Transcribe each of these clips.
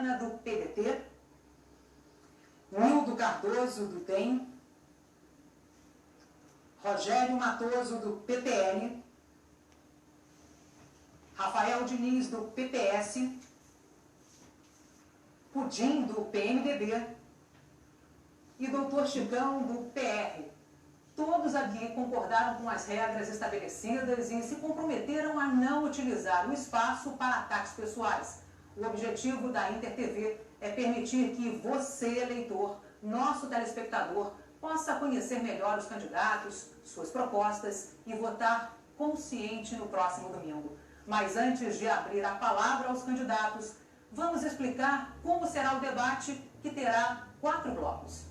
Sena, do PDT, Nildo Cardoso, do DEM, Rogério Matoso, do PPN, Rafael Diniz, do PPS, Pudim, do PMDB e Dr. Chicão, do PR. Todos aqui concordaram com as regras estabelecidas e se comprometeram a não utilizar o espaço para ataques pessoais. O objetivo da InterTV é permitir que você, eleitor, nosso telespectador, possa conhecer melhor os candidatos, suas propostas e votar consciente no próximo domingo. Mas antes de abrir a palavra aos candidatos, vamos explicar como será o debate, que terá 4 blocos.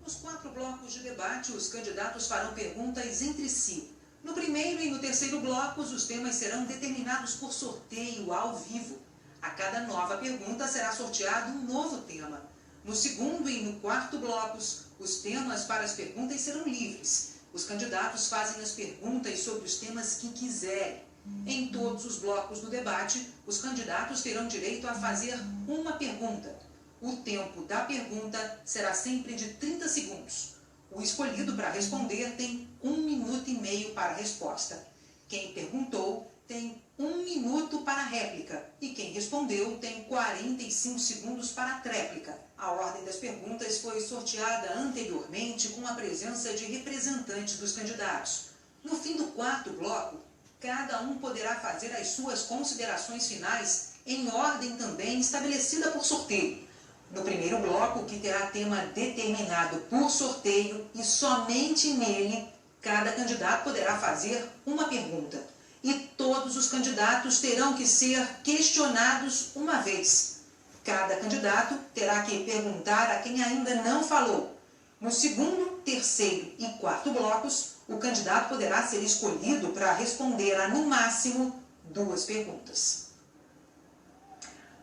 Nos 4 blocos de debate, os candidatos farão perguntas entre si. No primeiro e no terceiro blocos, os temas serão determinados por sorteio ao vivo. A cada nova pergunta será sorteado um novo tema. No segundo e no quarto blocos, os temas para as perguntas serão livres. Os candidatos fazem as perguntas sobre os temas que quiserem. Em todos os blocos do debate, os candidatos terão direito a fazer uma pergunta. O tempo da pergunta será sempre de 30 segundos. O escolhido para responder tem 1 minuto e meio para a resposta. Quem perguntou tem 1 minuto para a réplica e quem respondeu tem 45 segundos para a tréplica. A ordem das perguntas foi sorteada anteriormente com a presença de representantes dos candidatos. No fim do quarto bloco, cada um poderá fazer as suas considerações finais em ordem também estabelecida por sorteio. No primeiro bloco, que terá tema determinado por sorteio e somente nele, cada candidato poderá fazer uma pergunta. E todos os candidatos terão que ser questionados uma vez. Cada candidato terá que perguntar a quem ainda não falou. No segundo, terceiro e quarto blocos, o candidato poderá ser escolhido para responder a, no máximo, 2 perguntas.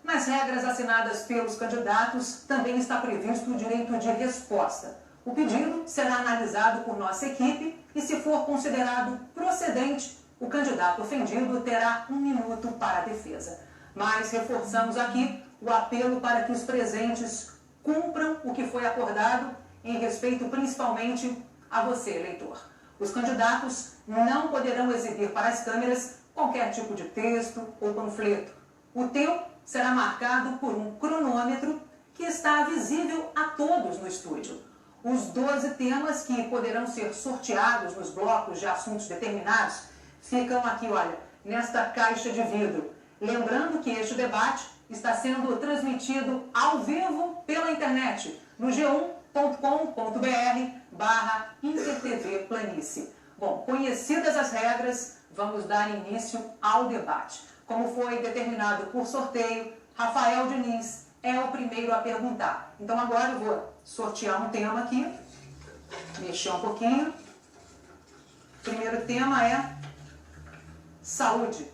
Nas regras assinadas pelos candidatos, também está previsto o direito de resposta. O pedido será analisado por nossa equipe e, se for considerado procedente, o candidato ofendido terá 1 minuto para a defesa. Mas reforçamos aqui o apelo para que os presentes cumpram o que foi acordado em respeito principalmente a você, eleitor. Os candidatos não poderão exibir para as câmeras qualquer tipo de texto ou panfleto. O tempo será marcado por um cronômetro que está visível a todos no estúdio. Os 12 temas que poderão ser sorteados nos blocos de assuntos determinados ficam aqui, olha, nesta caixa de vidro. Lembrando que este debate está sendo transmitido ao vivo pela internet, no g1.com.br/InterTV Planície. Bom, conhecidas as regras, vamos dar início ao debate. Como foi determinado por sorteio, Rafael Diniz é o primeiro a perguntar. Então agora eu vou sortear um tema aqui, mexer um pouquinho. O primeiro tema é saúde.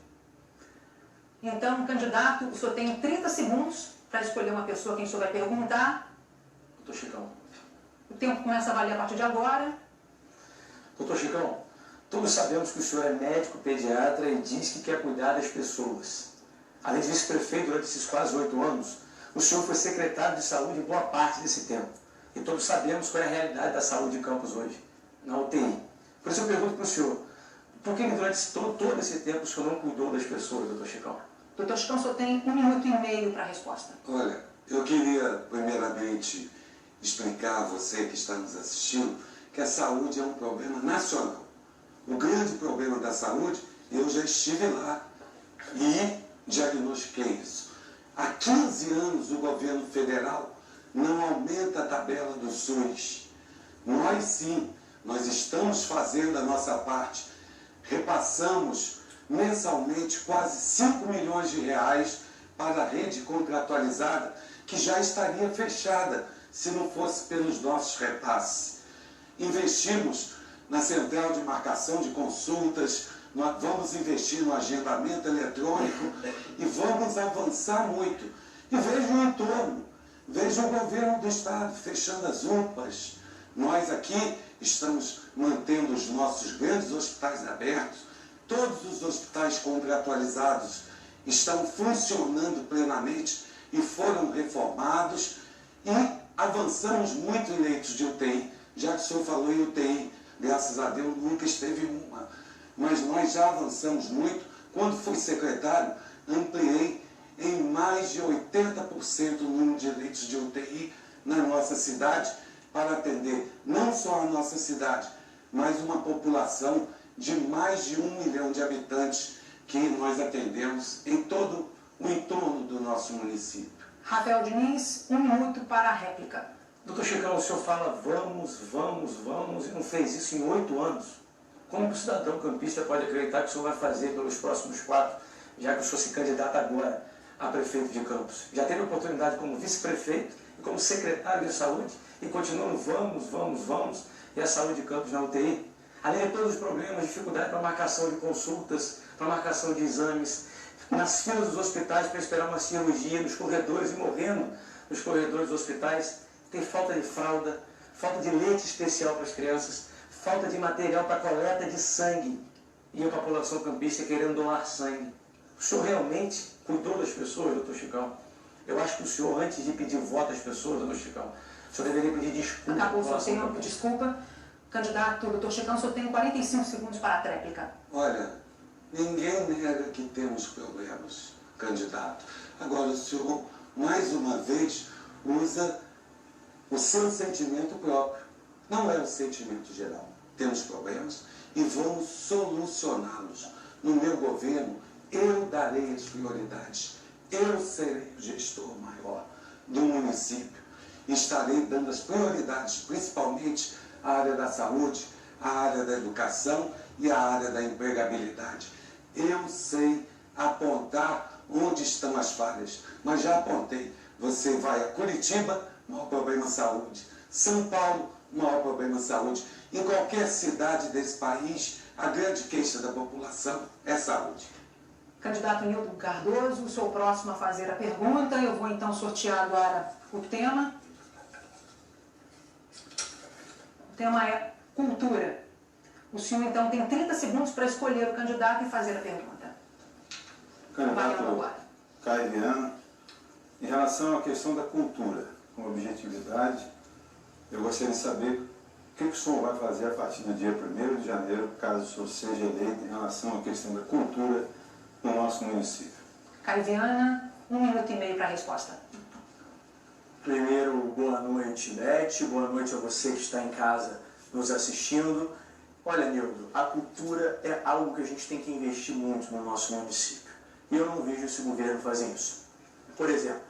Então, candidato, o senhor tem 30 segundos para escolher uma pessoa quem o senhor vai perguntar. Doutor Chicão. O tempo começa a valer a partir de agora. Doutor Chicão, todos sabemos que o senhor é médico pediatra e diz que quer cuidar das pessoas. Além de vice-prefeito durante esses quase 8 anos, o senhor foi secretário de saúde em boa parte desse tempo. E todos sabemos qual é a realidade da saúde de Campos hoje, na UTI. Por isso eu pergunto para o senhor, por que durante todo esse tempo o senhor não cuidou das pessoas, doutor Chicão? Doutor Chicão, o senhor tem 1 minuto e meio para a resposta. Olha, eu queria primeiramente explicar a você que está nos assistindo que a saúde é um problema nacional. O grande problema da saúde, eu já estive lá e diagnostiquei isso. Há 15 anos o governo federal não aumenta a tabela do SUS. Nós sim, nós estamos fazendo a nossa parte. Repassamos mensalmente quase 5 milhões de reais para a rede contratualizada, que já estaria fechada se não fosse pelos nossos repasses. Investimos na central de marcação de consultas, nós vamos investir no agendamento eletrônico e vamos avançar muito. E veja o entorno, veja o governo do Estado fechando as UPAs. Nós aqui estamos mantendo os nossos grandes hospitais abertos, todos os hospitais contratualizados estão funcionando plenamente e foram reformados e avançamos muito em leitos de UTI, já que o senhor falou em UTI, graças a Deus nunca esteve uma, mas nós já avançamos muito. Quando fui secretário, ampliei em mais de 80% o número de leitos de UTI na nossa cidade, para atender não só a nossa cidade, mas uma população de mais de 1 milhão de habitantes que nós atendemos em todo o entorno do nosso município. Rafael Diniz, 1 minuto para a réplica. Doutor Chicão, o senhor fala vamos, e não fez isso em 8 anos. Como que o cidadão campista pode acreditar que o senhor vai fazer pelos próximos 4, já que o senhor se candidata agora a prefeito de Campos? Já teve oportunidade como vice-prefeito e como secretário de saúde e continuando vamos, e a saúde de Campos na UTI? Além de todos os problemas, dificuldade para marcação de consultas, para marcação de exames, nas filas dos hospitais para esperar uma cirurgia, nos corredores e morrendo nos corredores dos hospitais, tem falta de fralda, falta de leite especial para as crianças, falta de material para coleta de sangue e a população campista querendo doar sangue. O senhor realmente cuidou das pessoas, doutor Chicão? Eu acho que o senhor, antes de pedir voto às pessoas, doutor Chicão, o senhor deveria pedir desculpa. Acabou o seu tempo, desculpa. Candidato, doutor Chicão, o senhor tem 45 segundos para a tréplica. Olha, ninguém nega que temos problemas, candidato. Agora, o senhor, mais uma vez, usa o seu sentimento próprio. Não é um sentimento geral. Temos problemas e vamos solucioná-los. No meu governo, eu darei as prioridades. Eu serei o gestor maior do município. Estarei dando as prioridades, principalmente à área da saúde, à área da educação e à área da empregabilidade. Eu sei apontar onde estão as falhas, mas já apontei. Você vai a Curitiba, maior problema saúde. São Paulo, maior problema saúde. Em qualquer cidade desse país, a grande queixa da população é saúde. Candidato Nildo Cardoso, sou o próximo a fazer a pergunta. Eu vou então sortear agora o tema. O tema é cultura. O senhor então tem 30 segundos para escolher o candidato e fazer a pergunta. Candidato Caio Viana, em relação à questão da cultura, com objetividade, eu gostaria de saber o que o senhor vai fazer a partir do dia 1º de janeiro, caso o senhor seja eleito, em relação à questão da cultura no nosso município. Caio Viana, 1 minuto e meio para a resposta. Primeiro, boa noite, Beth, boa noite a você que está em casa nos assistindo. Olha, Nildo, a cultura é algo que a gente tem que investir muito no nosso município. E eu não vejo esse governo fazer isso. Por exemplo,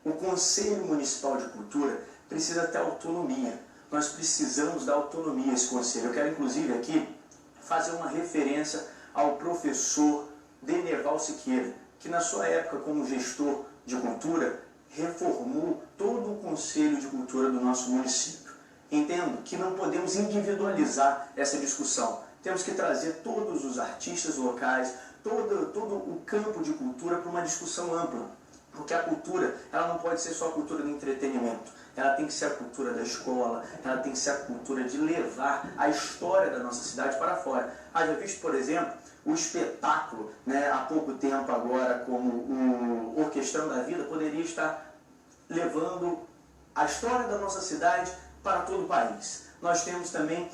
o Conselho Municipal de Cultura precisa ter autonomia. Nós precisamos dar autonomia a esse conselho. Eu quero, inclusive, aqui fazer uma referência ao professor Denerval Siqueira, que na sua época como gestor de cultura, reformou todo o Conselho de Cultura do nosso município. Entendo que não podemos individualizar essa discussão. Temos que trazer todos os artistas locais, todo o campo de cultura para uma discussão ampla. Porque a cultura, ela não pode ser só a cultura do entretenimento. Ela tem que ser a cultura da escola, ela tem que ser a cultura de levar a história da nossa cidade para fora. Haja visto, por exemplo, o espetáculo, há pouco tempo agora, como o Orquestrão da Vida, poderia estar levando a história da nossa cidade para todo o país. Nós temos também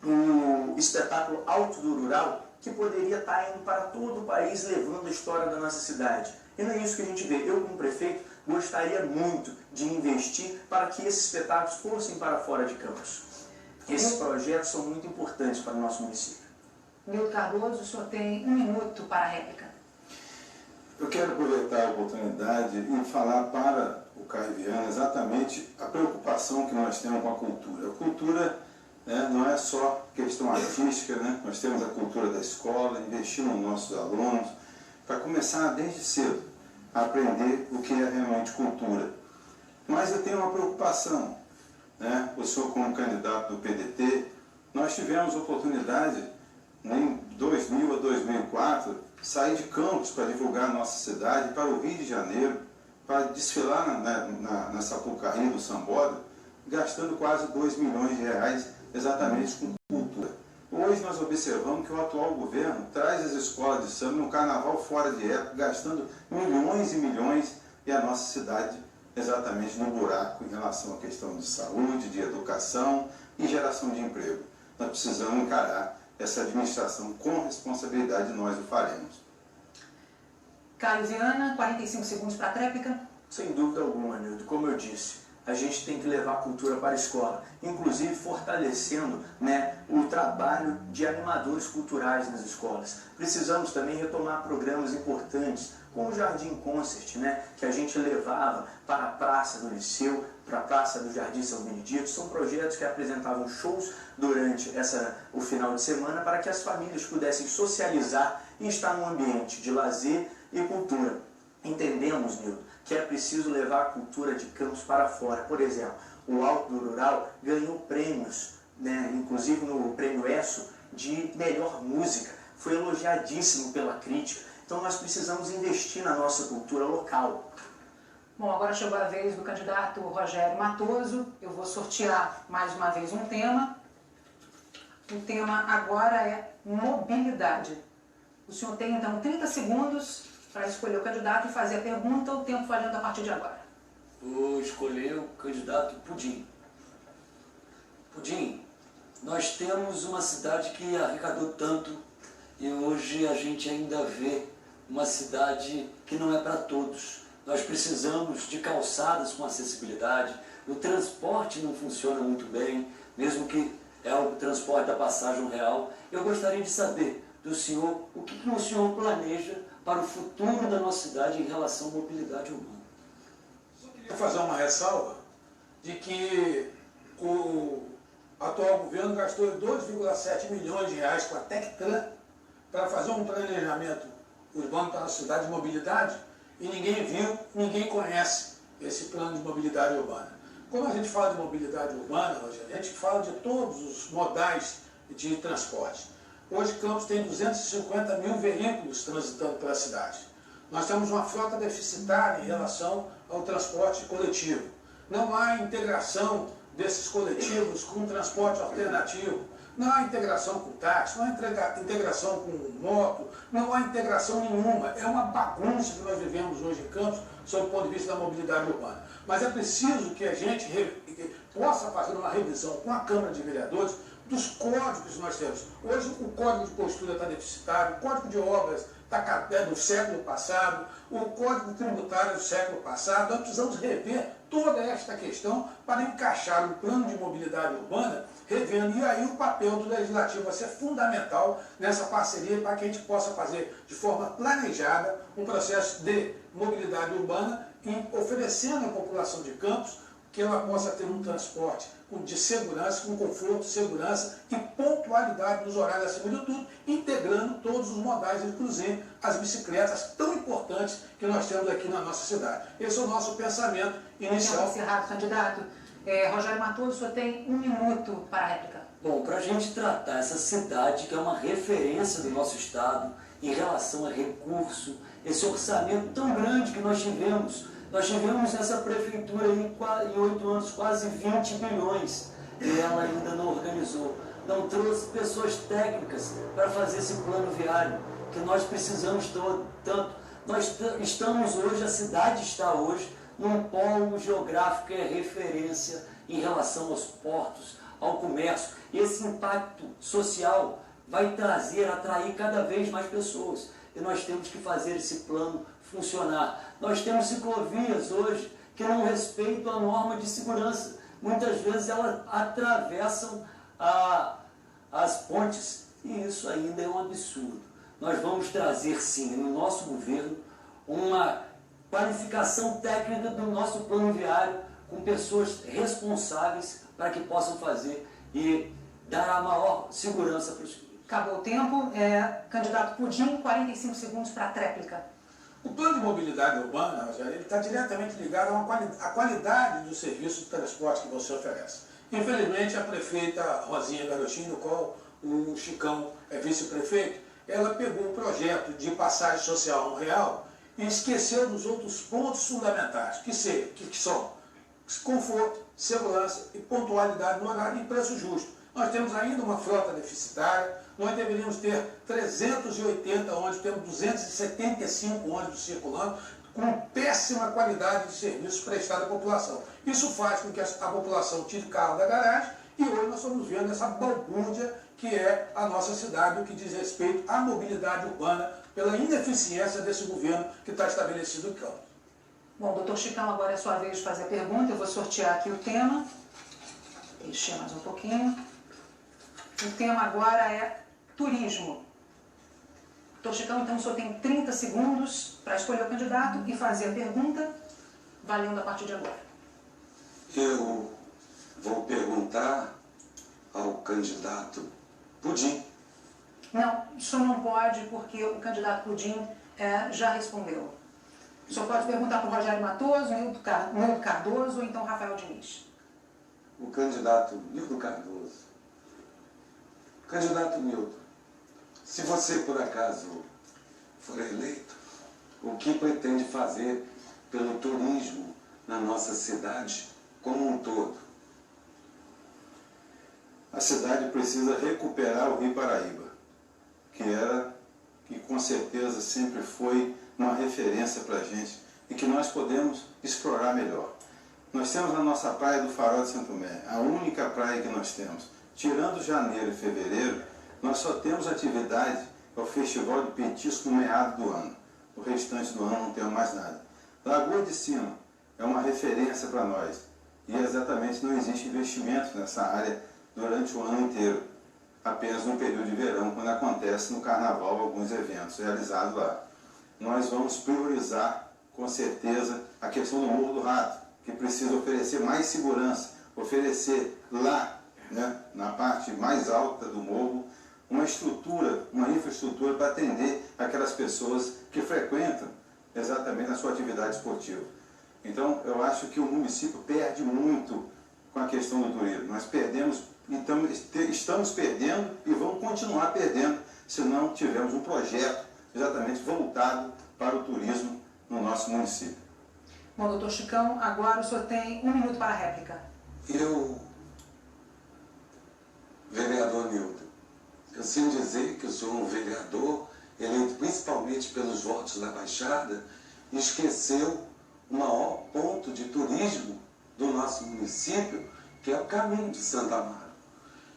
o espetáculo Alto do Rural, que poderia estar indo para todo o país levando a história da nossa cidade. E não é isso que a gente vê. Eu, como prefeito, gostaria muito de investir para que esses espetáculos fossem para fora de Campos. Esses projetos são muito importantes para o nosso município. Nildo Cardoso, o senhor tem 1 minuto para a réplica. Eu quero aproveitar a oportunidade e falar para o Caio Viana exatamente a preocupação que nós temos com a cultura. A cultura não é só questão artística, nós temos a cultura da escola, investir nos nossos alunos, para começar desde cedo a aprender o que é realmente cultura. Mas eu tenho uma preocupação, o senhor como candidato do PDT, nós tivemos oportunidade em 2000 a 2004 sair de Campos para divulgar a nossa cidade para o Rio de Janeiro, para desfilar na Sapucaí, no Sambódromo, gastando quase 2 milhões de reais exatamente com cultura. Hoje nós observamos que o atual governo traz as escolas de samba no carnaval fora de época, gastando milhões e milhões, e a nossa cidade exatamente no buraco em relação à questão de saúde, de educação e geração de emprego. Nós precisamos encarar essa administração com responsabilidade e nós o faremos. Caio Viana, 45 segundos para a tréplica. Sem dúvida alguma, Nildo. Como eu disse, a gente tem que levar a cultura para a escola, inclusive fortalecendo, o trabalho de animadores culturais nas escolas. Precisamos também retomar programas importantes, como o Jardim Concert, que a gente levava para a Praça do Liceu, para a Praça do Jardim São Benedito. São projetos que apresentavam shows durante o final de semana para que as famílias pudessem socializar e estar num ambiente de lazer e cultura. Entendemos, Nildo, que é preciso levar a cultura de Campos para fora. Por exemplo, o Alto do Rural ganhou prêmios, inclusive no Prêmio ESSO, de melhor música. Foi elogiadíssimo pela crítica. Então nós precisamos investir na nossa cultura local. Bom, agora chegou a vez do candidato Rogério Matoso. Eu vou sortear mais uma vez um tema. O tema agora é mobilidade. O senhor tem então 30 segundos para escolher o candidato e fazer a pergunta. O tempo valendo a partir de agora. Vou escolher o candidato Pudim. Pudim, nós temos uma cidade que arrecadou tanto e hoje a gente ainda vê uma cidade que não é para todos. Nós precisamos de calçadas com acessibilidade, o transporte não funciona muito bem, mesmo que é o transporte da passagem real. Eu gostaria de saber do senhor o que o senhor planeja para o futuro da nossa cidade em relação à mobilidade urbana. Só queria fazer uma ressalva de que o atual governo gastou 2,7 milhões de reais com a Tectran para fazer um planejamento urbano para a cidade de mobilidade e ninguém viu, ninguém conhece esse plano de mobilidade urbana. Quando a gente fala de mobilidade urbana, Rogério, a gente fala de todos os modais de transporte. Hoje Campos tem 250 mil veículos transitando pela cidade. Nós temos uma frota deficitária em relação ao transporte coletivo. Não há integração desses coletivos com transporte alternativo. Não há integração com táxi, não há integração com moto, não há integração nenhuma. É uma bagunça que nós vivemos hoje em Campos, sob o ponto de vista da mobilidade urbana. Mas é preciso que a gente possa fazer uma revisão com a Câmara de Vereadores dos códigos que nós temos. Hoje o código de postura está deficitário, o código de obras é do século passado, o código tributário é do século passado. Nós precisamos rever toda esta questão para encaixar um plano de mobilidade urbana, revendo. E aí o papel do Legislativo vai ser fundamental nessa parceria para que a gente possa fazer de forma planejada um processo de mobilidade urbana e oferecendo à população de Campos que ela possa ter um transporte de segurança, com conforto, segurança e pontualidade nos horários, acima de tudo, integrando todos os modais, inclusive as bicicletas tão importantes que nós temos aqui na nossa cidade. Esse é o nosso pensamento inicial. Encerrado, candidato. Rogério Matoso, o senhor tem 1 minuto para a réplica. Bom, para a gente tratar essa cidade, que é uma referência do nosso estado em relação a recurso, esse orçamento tão grande que nós tivemos nessa prefeitura aí, em 8 anos quase 20 bilhões e ela ainda não organizou, não trouxe pessoas técnicas para fazer esse plano viário que nós precisamos tanto. Nós estamos hoje, a cidade está hoje num polo geográfico que é referência em relação aos portos, ao comércio. Esse impacto social vai atrair cada vez mais pessoas. E nós temos que fazer esse plano funcionar. Nós temos ciclovias hoje que não respeitam a norma de segurança. Muitas vezes elas atravessam as pontes e isso ainda é um absurdo. Nós vamos trazer sim no nosso governo uma qualificação técnica do nosso plano viário com pessoas responsáveis para que possam fazer e dar a maior segurança para os... Acabou o tempo. Candidato Pudim, 45 segundos para a tréplica. O plano de mobilidade urbana, Rogério, ele está diretamente ligado à qualidade do serviço de transporte que você oferece. Infelizmente, a prefeita Rosinha Garotinho, no qual o Chicão é vice-prefeito, ela pegou o projeto de passagem social real e esqueceu dos outros pontos fundamentais, que são conforto, segurança e pontualidade no horário e preço justo. nós temos ainda uma frota deficitária, nós deveríamos ter 380 ônibus, temos 275 ônibus circulando, com péssima qualidade de serviços prestados à população. Isso faz com que a população tire carro da garagem e hoje nós estamos vendo essa balbúrdia que é a nossa cidade, no que diz respeito à mobilidade urbana, pela ineficiência desse governo que está estabelecido em Campos. Bom, doutor Chicão, agora é a sua vez de fazer a pergunta. Eu vou sortear aqui o tema. Encher mais um pouquinho. O tema agora é turismo. Doutor Chicão, então o senhor tem 30 segundos para escolher o candidato e fazer a pergunta, valendo a partir de agora. Eu vou perguntar ao candidato Pudim. Não, o senhor não pode, porque o candidato Pudim já respondeu. O senhor pode perguntar para o Rogério Matoso, Nildo Cardoso ou então Rafael Diniz. O candidato Nildo Cardoso. Candidato Nildo, se você por acaso for eleito, o que pretende fazer pelo turismo na nossa cidade como um todo? A cidade precisa recuperar o Rio Paraíba, que com certeza sempre foi uma referência para a gente e que nós podemos explorar melhor. Nós temos a nossa praia do Farol de Santo Tomé, a única praia que nós temos. Tirando janeiro e fevereiro, nós só temos atividade ao Festival de Petisco no meado do ano. O restante do ano não temos mais nada. Lagoa de Cima é uma referência para nós e exatamente não existe investimento nessa área durante o ano inteiro, apenas no período de verão, quando acontece no carnaval alguns eventos realizados lá. Nós vamos priorizar, com certeza, a questão do Morro do Rato, que precisa oferecer mais segurança, oferecer lá, né, na parte mais alta do morro, uma infraestrutura para atender aquelas pessoas que frequentam exatamente a sua atividade esportiva. Então, eu acho que o município perde muito com a questão do turismo. Nós perdemos, então, estamos perdendo e vamos continuar perdendo se não tivermos um projeto exatamente voltado para o turismo no nosso município. Bom, doutor Chicão, agora o senhor tem 1 minuto para a réplica. Vereador Nildo, eu sinto dizer que eu sou um vereador eleito principalmente pelos votos da Baixada e esqueceu o maior ponto de turismo do nosso município, que é o Caminho de Santo Amaro.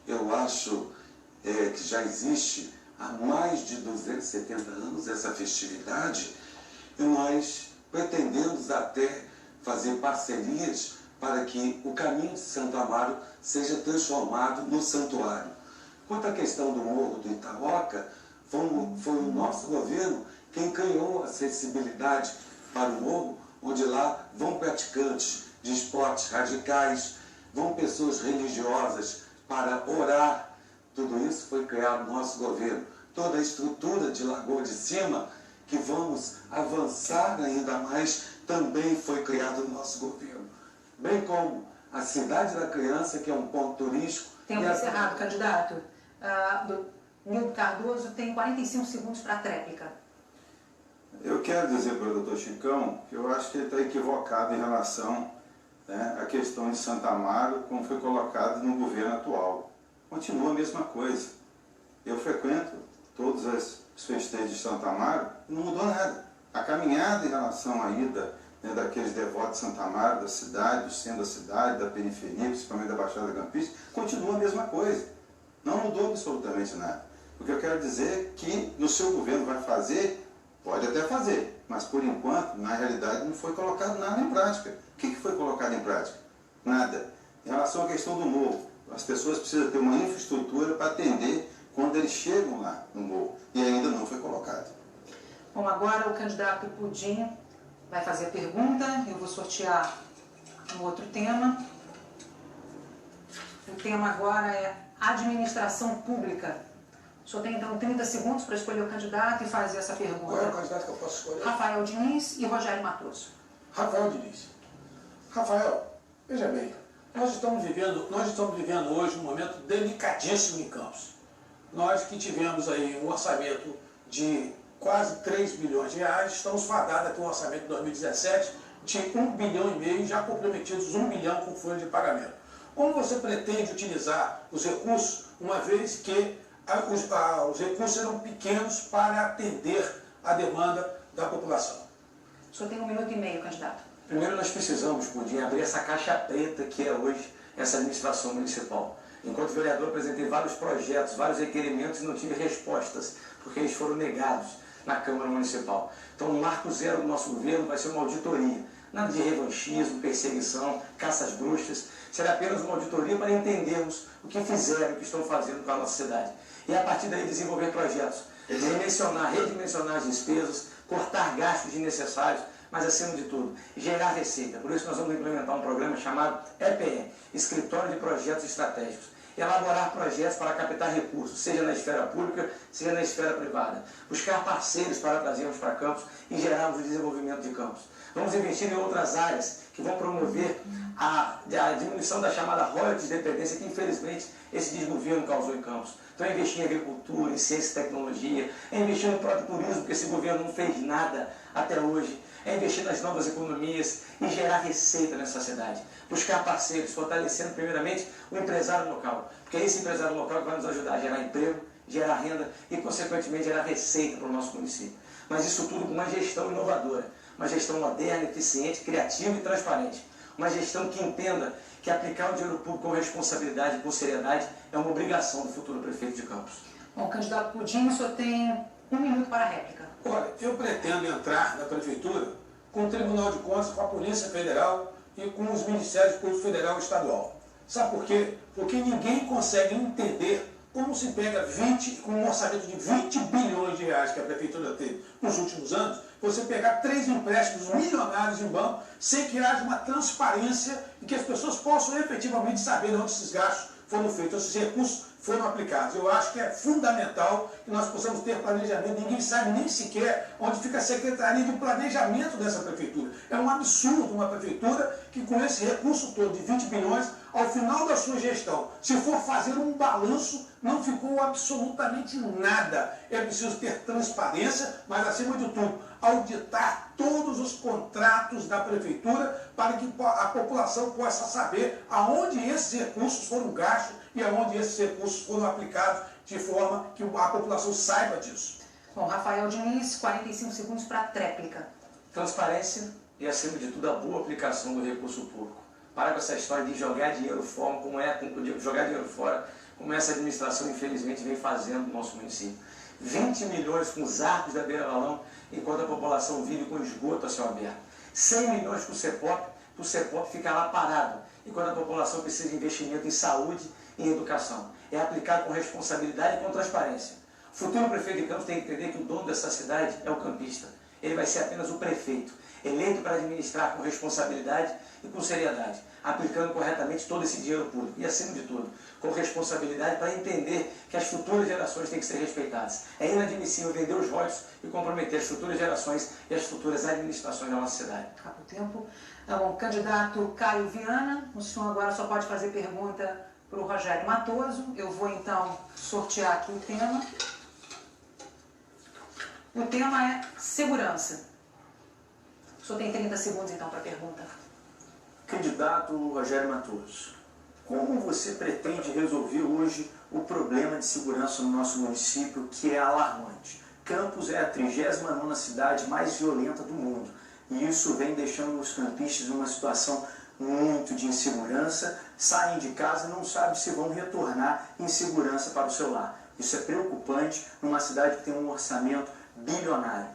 Eu acho que já existe há mais de 270 anos essa festividade e nós pretendemos até fazer parcerias para que o Caminho de Santo Amaro seja transformado no santuário. Quanto à questão do Morro do Itaoca, foi o nosso governo quem criou a acessibilidade para o morro, onde lá vão praticantes de esportes radicais, vão pessoas religiosas para orar. Tudo isso foi criado no nosso governo. Toda a estrutura de Lagoa de Cima, que vamos avançar ainda mais, também foi criado no nosso governo. Bem como a Cidade da Criança, que é um ponto turístico. Tempo encerrado, candidato. Nildo Cardoso tem 45 segundos para a tréplica. Eu quero dizer para o doutor Chicão que eu acho que ele está equivocado em relação, né, à questão de Santo Amaro, como foi colocado no governo atual. Continua a mesma coisa. Eu frequento todos os festejos de Santo Amaro e não mudou nada. A caminhada em relação à ida, né, daqueles devotos de Santo Amaro, da cidade, do centro da cidade, da periferia, principalmente da Baixada Campista, continua a mesma coisa. Não mudou absolutamente nada. O que eu quero dizer é que no seu governo vai fazer, pode até fazer, mas por enquanto, na realidade, não foi colocado nada em prática. O que foi colocado em prática? Nada. Em relação à questão do morro, as pessoas precisam ter uma infraestrutura para atender quando eles chegam lá no morro, e ainda não foi colocado. Bom, agora o candidato Pudim vai fazer a pergunta. Eu vou sortear um outro tema. O tema agora é administração pública. O senhor tem então 30 segundos para escolher o candidato e fazer essa pergunta. Qual é o candidato que eu posso escolher? Rafael Diniz e Rogério Matoso. Rafael Diniz. Rafael, veja bem, nós estamos vivendo hoje um momento delicadíssimo em Campos. Nós que tivemos aí um orçamento de quase 3 bilhões de reais, estamos fadados aqui um orçamento de 2017 de 1,5 bilhão, já comprometidos 1 bilhão com folha de pagamento. Como você pretende utilizar os recursos, uma vez que os recursos serão pequenos para atender a demanda da população? O senhor tem 1 minuto e meio, candidato. Primeiro, nós precisamos, Pudim, abrir essa caixa preta que é hoje essa administração municipal. Enquanto vereador, apresentei vários projetos, vários requerimentos e não tive respostas, porque eles foram negados na Câmara Municipal. Então, o marco zero do nosso governo vai ser uma auditoria. Nada de revanchismo, perseguição, caça às bruxas. Será apenas uma auditoria para entendermos o que fizeram, o que estão fazendo com a nossa cidade. E, a partir daí, desenvolver projetos. Redimensionar as despesas, cortar gastos desnecessários, mas, acima de tudo, gerar receita. Por isso, nós vamos implementar um programa chamado EPE, Escritório de Projetos Estratégicos. Elaborar projetos para captar recursos, seja na esfera pública, seja na esfera privada. Buscar parceiros para trazermos para Campos e gerarmos o desenvolvimento de Campos. Vamos investir em outras áreas que vão promover a diminuição da chamada royalties de dependência que, infelizmente, esse desgoverno causou em Campos. Então, é investir em agricultura, em ciência e tecnologia, é investir no próprio turismo, porque esse governo não fez nada até hoje, é investir nas novas economias e gerar receita nessa cidade. Buscar parceiros, fortalecendo primeiramente o empresário local, porque é esse empresário local que vai nos ajudar a gerar emprego, gerar renda e, consequentemente, gerar receita para o nosso município. Mas isso tudo com uma gestão inovadora, uma gestão moderna, eficiente, criativa e transparente. Uma gestão que entenda que aplicar o dinheiro público com responsabilidade e com seriedade é uma obrigação do futuro prefeito de Campos. Bom, candidato Pudim, o senhor tem 1 minuto para a réplica. Olha, eu pretendo entrar na Prefeitura com o Tribunal de Contas, com a Polícia Federal e com os Ministérios Público Federal e Estadual. Sabe por quê? Porque ninguém consegue entender como se pega com um orçamento de 20 bilhões de reais que a Prefeitura teve nos últimos anos, você pegar 3 empréstimos milionários em banco sem que haja uma transparência e que as pessoas possam efetivamente saber onde esses gastos foram feitos, esses recursos foram aplicados. Eu acho que é fundamental que nós possamos ter planejamento. Ninguém sabe nem sequer onde fica a Secretaria de Planejamento dessa Prefeitura. É um absurdo uma Prefeitura que, com esse recurso todo de 20 bilhões, ao final da sua gestão, se for fazer um balanço, não ficou absolutamente nada. É preciso ter transparência, mas, acima de tudo, auditar todos os contratos da Prefeitura para que a população possa saber aonde esses recursos foram gastos e aonde esses recursos foram aplicados, de forma que a população saiba disso. Bom, Rafael Diniz, 45 segundos para a tréplica. Transparência e, acima de tudo, a boa aplicação do recurso público. Para com essa história de jogar dinheiro fora, como essa administração, infelizmente, vem fazendo no nosso município. 20 milhões com os arcos da Beira-Valão, enquanto a população vive com esgoto a céu aberto. 100 milhões com o CEPOP fica lá parado, enquanto a população precisa de investimento em saúde e em educação. É aplicado com responsabilidade e com transparência. O futuro prefeito de Campos tem que entender que o dono dessa cidade é o campista. Ele vai ser apenas o prefeito, eleito para administrar com responsabilidade e com seriedade, aplicando corretamente todo esse dinheiro público e, acima de tudo, com responsabilidade para entender que as futuras gerações têm que ser respeitadas. É inadmissível vender os royalties e comprometer as futuras gerações e as futuras administrações da nossa cidade. Acabou o tempo. Bom, candidato Caio Viana, o senhor agora só pode fazer pergunta para o Rogério Matoso. Eu vou, então, sortear aqui o tema. O tema é segurança. O senhor tem 30 segundos, então, para a pergunta. Candidato Rogério Matoso, como você pretende resolver hoje o problema de segurança no nosso município, que é alarmante? Campos é a 39ª cidade mais violenta do mundo, e isso vem deixando os campistas numa situação muito de insegurança, saem de casa e não sabem se vão retornar em segurança para o seu lar. Isso é preocupante numa cidade que tem um orçamento bilionário.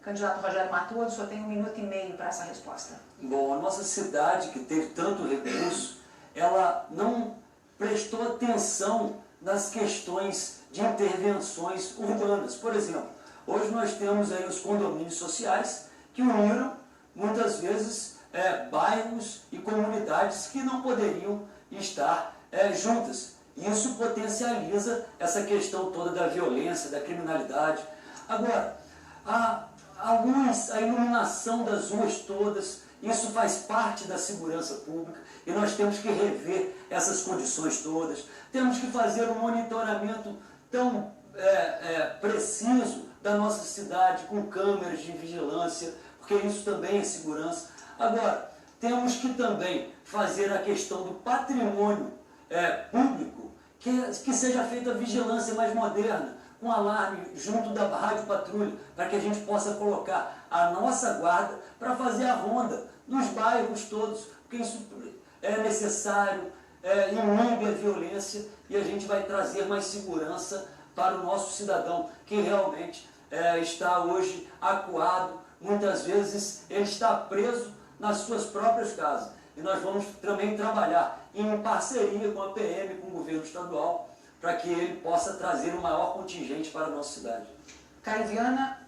Candidato Rogério Matoso, o senhor tem 1 minuto e meio para essa resposta. Bom, a nossa cidade, que teve tanto recurso, ela não prestou atenção nas questões de intervenções urbanas. Por exemplo, hoje nós temos aí os condomínios sociais que uniram, muitas vezes, bairros e comunidades que não poderiam estar juntas. Isso potencializa essa questão toda da violência, da criminalidade. Agora, a iluminação das ruas todas, isso faz parte da segurança pública e nós temos que rever essas condições todas. Temos que fazer um monitoramento tão preciso da nossa cidade, com câmeras de vigilância, porque isso também é segurança. Agora, temos que também fazer a questão do patrimônio público, que seja feita a vigilância mais moderna, com alarme junto da rádio patrulha, para que a gente possa colocar a nossa guarda para fazer a ronda nos bairros todos, porque isso é necessário, inibe a violência e a gente vai trazer mais segurança para o nosso cidadão, que realmente está hoje acuado, muitas vezes ele está preso nas suas próprias casas. E nós vamos também trabalhar em parceria com a PM, com o governo estadual, para que ele possa trazer o maior contingente para a nossa cidade. Caio Viana,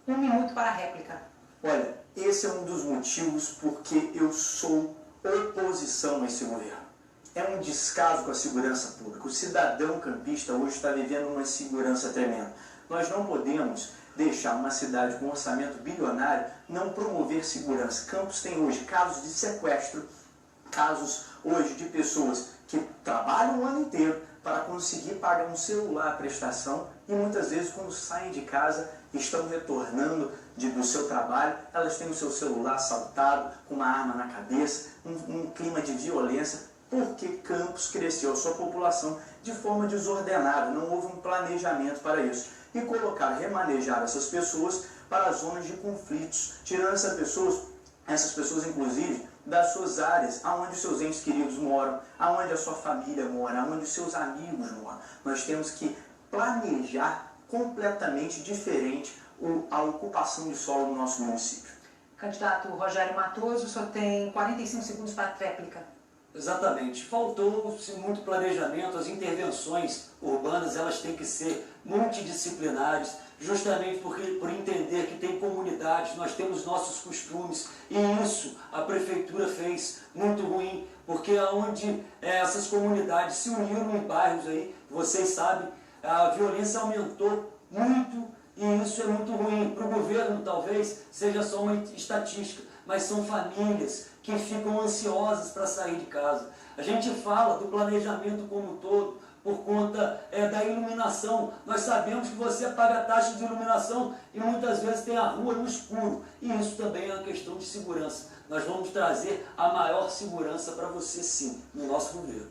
1 minuto para a réplica. Olha, esse é um dos motivos porque eu sou oposição a esse governo. É um descaso com a segurança pública. O cidadão campista hoje está vivendo uma insegurança tremenda. Nós não podemos deixar uma cidade com orçamento bilionário não promover segurança. Campos tem hoje casos de sequestro, casos hoje de pessoas que trabalham o ano inteiro para conseguir pagar um celular à prestação e muitas vezes quando saem de casa estão retornando do seu trabalho, elas têm o seu celular assaltado, com uma arma na cabeça, um clima de violência, porque Campos cresceu a sua população de forma desordenada, não houve um planejamento para isso. E remanejar essas pessoas para zonas de conflitos, tirando essas pessoas inclusive das suas áreas, aonde os seus entes queridos moram, aonde a sua família mora, aonde os seus amigos moram. Nós temos que planejar completamente diferente a ocupação de solo no nosso município. Candidato Rogério Matoso, o senhor tem 45 segundos para a réplica. Exatamente. Faltou-se muito planejamento, as intervenções urbanas elas têm que ser multidisciplinares, justamente por entender que tem comunidades, nós temos nossos costumes, e isso a prefeitura fez muito ruim, porque onde essas comunidades se uniram em bairros aí, vocês sabem, a violência aumentou muito, e isso é muito ruim. Para o governo talvez seja só uma estatística, mas são famílias que ficam ansiosas para sair de casa. A gente fala do planejamento como um todo, por conta da iluminação. Nós sabemos que você paga a taxa de iluminação e muitas vezes tem a rua no escuro. E isso também é uma questão de segurança. Nós vamos trazer a maior segurança para você sim, no nosso governo.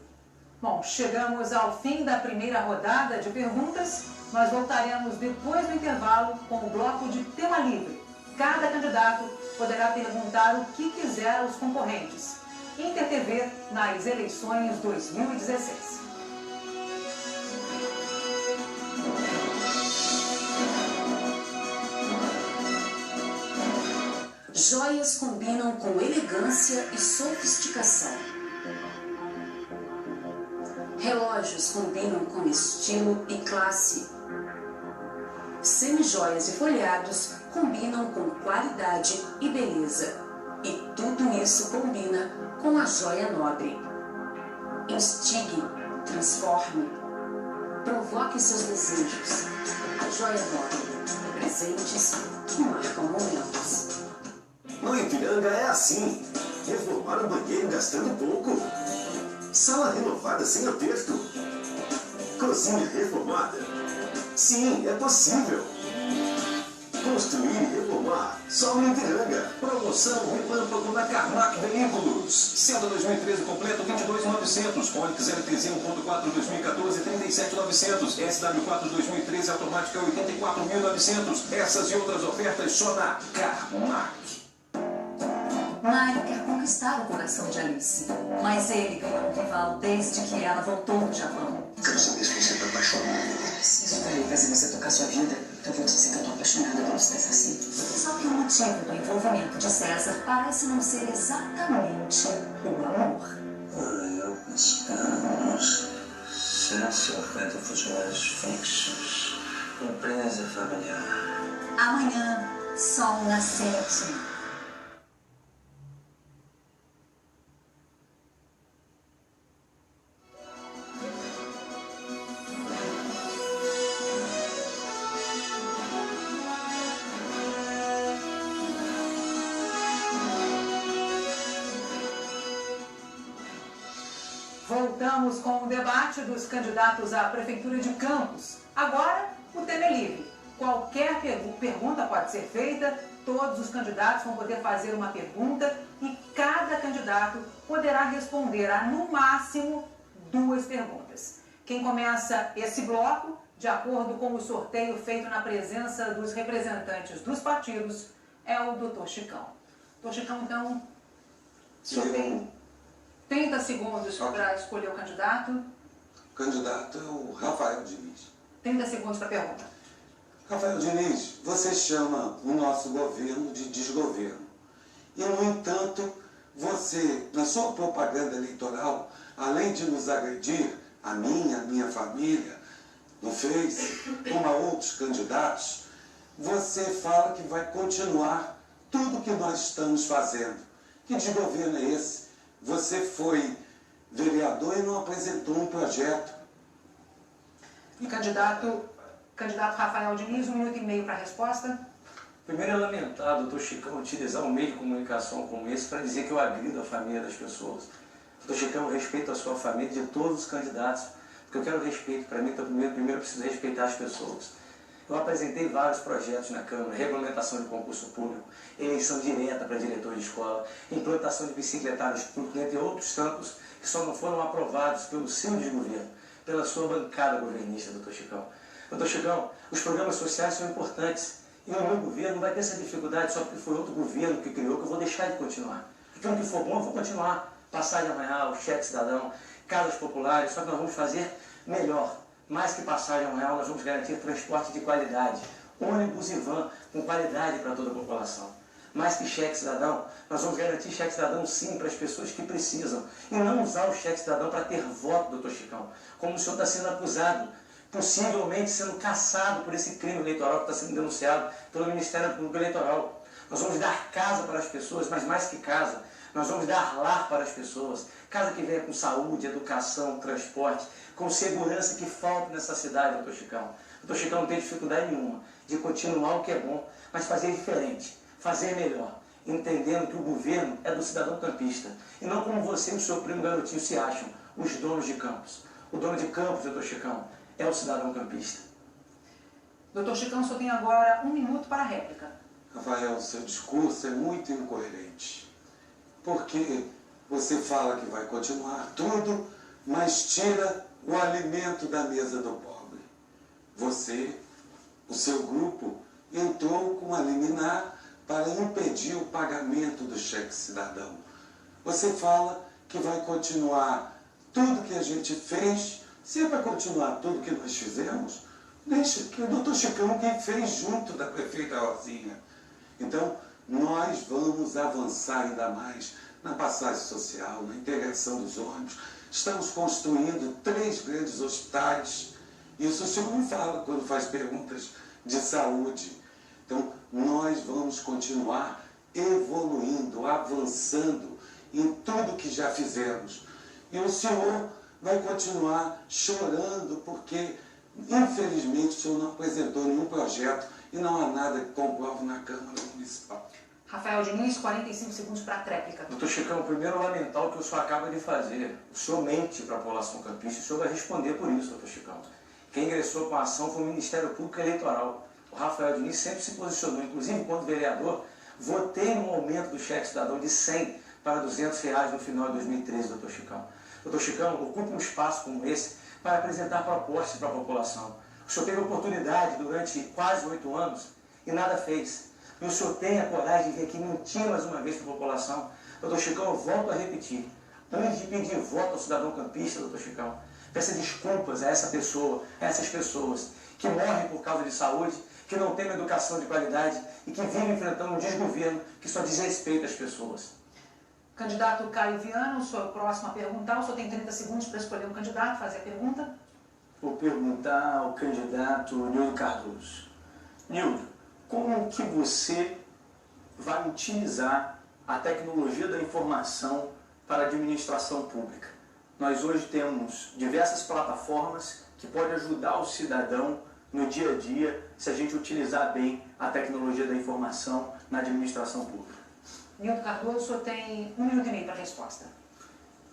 Bom, chegamos ao fim da primeira rodada de perguntas. Nós voltaremos depois do intervalo com o bloco de tema livre. Cada candidato poderá perguntar o que quiser aos concorrentes. Inter TV nas eleições 2016. Joias combinam com elegância e sofisticação. Relógios combinam com estilo e classe. Semijoias e folhados combinam com qualidade e beleza. E tudo isso combina com a joia nobre. Instigue, transforme, provoque seus desejos. A joia nobre. Presentes que marcam momentos. No Ipiranga é assim. Reformar o banheiro gastando pouco. Sala renovada sem aperto. Cozinha reformada. Sim, é possível. Construir e reformar. Só no Ipiranga. Promoção Relâmpago na Carmack Veículos. Senta 2013 completo 22.900. Onix LTZ 1.4 2014 37.900. SW4 2013 automática 84.900. Essas e outras ofertas só na Carmack. Mário quer conquistar o coração de Alice, mas ele ganhou um rival desde que ela voltou do Japão. Quero saber se você está apaixonada. Se isso vai fazer você tocar sua vida, eu vou te dizer que eu estou apaixonada pelo César sim. Só que o motivo do envolvimento de César parece não ser exatamente o amor. Eu buscamos sexo-afeto futuras fixos, empresa familiar. Amanhã, sol nascente. Voltamos com o debate dos candidatos à Prefeitura de Campos. Agora, o tema é livre. Qualquer pergunta pode ser feita, todos os candidatos vão poder fazer uma pergunta e cada candidato candidato poderá responder a, no máximo, 2 perguntas. Quem começa esse bloco, de acordo com o sorteio feito na presença dos representantes dos partidos, é o Dr. Chicão. Dr. Chicão, então, o senhor tem 30 segundos para escolher o candidato. O candidato é o Rafael Diniz. 30 segundos para a pergunta. Rafael Diniz, você chama o nosso governo de desgoverno. E, no entanto, você, na sua propaganda eleitoral, além de nos agredir, a minha família, no Face, como a outros candidatos, você fala que vai continuar tudo que nós estamos fazendo. Que desgoverno é esse? Você foi vereador e não apresentou um projeto. Candidato Rafael Diniz, 1 minuto e meio para a resposta. Primeiro é lamentável, doutor Chicão, utilizar um meio de comunicação como esse para dizer que eu agrido a família das pessoas. Doutor Chicão, eu respeito a sua família de todos os candidatos, porque eu quero respeito. Para mim, então, primeiro eu preciso respeitar as pessoas. Eu apresentei vários projetos na Câmara, regulamentação de concurso público, eleição direta para diretor de escola, implantação de bicicletários públicos, entre outros tantos que só não foram aprovados pelo seu desgoverno, pela sua bancada governista, doutor Chicão. Doutor Chicão, os programas sociais são importantes e o meu governo não vai ter essa dificuldade só porque foi outro governo que criou, que eu vou deixar de continuar. Aquilo que for bom, eu vou continuar. Passagem real, cheque cidadão, casas populares, só que nós vamos fazer melhor. Mais que passagem real, nós vamos garantir transporte de qualidade, ônibus e van com qualidade para toda a população. Mais que cheque cidadão, nós vamos garantir cheque cidadão sim para as pessoas que precisam. E não usar o cheque cidadão para ter voto, doutor Chicão, como o senhor está sendo acusado, possivelmente sendo caçado por esse crime eleitoral que está sendo denunciado pelo Ministério Público Eleitoral. Nós vamos dar casa para as pessoas, mas mais que casa, nós vamos dar lar para as pessoas. Casa que venha com saúde, educação, transporte, com segurança que falta nessa cidade, doutor Chicão. Doutor Chicão não tem dificuldade nenhuma de continuar o que é bom, mas fazer diferente, fazer melhor, entendendo que o governo é do cidadão campista, e não como você e o seu primo garotinho se acham, os donos de campos. O dono de campos, doutor Chicão, é o cidadão campista. Doutor Chicão, só tem agora 1 minuto para a réplica. Rafael, seu discurso é muito incoerente. Porque você fala que vai continuar tudo, mas tira o alimento da mesa do pobre. Você, o seu grupo, entrou com a liminar para impedir o pagamento do cheque cidadão. Você fala que vai continuar tudo que a gente fez. Se é para continuar tudo que nós fizemos, deixa que o doutor Chicão que fez junto da prefeita Rosinha. Então, nós vamos avançar ainda mais na passagem social, na integração dos ônibus. Estamos construindo 3 grandes hospitais. Isso o senhor não fala quando faz perguntas de saúde. Então, nós vamos continuar evoluindo, avançando em tudo que já fizemos. E o senhor vai continuar chorando porque, infelizmente, o senhor não apresentou nenhum projeto e não há nada que comprove na Câmara Municipal. Rafael Diniz, 45 segundos para a tréplica. Doutor Chicão, primeiro lamentar o que o senhor acaba de fazer. O senhor mente para a população campista e o senhor vai responder por isso, doutor Chicão. Quem ingressou com a ação foi o Ministério Público Eleitoral. O Rafael Diniz sempre se posicionou, inclusive enquanto vereador, votei no aumento do cheque cidadão de 100 para R$200 no final de 2013, doutor Chicão. Doutor Chicão, ocupa um espaço como esse para apresentar propostas para a população. O senhor teve a oportunidade durante quase 8 anos e nada fez. E o senhor tem a coragem de vir aqui mentir mais uma vez para a população. Doutor Chicão, eu volto a repetir. Antes de pedir voto ao cidadão campista, doutor Chicão, peça desculpas a essa pessoa, a essas pessoas que morrem por causa de saúde, que não têm uma educação de qualidade e que vivem enfrentando um desgoverno que só desrespeita as pessoas. Candidato Caio Viana, o senhor é o próximo a perguntar. O senhor tem 30 segundos para escolher um candidato, fazer a pergunta. Vou perguntar ao candidato Nildo Cardoso. Nildo, como que você vai utilizar a tecnologia da informação para a administração pública? Nós hoje temos diversas plataformas que podem ajudar o cidadão no dia a dia se a gente utilizar bem a tecnologia da informação na administração pública. Nildo Cardoso, o senhor tem 1 minuto e meio para a resposta.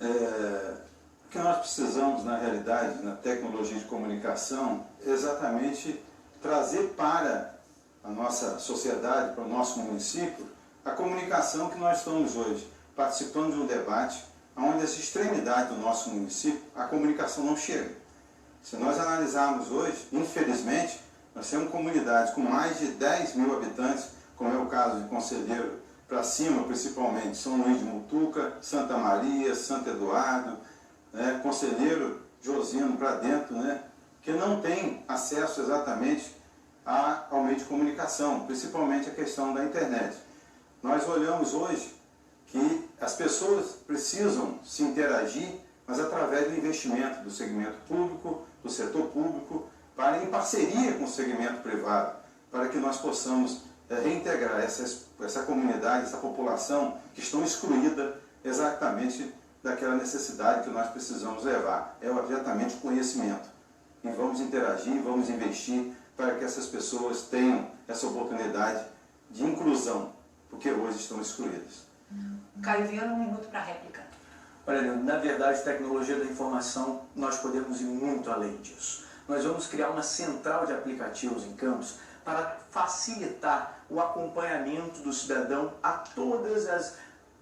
O que nós precisamos, na realidade, na tecnologia de comunicação, é exatamente trazer para a nossa sociedade, para o nosso município, a comunicação que nós estamos hoje. participando de um debate onde as extremidades do nosso município, a comunicação não chega. Se nós analisarmos hoje, infelizmente, nós temos comunidades com mais de 10 mil habitantes, como é o caso de Conselheiro para cima, principalmente São Luís de Mutuca, Santa Maria, Santo Eduardo, né, Conselheiro Josino para dentro, né, que não tem acesso exatamente ao meio de comunicação, principalmente a questão da internet. Nós olhamos hoje que as pessoas precisam se interagir, mas através do investimento do segmento público, do setor público, em parceria com o segmento privado, para que nós possamos reintegrar essa comunidade, essa população que estão excluída exatamente daquela necessidade que nós precisamos levar, é exatamente o conhecimento. E vamos interagir, vamos investir para que essas pessoas tenham essa oportunidade de inclusão, porque hoje estão excluídas. Caio Viana, 1 minuto para a réplica. Olha, na verdade, tecnologia da informação, nós podemos ir muito além disso. Nós vamos criar uma central de aplicativos em Campos para facilitar o acompanhamento do cidadão a todas as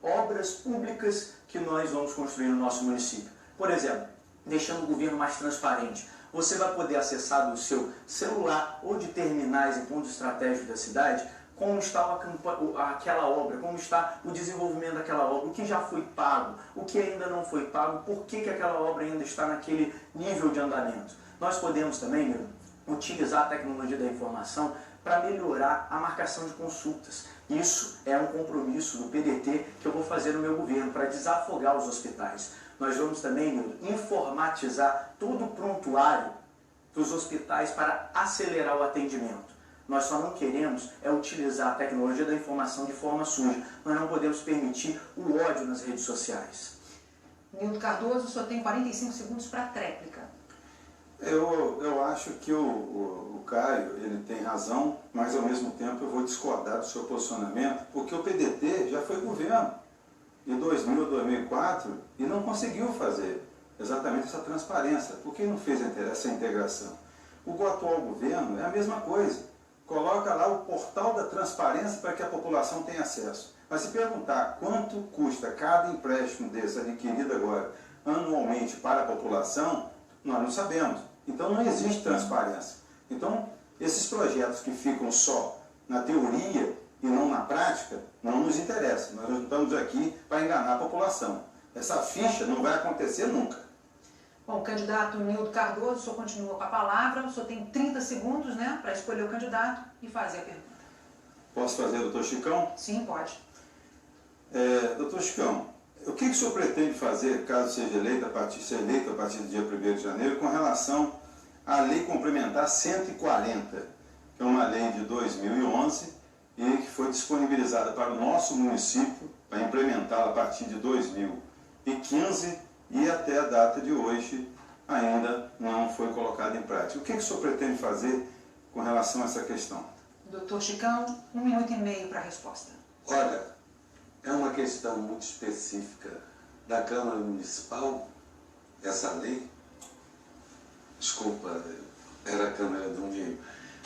obras públicas que nós vamos construir no nosso município. Por exemplo, deixando o governo mais transparente. Você vai poder acessar do seu celular ou de terminais em pontos estratégicos da cidade como está aquela obra, como está o desenvolvimento daquela obra, o que já foi pago, o que ainda não foi pago, por que aquela obra ainda está naquele nível de andamento. Nós podemos também utilizar a tecnologia da informação para melhorar a marcação de consultas. Isso é um compromisso do PDT que eu vou fazer no meu governo para desafogar os hospitais. Nós vamos também informatizar todo o prontuário dos hospitais para acelerar o atendimento. Nós só não queremos utilizar a tecnologia da informação de forma suja. Nós não podemos permitir o ódio nas redes sociais. Nildo Cardoso, o senhor tem 45 segundos para a tréplica. Eu acho que o Caio ele tem razão, mas ao mesmo tempo eu vou discordar do seu posicionamento, porque o PDT já foi governo de 2000 a 2004 e não conseguiu fazer exatamente essa transparência. Por que não fez essa integração? O atual governo é a mesma coisa. Coloca lá o portal da transparência para que a população tenha acesso. Mas se perguntar quanto custa cada empréstimo desse adquirido agora anualmente para a população, nós não sabemos. Então não existe transparência. Então esses projetos que ficam só na teoria e não na prática, não nos interessam. Nós não estamos aqui para enganar a população. Essa ficha não vai acontecer nunca. Bom, candidato Nildo Cardoso, o senhor continua com a palavra, o senhor tem 30 segundos, né, para escolher o candidato e fazer a pergunta. Posso fazer, doutor Chicão? Sim, pode. Doutor Chicão, o que o senhor pretende fazer, caso seja eleito a partir do dia 1º de janeiro, com relação à Lei Complementar 140, que é uma lei de 2011 e que foi disponibilizada para o nosso município para implementá-la a partir de 2015 e até a data de hoje ainda não foi colocada em prática. O que o senhor pretende fazer com relação a essa questão? Doutor Chicão, 1 minuto e meio para a resposta. Olha, é uma questão muito específica da Câmara Municipal, essa lei. Desculpa, era a Câmara do Rio,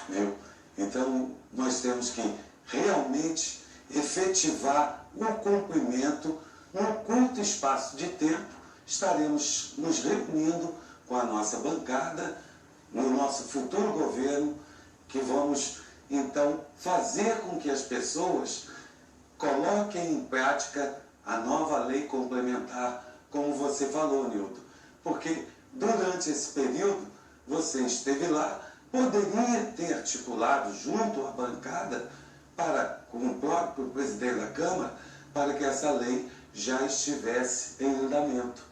viu? Então, nós temos que realmente efetivar o cumprimento num curto espaço de tempo. Estaremos nos reunindo com a nossa bancada, no nosso futuro governo, que vamos, então, fazer com que as pessoas coloquem em prática a nova lei complementar, como você falou, Nildo. Porque durante esse período, você esteve lá, poderia ter articulado junto à bancada, com o próprio presidente da Câmara, para que essa lei já estivesse em andamento.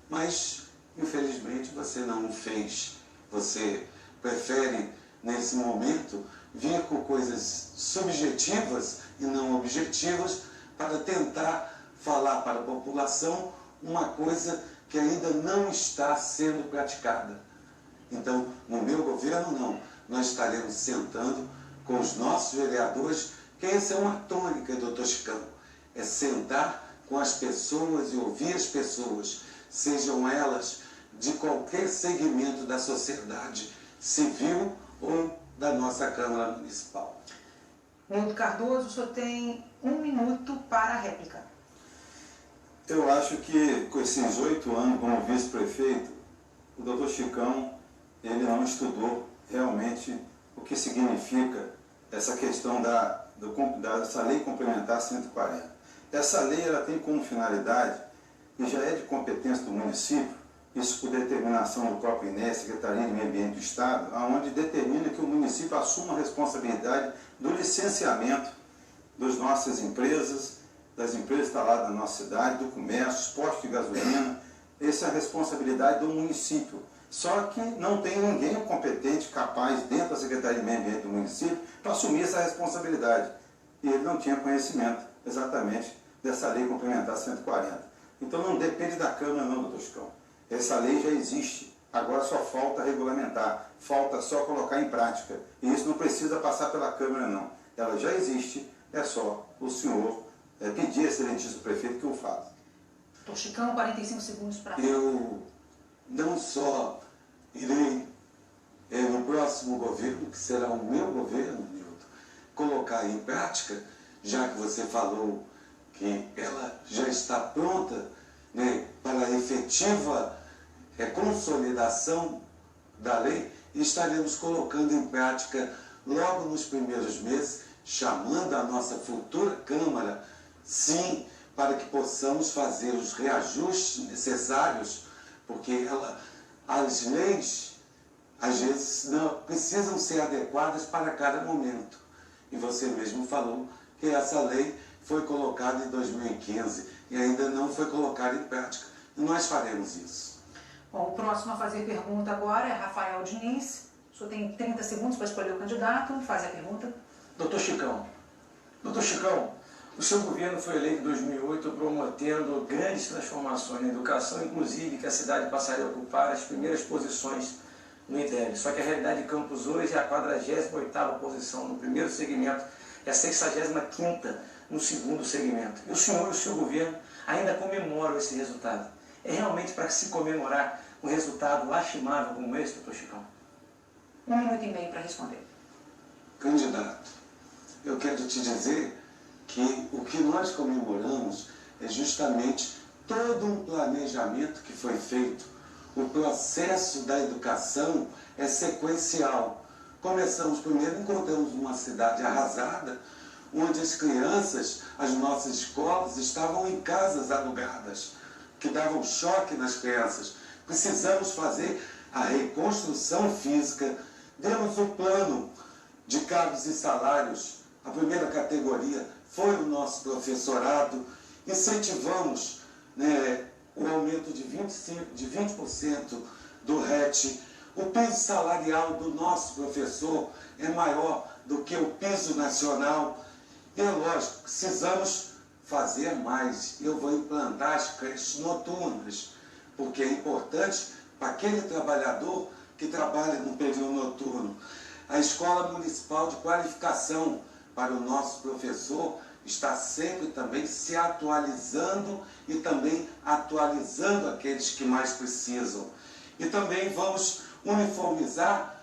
Mas, infelizmente, você não o fez. Você prefere, nesse momento, vir com coisas subjetivas e não objetivas para tentar falar para a população uma coisa que ainda não está sendo praticada. Então, no meu governo, não. Nós estaremos sentando com os nossos vereadores, que essa é uma tônica, doutor Chicão. É sentar com as pessoas e ouvir as pessoas, sejam elas de qualquer segmento da sociedade civil ou da nossa Câmara Municipal. Nildo Cardoso, o senhor tem 1 minuto para a réplica. Eu acho que com esses 8 anos como vice-prefeito, o doutor Chicão, ele não estudou realmente o que significa essa questão dessa lei complementar 140. Essa lei ela tem como finalidade, e já é de competência do município, isso por determinação do próprio INEA, Secretaria de Meio Ambiente do Estado, onde determina que o município assuma a responsabilidade do licenciamento das nossas empresas, das empresas instaladas na nossa cidade, do comércio, postos de gasolina. Essa é a responsabilidade do município. Só que não tem ninguém competente, capaz, dentro da Secretaria de Meio Ambiente do município, para assumir essa responsabilidade. E ele não tinha conhecimento exatamente dessa lei complementar 140. Então não depende da Câmara não, doutor Chicão. Essa lei já existe, agora só falta regulamentar, falta só colocar em prática. E isso não precisa passar pela Câmara não. Ela já existe, é só o senhor pedir, excelentíssimo prefeito, que o faça. Doutor Chicão, 45 segundos para... Eu não só irei, no próximo governo, que será o meu governo, Nilton, colocar em prática, já que você falou que ela já está pronta, né, para a efetiva consolidação da lei, e estaremos colocando em prática logo nos primeiros meses, chamando a nossa futura Câmara, sim, para que possamos fazer os reajustes necessários, porque as leis, às vezes, não precisam ser adequadas para cada momento. E você mesmo falou que essa lei foi colocada em 2015 e ainda não foi colocada em prática. E nós faremos isso. Bom, o próximo a fazer pergunta agora é Rafael Diniz. O senhor tem 30 segundos para escolher o candidato. Faz a pergunta. Doutor Chicão, o seu governo foi eleito em 2008 promovendo grandes transformações na educação, inclusive que a cidade passaria a ocupar as primeiras posições no IDEB. Só que a realidade de Campos hoje é a 48ª posição no primeiro segmento e a 65ª no segundo segmento. E o senhor e o seu governo ainda comemoram esse resultado. É realmente para se comemorar um resultado lastimável como esse, doutor Chicão? 1 minuto e meio para responder. Candidato, eu quero te dizer que o que nós comemoramos é justamente todo um planejamento que foi feito. O processo da educação é sequencial. Começamos primeiro, encontramos uma cidade arrasada, onde as crianças, as nossas escolas, estavam em casas alugadas, que davam choque nas crianças. Precisamos fazer a reconstrução física. Demos o plano de cargos e salários. A primeira categoria foi o nosso professorado. Incentivamos, né, o aumento de 20% do RET. O piso salarial do nosso professor é maior do que o piso nacional. E é lógico, precisamos fazer mais. Eu vou implantar as creches noturnas, porque é importante para aquele trabalhador que trabalha no período noturno. A Escola Municipal de Qualificação para o nosso professor está sempre também se atualizando e também atualizando aqueles que mais precisam. E também vamos uniformizar,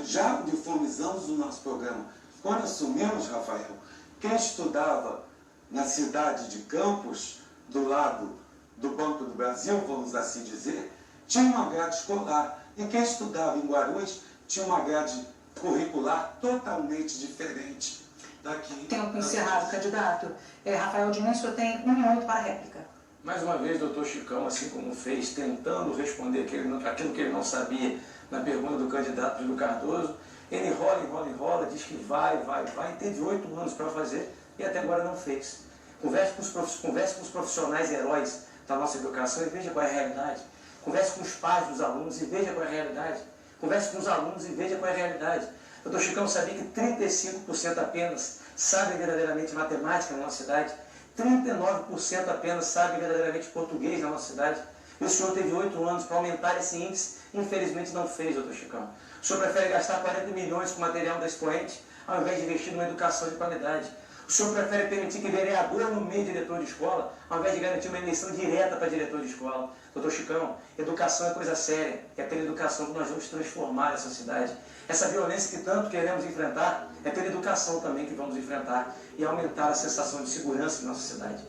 já uniformizamos o nosso programa. Quando assumimos, Rafael, quem estudava na cidade de Campos, do lado do Banco do Brasil, vamos assim dizer, tinha uma grade escolar. E quem estudava em Guarulhos tinha uma grade curricular totalmente diferente daqui. Tempo encerrado, candidato. Rafael Diniz, o senhor tem 1 minuto para a réplica. Mais uma vez, doutor Chicão, assim como fez, tentando responder aquilo que ele não sabia na pergunta do candidato Júlio Cardoso, ele enrola, diz que vai, e teve 8 anos para fazer e até agora não fez. Converse com os profissionais heróis da nossa educação e veja qual é a realidade. Converse com os pais dos alunos e veja qual é a realidade. Converse com os alunos e veja qual é a realidade. Doutor Chicão, sabia que 35% apenas sabem verdadeiramente matemática na nossa cidade? 39% apenas sabem verdadeiramente português na nossa cidade? E o senhor teve 8 anos para aumentar esse índice, infelizmente não fez, doutor Chicão. O senhor prefere gastar 40 milhões com material da Expoente, ao invés de investir numa educação de qualidade. O senhor prefere permitir que vereador nomeie diretor de escola, ao invés de garantir uma eleição direta para diretor de escola. Doutor Chicão, educação é coisa séria. É pela educação que nós vamos transformar essa cidade. Essa violência que tanto queremos enfrentar, é pela educação também que vamos enfrentar e aumentar a sensação de segurança em nossa cidade.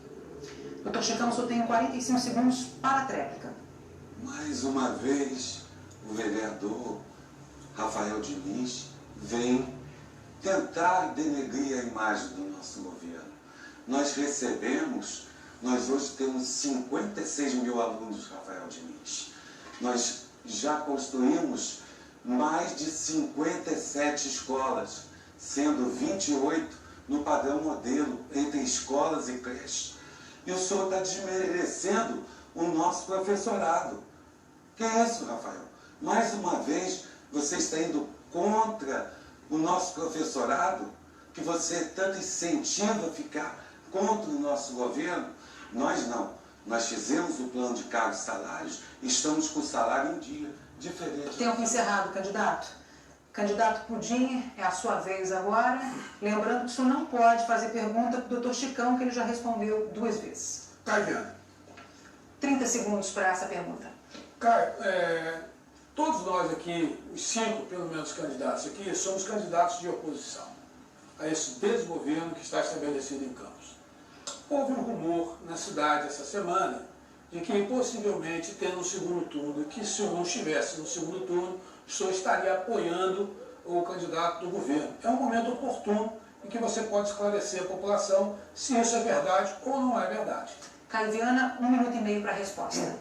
Doutor Chicão, só tenho 45 segundos para a tréplica. Mais uma vez, o vereador Rafael Diniz vem tentar denegrir a imagem do nosso governo. Nós hoje temos 56 mil alunos, Rafael Diniz. Nós já construímos mais de 57 escolas, sendo 28 no padrão modelo, entre escolas e creches. E o senhor está desmerecendo o nosso professorado. Que é isso, Rafael? Mais uma vez, você está indo contra o nosso professorado, que você tanto incentiva a ficar contra o nosso governo. Nós não. Nós fizemos o plano de cargos e salários e estamos com o salário em dia, diferente. Tempo encerrado, candidato. Candidato Pudim, é a sua vez agora. Lembrando que o senhor não pode fazer pergunta para o doutor Chicão, que ele já respondeu 2 vezes. Caio Viana. 30 segundos para essa pergunta. Caio, todos nós aqui, os 5 pelo menos candidatos aqui, somos candidatos de oposição a esse desgoverno que está estabelecido em Campos. Houve um rumor na cidade essa semana de que possivelmente tendo um segundo turno, que se não estivesse no segundo turno, o senhor estaria apoiando o candidato do governo. É um momento oportuno em que você pode esclarecer a população se isso é verdade ou não é verdade. Caio Viana, 1 minuto e meio para a resposta.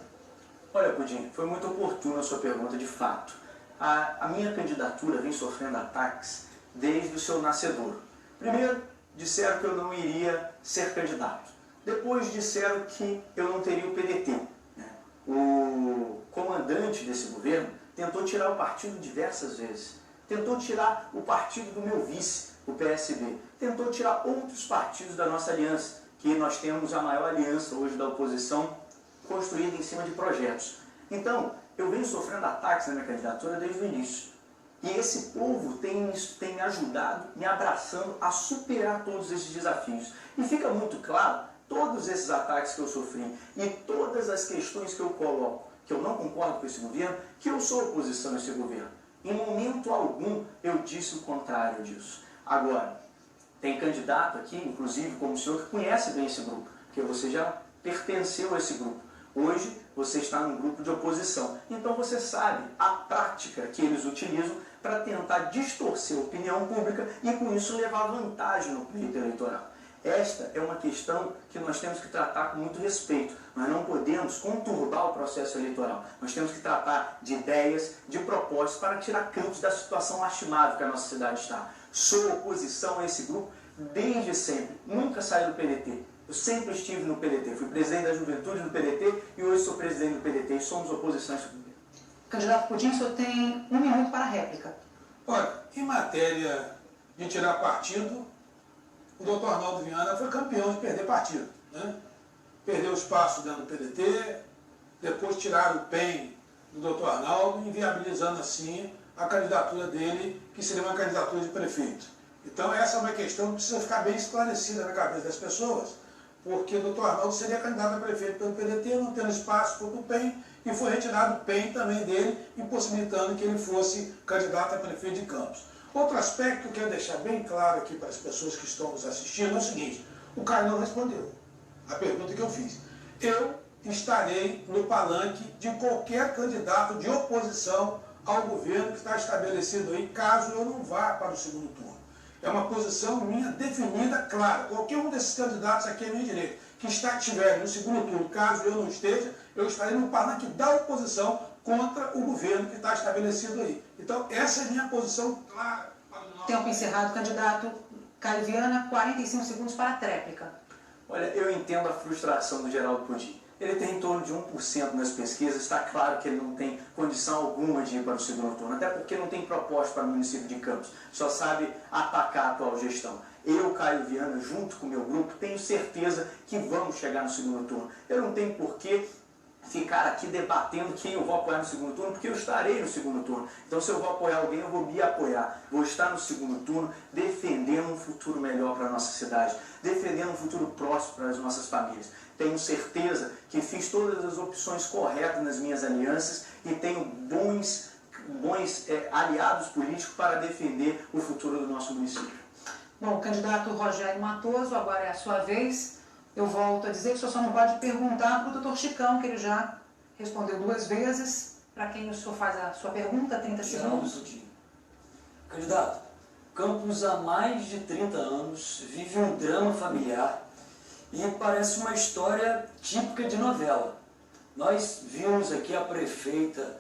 Olha, Pudim, foi muito oportuna a sua pergunta, de fato. A minha candidatura vem sofrendo ataques desde o seu nascedouro. Primeiro, disseram que eu não iria ser candidato. Depois disseram que eu não teria o PDT. Né? O comandante desse governo tentou tirar o partido diversas vezes. Tentou tirar o partido do meu vice, o PSB. Tentou tirar outros partidos da nossa aliança, que nós temos a maior aliança hoje da oposição, construída em cima de projetos. Então, eu venho sofrendo ataques na minha candidatura desde o início. E esse povo tem me ajudado, me abraçando a superar todos esses desafios. E fica muito claro, todos esses ataques que eu sofri e todas as questões que eu coloco, que eu não concordo com esse governo, que eu sou oposição a esse governo. Em momento algum eu disse o contrário disso. Agora, tem candidato aqui, inclusive como o senhor, que conhece bem esse grupo, porque você já pertenceu a esse grupo. Hoje você está num grupo de oposição. Então você sabe a tática que eles utilizam para tentar distorcer a opinião pública e com isso levar vantagem no pleito eleitoral. Esta é uma questão que nós temos que tratar com muito respeito. Nós não podemos conturbar o processo eleitoral. Nós temos que tratar de ideias, de propostas para tirar Campos da situação lastimável que a nossa cidade está. Sou oposição a esse grupo desde sempre. Nunca saí do PDT. Eu sempre estive no PDT. Fui presidente da juventude do PDT e hoje sou presidente do PDT. E somos oposição a esse governo. Candidato Pudim, o senhor tem 1 minuto para a réplica. Olha, em matéria de tirar partido, o doutor Arnaldo Viana foi campeão de perder partido. Né? Perdeu espaço dentro do PDT, depois tiraram o PEN do doutor Arnaldo, inviabilizando assim a candidatura dele, que seria uma candidatura de prefeito. Então essa é uma questão que precisa ficar bem esclarecida na cabeça das pessoas, porque o doutor Arnaldo seria candidato a prefeito pelo PDT, não tendo espaço, foi para o PEN, e foi retirado o PEN também dele, impossibilitando que ele fosse candidato a prefeito de Campos. Outro aspecto que eu quero deixar bem claro aqui para as pessoas que estão nos assistindo é o seguinte: o Caio não respondeu a pergunta que eu fiz. Eu estarei no palanque de qualquer candidato de oposição ao governo que está estabelecido aí, caso eu não vá para o segundo turno. É uma posição minha definida, clara. Qualquer um desses candidatos aqui à minha direita que estiverem no segundo turno, caso eu não esteja, eu estarei no palanque da oposição contra o governo que está estabelecido aí. Então, essa é a minha posição clara para o nosso... Tempo encerrado, candidato Caio Viana, 45 segundos para a tréplica. Olha, eu entendo a frustração do Geraldo Pudim. Ele tem em torno de 1% nas pesquisas, está claro que ele não tem condição alguma de ir para o segundo turno, até porque não tem proposta para o município de Campos, só sabe atacar a atual gestão. Eu, Caio Viana, junto com o meu grupo, tenho certeza que vamos chegar no segundo turno. Eu não tenho porquê ficar aqui debatendo quem eu vou apoiar no segundo turno, porque eu estarei no segundo turno. Então, se eu vou apoiar alguém, eu vou me apoiar. Vou estar no segundo turno defendendo um futuro melhor para a nossa cidade, defendendo um futuro próspero para as nossas famílias. Tenho certeza que fiz todas as opções corretas nas minhas alianças e tenho bons aliados políticos para defender o futuro do nosso município. Bom, candidato Rogério Matoso, agora é a sua vez. Eu volto a dizer que o senhor só não pode perguntar para o doutor Chicão, que ele já respondeu 2 vezes. Para quem o senhor faz a sua pergunta, 30 segundos. Candidato, Campos há mais de 30 anos vive um drama familiar e parece uma história típica de novela. Nós vimos aqui a prefeita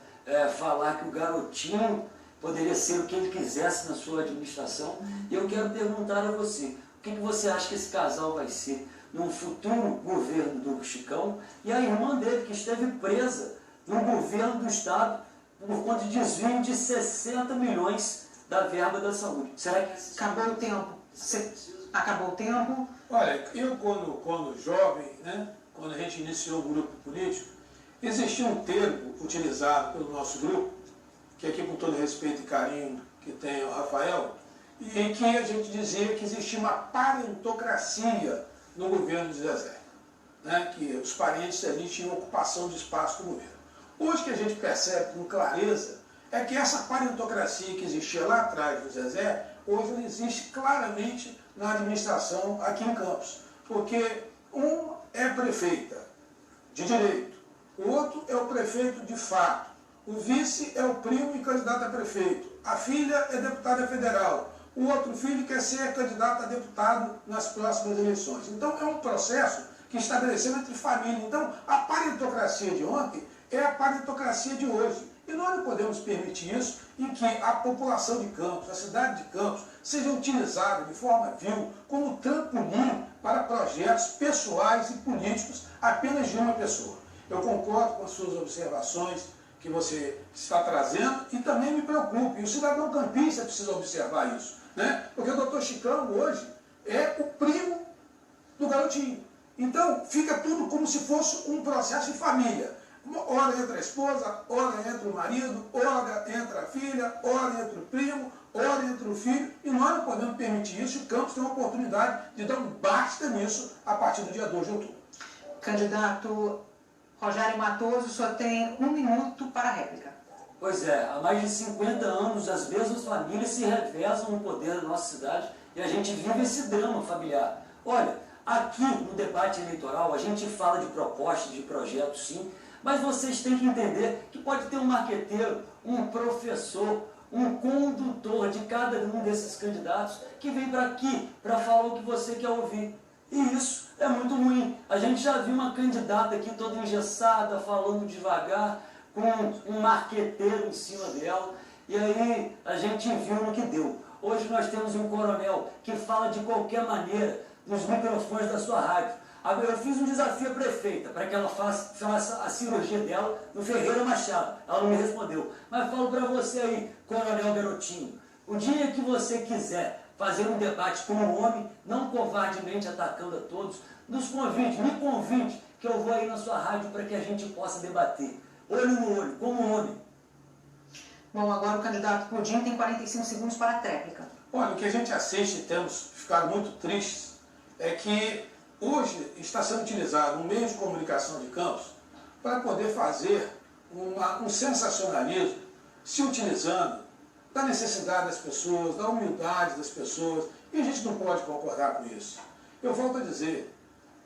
falar que o garotinho poderia ser o que ele quisesse na sua administração. E eu quero perguntar a você, o que você acha que esse casal vai ser num futuro governo do Chicão e a irmã dele, que esteve presa no governo do Estado por conta de desvio de 60 milhões da verba da saúde? Será que... Acabou o tempo. Acabou o tempo. Olha, eu quando jovem, né, quando a gente iniciou o grupo político, existia um termo utilizado pelo nosso grupo, que aqui com todo respeito e carinho que tem o Rafael, e que a gente dizia que existia uma parentocracia no governo de Zezé, né, que os parentes ali tinham ocupação de espaço do governo. Hoje que a gente percebe com clareza é que essa parentocracia que existia lá atrás do Zezé, hoje ela existe claramente na administração aqui em Campos, porque um é prefeita de direito, o outro é o prefeito de fato, o vice é o primo e candidato a prefeito, a filha é deputada federal, o outro filho quer ser candidato a deputado nas próximas eleições. Então é um processo que estabeleceu entre família. Então a parentocracia de ontem é a parentocracia de hoje. E nós não podemos permitir isso em que a população de Campos, a cidade de Campos, seja utilizada de forma vil como trampolim para projetos pessoais e políticos apenas de uma pessoa. Eu concordo com as suas observações que você está trazendo e também me preocupa. E o cidadão campista precisa observar isso, né? Porque o doutor Chicão hoje é o primo do garotinho. Então fica tudo como se fosse um processo de família. Ora entra a esposa, ora entra o marido, ora entra a filha, ora entra o primo, ora entra o filho, e nós não podemos permitir isso. O Campos tem uma oportunidade de dar um basta nisso a partir do dia 2 de outubro. Candidato Rogério Matoso, só tem 1 minuto para a réplica. Pois é, há mais de 50 anos as mesmas famílias se revezam no poder da nossa cidade e a gente vive esse drama familiar. Olha, aqui no debate eleitoral a gente fala de propostas, de projetos sim, mas vocês têm que entender que pode ter um marqueteiro, um professor, um condutor de cada um desses candidatos que vem para aqui para falar o que você quer ouvir. E isso é muito ruim. A gente já viu uma candidata aqui toda engessada, falando devagar, com um marqueteiro em cima dela, e aí a gente viu no que deu. Hoje nós temos um coronel que fala de qualquer maneira nos microfones da sua rádio. Agora, eu fiz um desafio à prefeita para que ela faça a cirurgia dela no Ferreira Machado. Ela não me respondeu. Mas falo para você aí, coronel garotinho, o dia que você quiser fazer um debate como homem, não covardemente atacando a todos, me convide, que eu vou aí na sua rádio para que a gente possa debater. Olho no olho, como homem. Bom, agora o candidato Pudim tem 45 segundos para a tréplica. Olha, o que a gente assiste e temos ficado muito tristes é que hoje está sendo utilizado um meio de comunicação de Campos para poder fazer um sensacionalismo, se utilizando da necessidade das pessoas, da humildade das pessoas, e a gente não pode concordar com isso. Eu volto a dizer,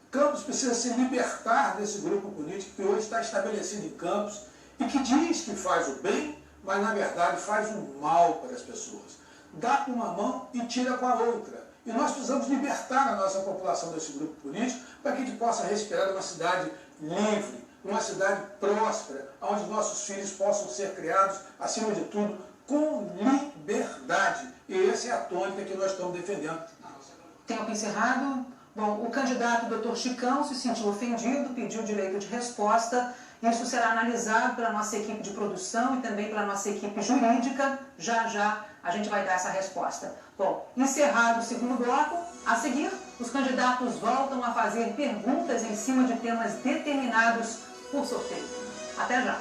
Campos precisa se libertar desse grupo político que hoje está estabelecido em Campos e que diz que faz o bem, mas na verdade faz o mal para as pessoas. Dá com uma mão e tira com a outra. E nós precisamos libertar a nossa população desse grupo político para que a gente possa respirar numa cidade livre, numa cidade próspera, onde nossos filhos possam ser criados, acima de tudo, com liberdade. E essa é a tônica que nós estamos defendendo. Tempo encerrado. Bom, o candidato Dr. Chicão se sentiu ofendido, pediu direito de resposta. Isso será analisado pela nossa equipe de produção e também pela nossa equipe jurídica. Já já a gente vai dar essa resposta. Bom, encerrado o segundo bloco, a seguir, os candidatos voltam a fazer perguntas em cima de temas determinados por sorteio. Até já!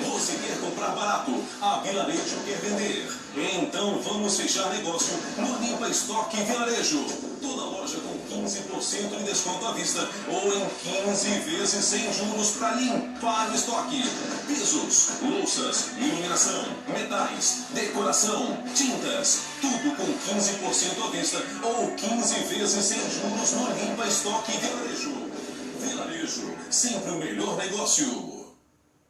Você quer comprar barato? A Vila Leite quer vender. Então vamos fechar negócio no Limpa Estoque Vilarejo. Toda loja com 15% de desconto à vista ou em 15 vezes sem juros para limpar o estoque. Pisos, louças, iluminação, metais, decoração, tintas, tudo com 15% à vista ou 15 vezes sem juros no Limpa Estoque Vilarejo. Vilarejo, sempre o melhor negócio.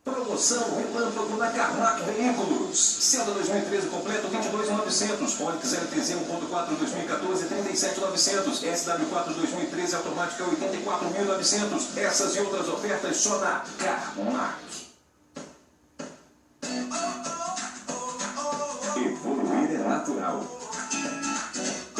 Promoção Relâmpago na Carmack Veículos. Celta 2013 completo 22.900. Onix LTZ 1.4 2014 37.900. SW4 2013 automática 84.900. Essas e outras ofertas só na Carmack. Evoluir é natural.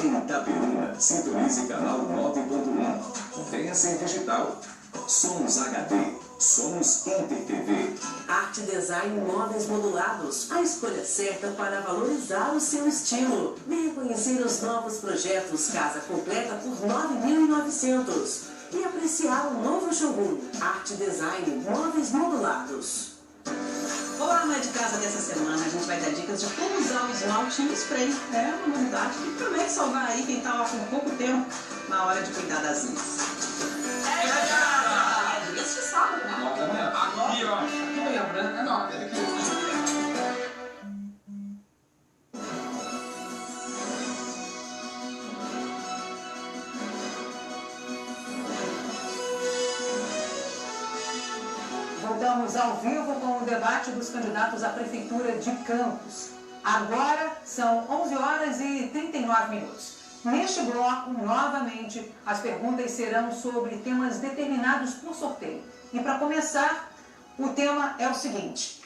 Em Itaperuna, sintonize canal 9.1. Venha ser digital. Somos HD. Somos InterTV. Arte Design Móveis Modulados. A escolha certa para valorizar o seu estilo. Venha conhecer os novos projetos Casa Completa por 9.900 e apreciar o novo showroom Arte Design Móveis Modulados. Olá, ama de casa dessa semana. A gente vai dar dicas de como usar o esmalte em spray. É uma novidade que promete salvar aí quem tá com pouco tempo na hora de cuidar das unhas. Esse sábado, né? 9 da manhã. Aqui, ó. Aqui lembra, né? Não, é daqui. Voltamos ao vivo com o debate dos candidatos à Prefeitura de Campos. Agora são 11 horas e 39 minutos. Neste bloco, novamente, as perguntas serão sobre temas determinados por sorteio. E para começar, o tema é o seguinte.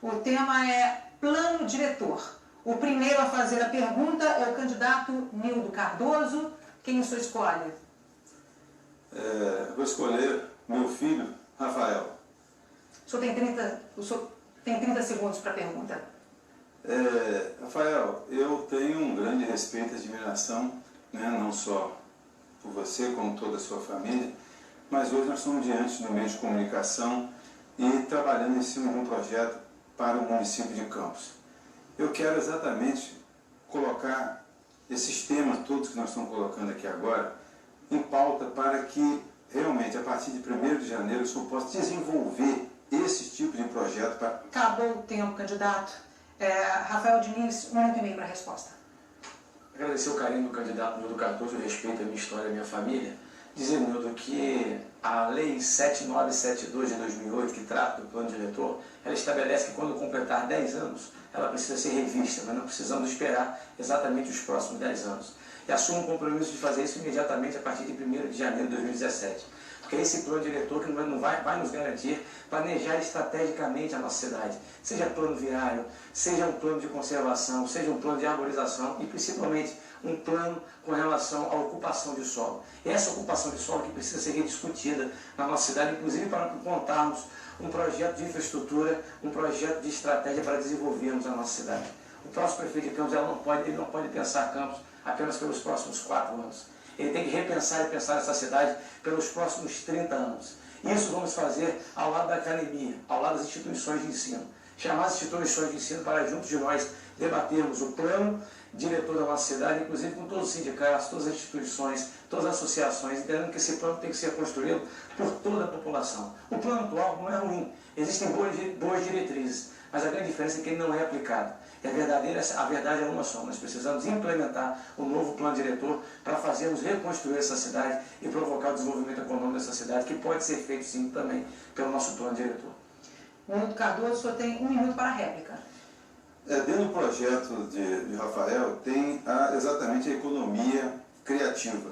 O tema é plano diretor. O primeiro a fazer a pergunta é o candidato Nildo Cardoso. Quem o senhor escolhe? Vou escolher meu filho, Rafael. O senhor tem 30 segundos para a pergunta. Rafael, eu tenho um grande respeito e admiração, né, não só por você, como toda a sua família, mas hoje nós estamos diante do meio de comunicação e trabalhando em cima de um projeto para o município de Campos. Eu quero exatamente colocar esses temas todos que nós estamos colocando aqui agora em pauta para que realmente, a partir de 1º de janeiro, o senhor possa desenvolver esse tipo de projeto para... Acabou o tempo, candidato. Rafael Diniz, 1 minuto e meio para a resposta. Agradecer o carinho do candidato Nildo Cardoso, o respeito à minha história e à minha família. Dizer, Nildo, que a Lei 7972 de 2008, que trata do plano diretor, ela estabelece que quando completar 10 anos, ela precisa ser revista, mas não precisamos esperar exatamente os próximos 10 anos. E assumo o compromisso de fazer isso imediatamente a partir de 1º de janeiro de 2017. Porque é esse plano diretor que vai nos garantir planejar estrategicamente a nossa cidade. Seja plano viário, seja um plano de conservação, seja um plano de arborização e principalmente um plano com relação à ocupação de solo. E essa ocupação de solo que precisa ser rediscutida na nossa cidade, inclusive para contarmos um projeto de infraestrutura, um projeto de estratégia para desenvolvermos a nossa cidade. O próximo prefeito de Campos ele não pode pensar Campos apenas pelos próximos 4 anos. Ele tem que repensar e pensar essa cidade pelos próximos 30 anos. Isso vamos fazer ao lado da academia, ao lado das instituições de ensino. Chamar as instituições de ensino para juntos de nós debatermos o plano diretor da nossa cidade, inclusive com todos os sindicatos, todas as instituições, todas as associações, entendendo que esse plano tem que ser construído por toda a população. O plano atual não é ruim, existem boas diretrizes, mas a grande diferença é que ele não é aplicado. E a verdade é uma só, nós precisamos implementar o novo plano diretor para fazermos reconstruir essa cidade e provocar o desenvolvimento econômico dessa cidade, que pode ser feito sim também pelo nosso plano diretor. Nildo Cardoso, o senhor tem 1 minuto para a réplica. Dentro do projeto de Rafael tem exatamente a economia criativa.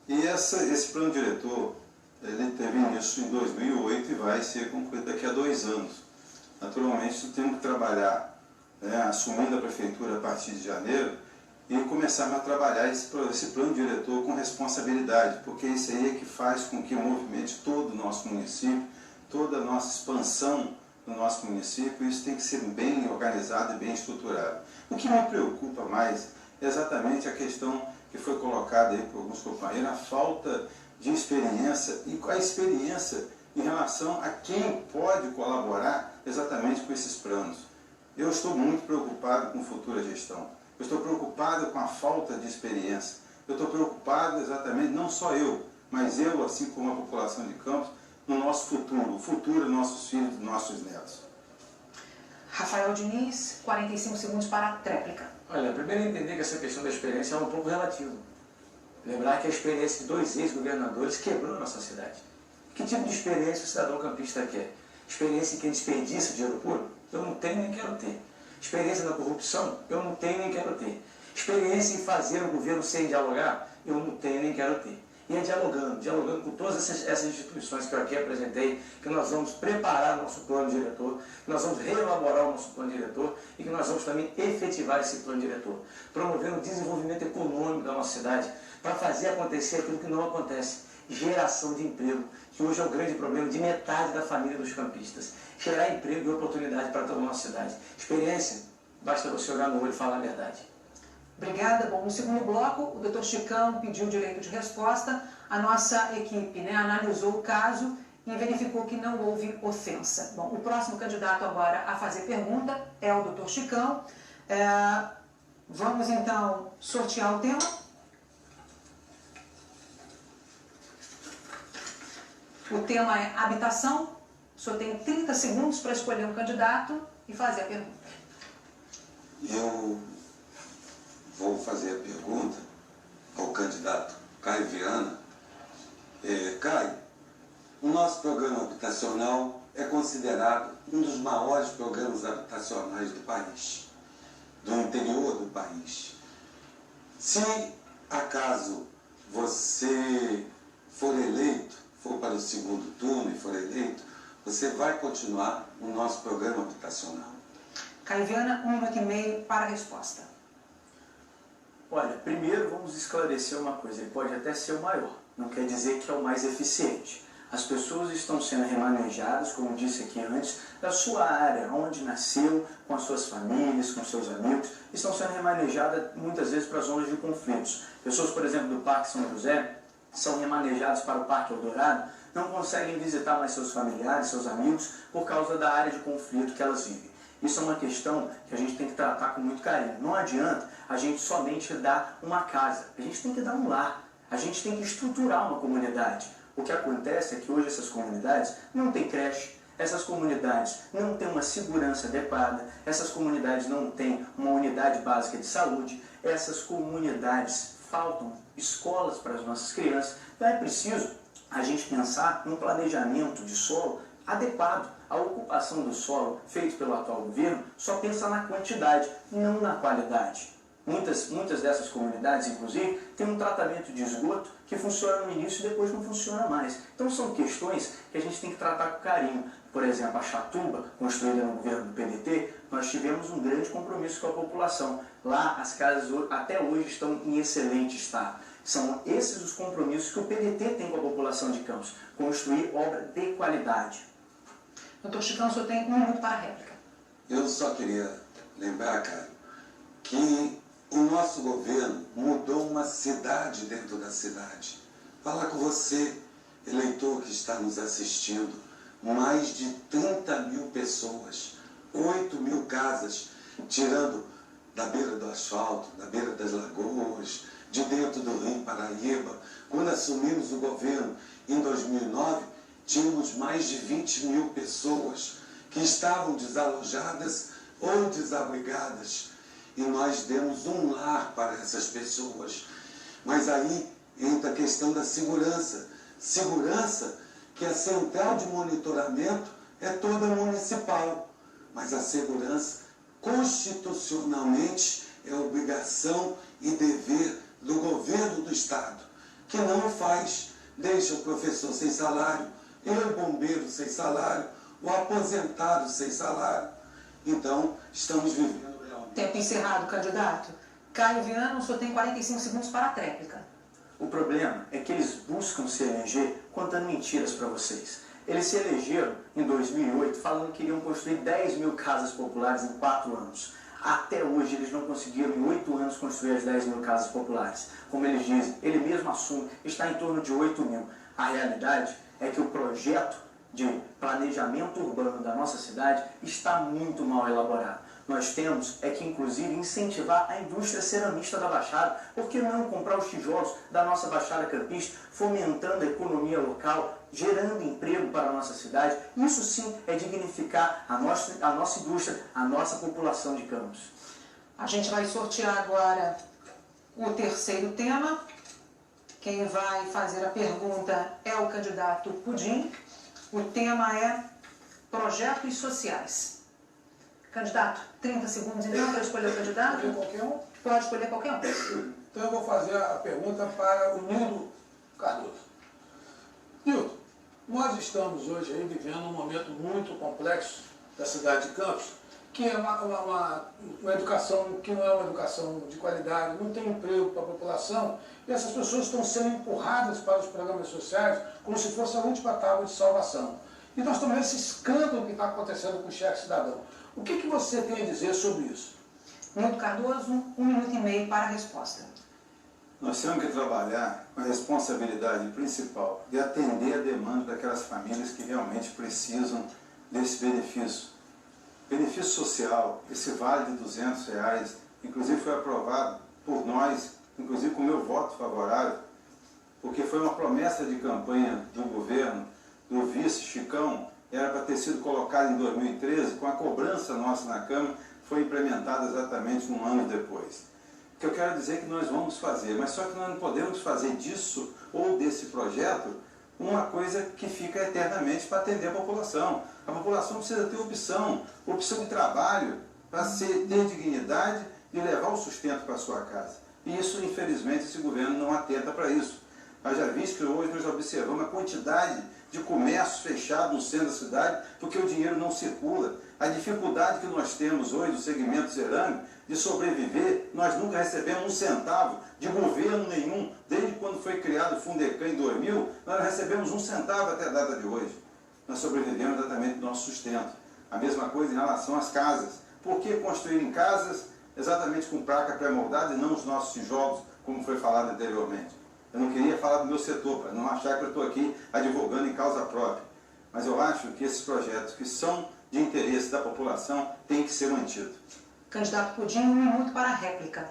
E esse plano diretor, ele teve início em 2008 e vai ser concluído daqui a 2 anos. Naturalmente, temos que trabalhar, assumindo a prefeitura a partir de janeiro, e começarmos a trabalhar esse plano diretor com responsabilidade, porque isso aí é que faz com que movimente todo o nosso município, toda a nossa expansão no nosso município. Isso tem que ser bem organizado e bem estruturado. O que me preocupa mais é exatamente a questão que foi colocada aí por alguns companheiros, a falta de experiência e a experiência em relação a quem pode colaborar exatamente com esses planos. Eu estou muito preocupado com futura gestão. Eu estou preocupado com a falta de experiência. Eu estou preocupado exatamente, não só eu, mas eu, assim como a população de Campos, no nosso futuro, o futuro dos nossos filhos e dos nossos netos. Rafael Diniz, 45 segundos para a tréplica. Olha, primeiro entender que essa questão da experiência é um pouco relativa. Lembrar que a experiência de 2 ex-governadores quebrou a nossa cidade. Que tipo de experiência o cidadão campista quer? Experiência em quem desperdiça dinheiro público? Eu não tenho nem quero ter. Experiência na corrupção? Eu não tenho nem quero ter. Experiência em fazer o governo sem dialogar? Eu não tenho nem quero ter. E é dialogando com todas essas instituições que eu aqui apresentei, que nós vamos preparar nosso plano diretor, que nós vamos reelaborar o nosso plano diretor e que nós vamos também efetivar esse plano diretor, promovendo o desenvolvimento econômico da nossa cidade, para fazer acontecer aquilo que não acontece, geração de emprego, que hoje é o grande problema de metade da família dos campistas. Gerar emprego e oportunidade para toda a nossa cidade. Experiência, basta você olhar no olho e falar a verdade. Obrigada. Bom, no segundo bloco, o Dr. Chicão pediu direito de resposta. A nossa equipe analisou o caso e verificou que não houve ofensa. Bom, o próximo candidato agora a fazer pergunta é o Dr. Chicão. Vamos então sortear o tema. O tema é habitação. O senhor tem 30 segundos para escolher um candidato e fazer a pergunta. Eu vou fazer a pergunta ao candidato Caio Viana. Caio, o nosso programa habitacional é considerado um dos maiores programas habitacionais do país, do interior do país. Se acaso você for eleito, for para o segundo turno e for eleito, você vai continuar o nosso programa habitacional. Caio Viana, 1 minuto e meio para a resposta. Olha, primeiro vamos esclarecer uma coisa, ele pode até ser o maior, não quer dizer que é o mais eficiente. As pessoas estão sendo remanejadas, como disse aqui antes, da sua área, onde nasceu, com as suas famílias, com seus amigos, estão sendo remanejadas muitas vezes para zonas de conflitos. Pessoas, por exemplo, do Parque São José, são remanejadas para o Parque Eldorado, não conseguem visitar mais seus familiares, seus amigos, por causa da área de conflito que elas vivem. Isso é uma questão que a gente tem que tratar com muito carinho. Não adianta a gente somente dar uma casa, a gente tem que dar um lar, a gente tem que estruturar uma comunidade. O que acontece é que hoje essas comunidades não têm creche, essas comunidades não têm uma segurança adequada, essas comunidades não têm uma unidade básica de saúde, essas comunidades faltam escolas para as nossas crianças. Então é preciso a gente pensar num planejamento de solo adequado. A ocupação do solo feito pelo atual governo só pensa na quantidade, não na qualidade. Muitas dessas comunidades, inclusive, têm um tratamento de esgoto que funciona no início e depois não funciona mais. Então são questões que a gente tem que tratar com carinho. Por exemplo, a Chatuba, construída no governo do PDT, nós tivemos um grande compromisso com a população. Lá as casas até hoje estão em excelente estado. São esses os compromissos que o PDT tem com a população de Campos. Construir obra de qualidade. Doutor Chicão, o senhor tem 1 minuto para a réplica. Eu só queria lembrar, Caio, que o nosso governo mudou uma cidade dentro da cidade. Falar com você, eleitor que está nos assistindo, mais de 30 mil pessoas, 8 mil casas, tirando da beira do asfalto, da beira das lagoas, de dentro do Rio Paraíba. Quando assumimos o governo em 2009, tínhamos mais de 20 mil pessoas que estavam desalojadas ou desabrigadas. E nós demos um lar para essas pessoas. Mas aí entra a questão da segurança. Segurança que a central de monitoramento é toda municipal. Mas a segurança, constitucionalmente, é obrigação e dever do governo do Estado, que não faz. Deixa o professor sem salário, o bombeiro sem salário, o aposentado sem salário. Então, estamos vivendo realmente. Tempo encerrado, candidato. Caio Viana, o senhor tem 45 segundos para a tréplica. O problema é que eles buscam se eleger contando mentiras para vocês. Eles se elegeram em 2008 falando que iriam construir 10 mil casas populares em 4 anos. Até hoje eles não conseguiram em 8 anos construir as 10 mil casas populares. Como eles dizem, ele mesmo assume, está em torno de 8 mil. A realidade é que o projeto de planejamento urbano da nossa cidade está muito mal elaborado. Nós temos que, inclusive, incentivar a indústria ceramista da Baixada. Por que não comprar os tijolos da nossa Baixada Campista, fomentando a economia local, gerando emprego para a nossa cidade? Isso sim é dignificar a nossa indústria, a nossa população de Campos. A gente vai sortear agora o terceiro tema. Quem vai fazer a pergunta é o candidato Pudim. O tema é projetos sociais. Candidato, 30 segundos então para escolher o candidato. Pode escolher qualquer um? Pode escolher qualquer um. Então eu vou fazer a pergunta para o Nildo Cardoso. Nildo, nós estamos hoje aí vivendo um momento muito complexo da cidade de Campos, que é uma educação que não é uma educação de qualidade, não tem emprego para a população, e essas pessoas estão sendo empurradas para os programas sociais como se fosse a última tábua de salvação. E nós estamos vendo esse escândalo que está acontecendo com o cheque cidadão. O que você tem a dizer sobre isso? Nildo Cardoso, 1 minuto e meio para a resposta. Nós temos que trabalhar com a responsabilidade principal de atender a demanda daquelas famílias que realmente precisam desse benefício. Benefício social, esse vale de R$200, inclusive foi aprovado por nós, inclusive com o meu voto favorável, porque foi uma promessa de campanha do governo, do vice Chicão, era para ter sido colocado em 2013, com a cobrança nossa na Câmara, foi implementada exatamente um ano depois. O que eu quero dizer é que nós vamos fazer, mas só que nós não podemos fazer disso ou desse projeto uma coisa que fica eternamente para atender a população. A população precisa ter opção de trabalho, para ter dignidade e levar o sustento para a sua casa. E isso, infelizmente, esse governo não atenta para isso. Nós já vimos que hoje nós observamos a quantidade de comércios fechados no centro da cidade, porque o dinheiro não circula. A dificuldade que nós temos hoje no segmento cerâmico de sobreviver, nós nunca recebemos um centavo de governo nenhum. Desde quando foi criado o Fundecam em 2000, nós não recebemos um centavo até a data de hoje. Nós sobrevivemos exatamente do nosso sustento. A mesma coisa em relação às casas. Por que construírem casas exatamente com placa pré-moldada e não os nossos tijolos, como foi falado anteriormente? Eu não queria falar do meu setor, para não achar que eu estou aqui advogando em causa própria. Mas eu acho que esses projetos que são de interesse da população têm que ser mantidos. Candidato Pudim, 1 minuto para a réplica.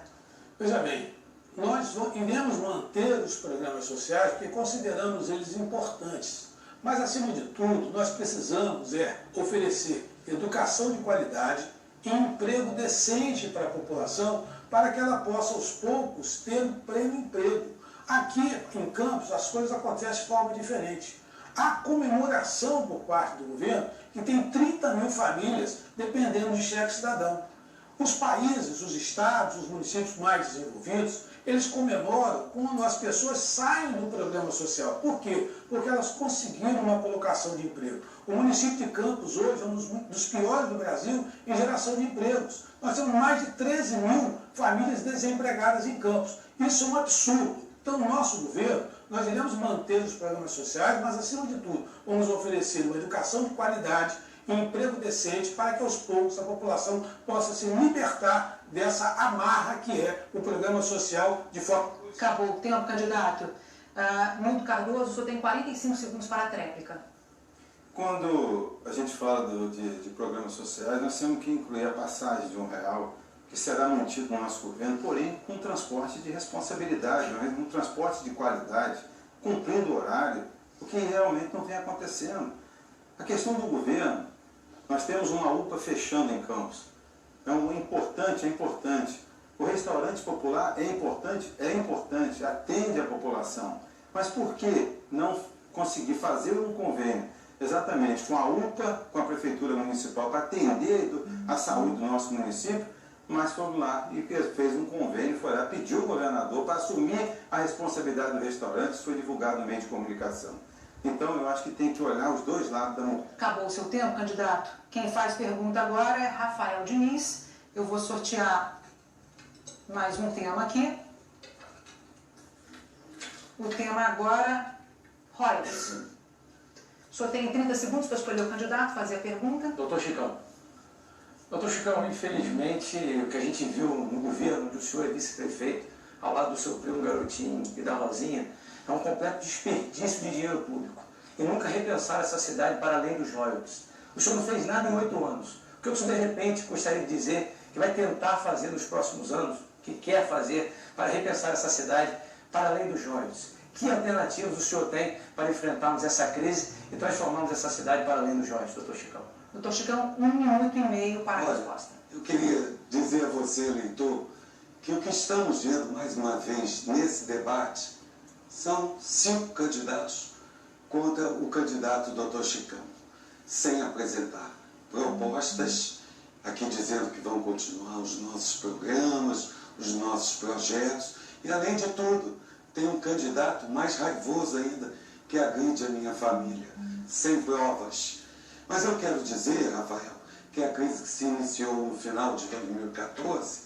Veja bem, nós iremos manter os programas sociais porque consideramos eles importantes. Mas, acima de tudo, nós precisamos oferecer educação de qualidade e emprego decente para a população, para que ela possa, aos poucos, ter um pleno emprego. Aqui, em Campos, as coisas acontecem de forma diferente. Há comemoração por parte do governo que tem 30 mil famílias dependendo de cheque cidadão. Os países, os estados, os municípios mais desenvolvidos, eles comemoram quando as pessoas saem do programa social. Por quê? Porque elas conseguiram uma colocação de emprego. O município de Campos hoje é um dos piores do Brasil em geração de empregos. Nós temos mais de 13 mil famílias desempregadas em Campos. Isso é um absurdo. Então, no nosso governo, nós iremos manter os programas sociais, mas, acima de tudo, vamos oferecer uma educação de qualidade e emprego decente para que, aos poucos, a população possa se libertar dessa amarra que é o programa social de forma... Acabou o tempo, candidato. Nildo Cardoso, o senhor tem 45 segundos para a tréplica. Quando a gente fala de programas sociais, nós temos que incluir a passagem de R$1, que será mantido no nosso governo, porém com transporte de responsabilidade, um transporte de qualidade, cumprindo o horário, o que realmente não vem acontecendo. A questão do governo, nós temos uma UPA fechando em Campos. É importante. O restaurante popular é importante, atende a população. Mas por que não conseguir fazer um convênio exatamente com a UPA, com a Prefeitura Municipal, para atender a saúde do nosso município? Mas fomos lá e fez um convênio, foi lá, pediu o governador para assumir a responsabilidade do restaurante, isso foi divulgado no meio de comunicação. Então, eu acho que tem que olhar os dois lados da moeda. Acabou o seu tempo, candidato. Quem faz pergunta agora é Rafael Diniz. Eu vou sortear mais um tema aqui. O tema agora, royalties. O senhor tem 30 segundos para escolher o candidato, fazer a pergunta. Doutor Chicão, infelizmente, o que a gente viu no governo, onde o senhor é vice-prefeito, ao lado do seu primo Garotinho e da Rosinha, é um completo desperdício de dinheiro público. e nunca repensar essa cidade para além dos royalties. O senhor não fez nada em 8 anos. O que o senhor, de repente, gostaria de dizer que vai tentar fazer nos próximos anos, que quer fazer para repensar essa cidade para além dos royalties? Que alternativas o senhor tem para enfrentarmos essa crise e transformarmos essa cidade para além dos royalties, doutor Chicão? Doutor Chicão, 1 minuto e meio para a resposta. Eu queria dizer a você, eleitor, que o que estamos vendo mais uma vez nesse debate são 5 candidatos contra o candidato Dr. Chicão, sem apresentar propostas, aqui dizendo que vão continuar os nossos programas, os nossos projetos, e além de tudo, tem um candidato mais raivoso ainda, que agride a minha família, sem provas. Mas eu quero dizer, Rafael, que a crise que se iniciou no final de 2014,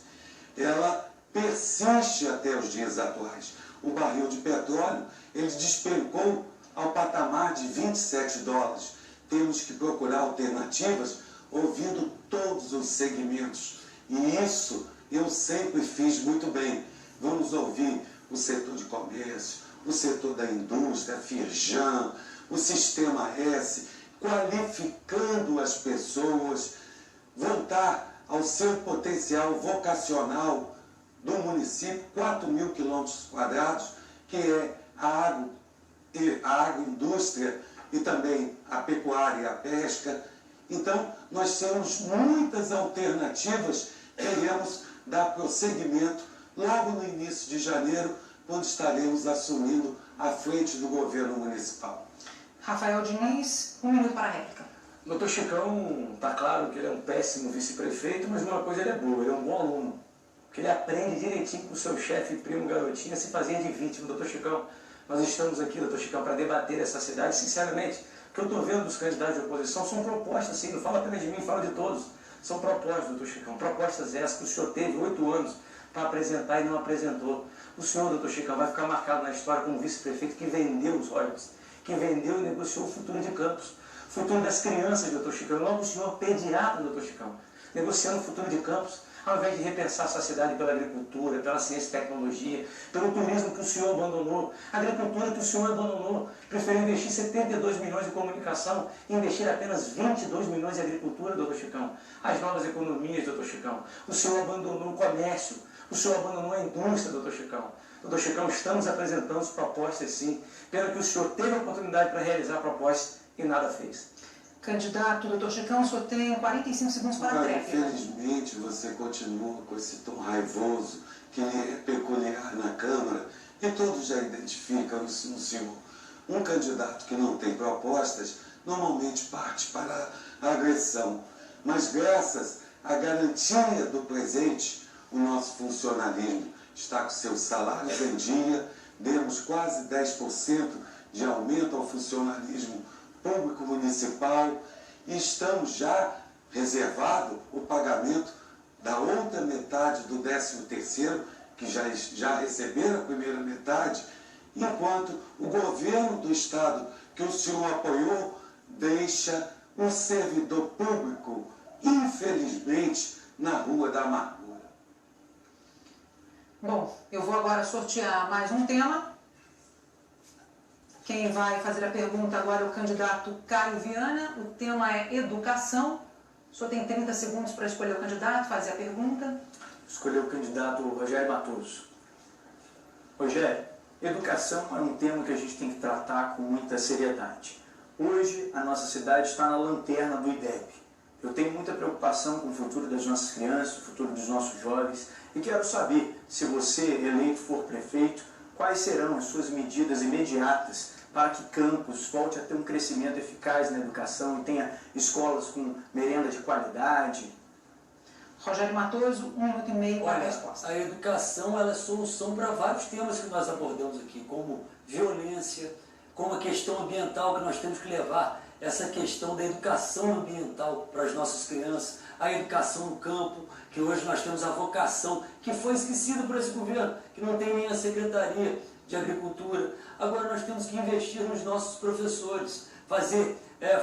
ela persiste até os dias atuais. O barril de petróleo, ele despencou ao patamar de 27 dólares. Temos que procurar alternativas ouvindo todos os segmentos. E isso eu sempre fiz muito bem. Vamos ouvir o setor de comércio, o setor da indústria, a Firjan, o Sistema S, qualificando as pessoas, voltar ao seu potencial vocacional do município, 4.000 quilômetros quadrados, que é a agroindústria e também a pecuária e a pesca. Então, nós temos muitas alternativas, queremos dar prosseguimento logo no início de janeiro, quando estaremos assumindo a frente do governo municipal. Rafael Diniz, 1 minuto para a réplica. Doutor Chicão, está claro que ele é um péssimo vice-prefeito, mas uma coisa ele é boa, ele é um bom aluno. Porque ele aprende direitinho com o seu chefe, primo, garotinho, a se fazer de vítima. Doutor Chicão, nós estamos aqui, doutor Chicão, para debater essa cidade. Sinceramente, o que eu estou vendo dos candidatos de oposição são propostas, sim, não fala apenas de mim, fala de todos. São propostas, doutor Chicão, propostas essas que o senhor teve 8 anos para apresentar e não apresentou. O senhor, doutor Chicão, vai ficar marcado na história como vice-prefeito que vendeu os royalties, que vendeu e negociou o futuro de Campos, o futuro das crianças, doutor Chicão, logo o senhor pediatra, doutor Chicão, negociando o futuro de Campos, ao invés de repensar essa cidade pela agricultura, pela ciência e tecnologia, pelo turismo que o senhor abandonou, a agricultura que o senhor abandonou, preferiu investir 72 milhões em comunicação e investir apenas 22 milhões em agricultura, doutor Chicão. As novas economias, doutor Chicão. O senhor abandonou o comércio, o senhor abandonou a indústria, doutor Chicão. Doutor Chicão, estamos apresentando as propostas, sim, pelo que o senhor teve a oportunidade para realizar a proposta e nada fez. Candidato, doutor Chicão, o senhor tem 45 segundos para a réplica. Infelizmente, você continua com esse tom raivoso que é peculiar na Câmara e todos já identificam isso no senhor. Um candidato que não tem propostas normalmente parte para a agressão. Mas graças à garantia do presente, o nosso funcionalismo está com seus salários em dia, demos quase 10% de aumento ao funcionalismo público municipal e estamos já reservado o pagamento da outra metade do 13º, que já receberam a primeira metade, enquanto o governo do estado que o senhor apoiou deixa um servidor público, infelizmente, na rua da amargura. Bom, eu vou agora sortear mais um tema. Quem vai fazer a pergunta agora é o candidato Caio Viana. O tema é educação. O senhor tem 30 segundos para escolher o candidato, fazer a pergunta. Escolher o candidato Rogério Matoso. Rogério, educação é um tema que a gente tem que tratar com muita seriedade. Hoje, a nossa cidade está na lanterna do IDEB. Eu tenho muita preocupação com o futuro das nossas crianças, o futuro dos nossos jovens, e quero saber, se você, eleito, for prefeito, quais serão as suas medidas imediatas para que Campos volte a ter um crescimento eficaz na educação e tenha escolas com merenda de qualidade. Rogério Matoso, 1 minuto e meio para a resposta. A educação ela é solução para vários temas que nós abordamos aqui, como violência, como a questão ambiental, que nós temos que levar essa questão da educação ambiental para as nossas crianças, a educação no campo, que hoje nós temos a vocação, que foi esquecida por esse governo, que não tem nem a Secretaria de Agricultura. Agora nós temos que investir nos nossos professores, fazer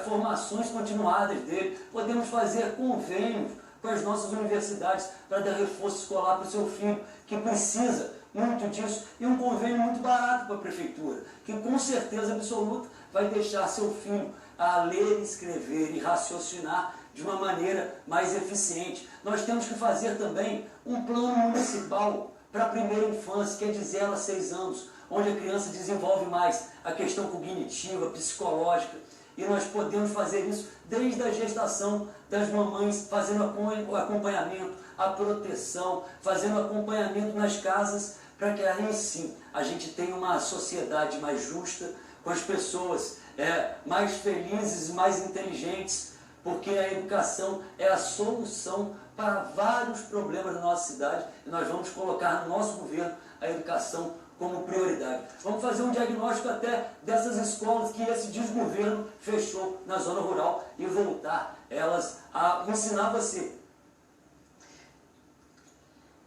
formações continuadas dele, podemos fazer convênios com as nossas universidades para dar reforço escolar para o seu filho, que precisa muito disso, e um convênio muito barato para a prefeitura, que com certeza absoluta vai deixar seu filho a ler, escrever e raciocinar de uma maneira mais eficiente. Nós temos que fazer também um plano municipal para a primeira infância, que é de 0 a 6 anos, onde a criança desenvolve mais a questão cognitiva, psicológica, e nós podemos fazer isso desde a gestação das mamães, fazendo o acompanhamento, a proteção, fazendo acompanhamento nas casas, para que aí sim a gente tenha uma sociedade mais justa, com as pessoas mais felizes, mais inteligentes, porque a educação é a solução para vários problemas da nossa cidade, e nós vamos colocar no nosso governo a educação como prioridade. Vamos fazer um diagnóstico até dessas escolas que esse desgoverno fechou na zona rural e voltar elas a ensinar você.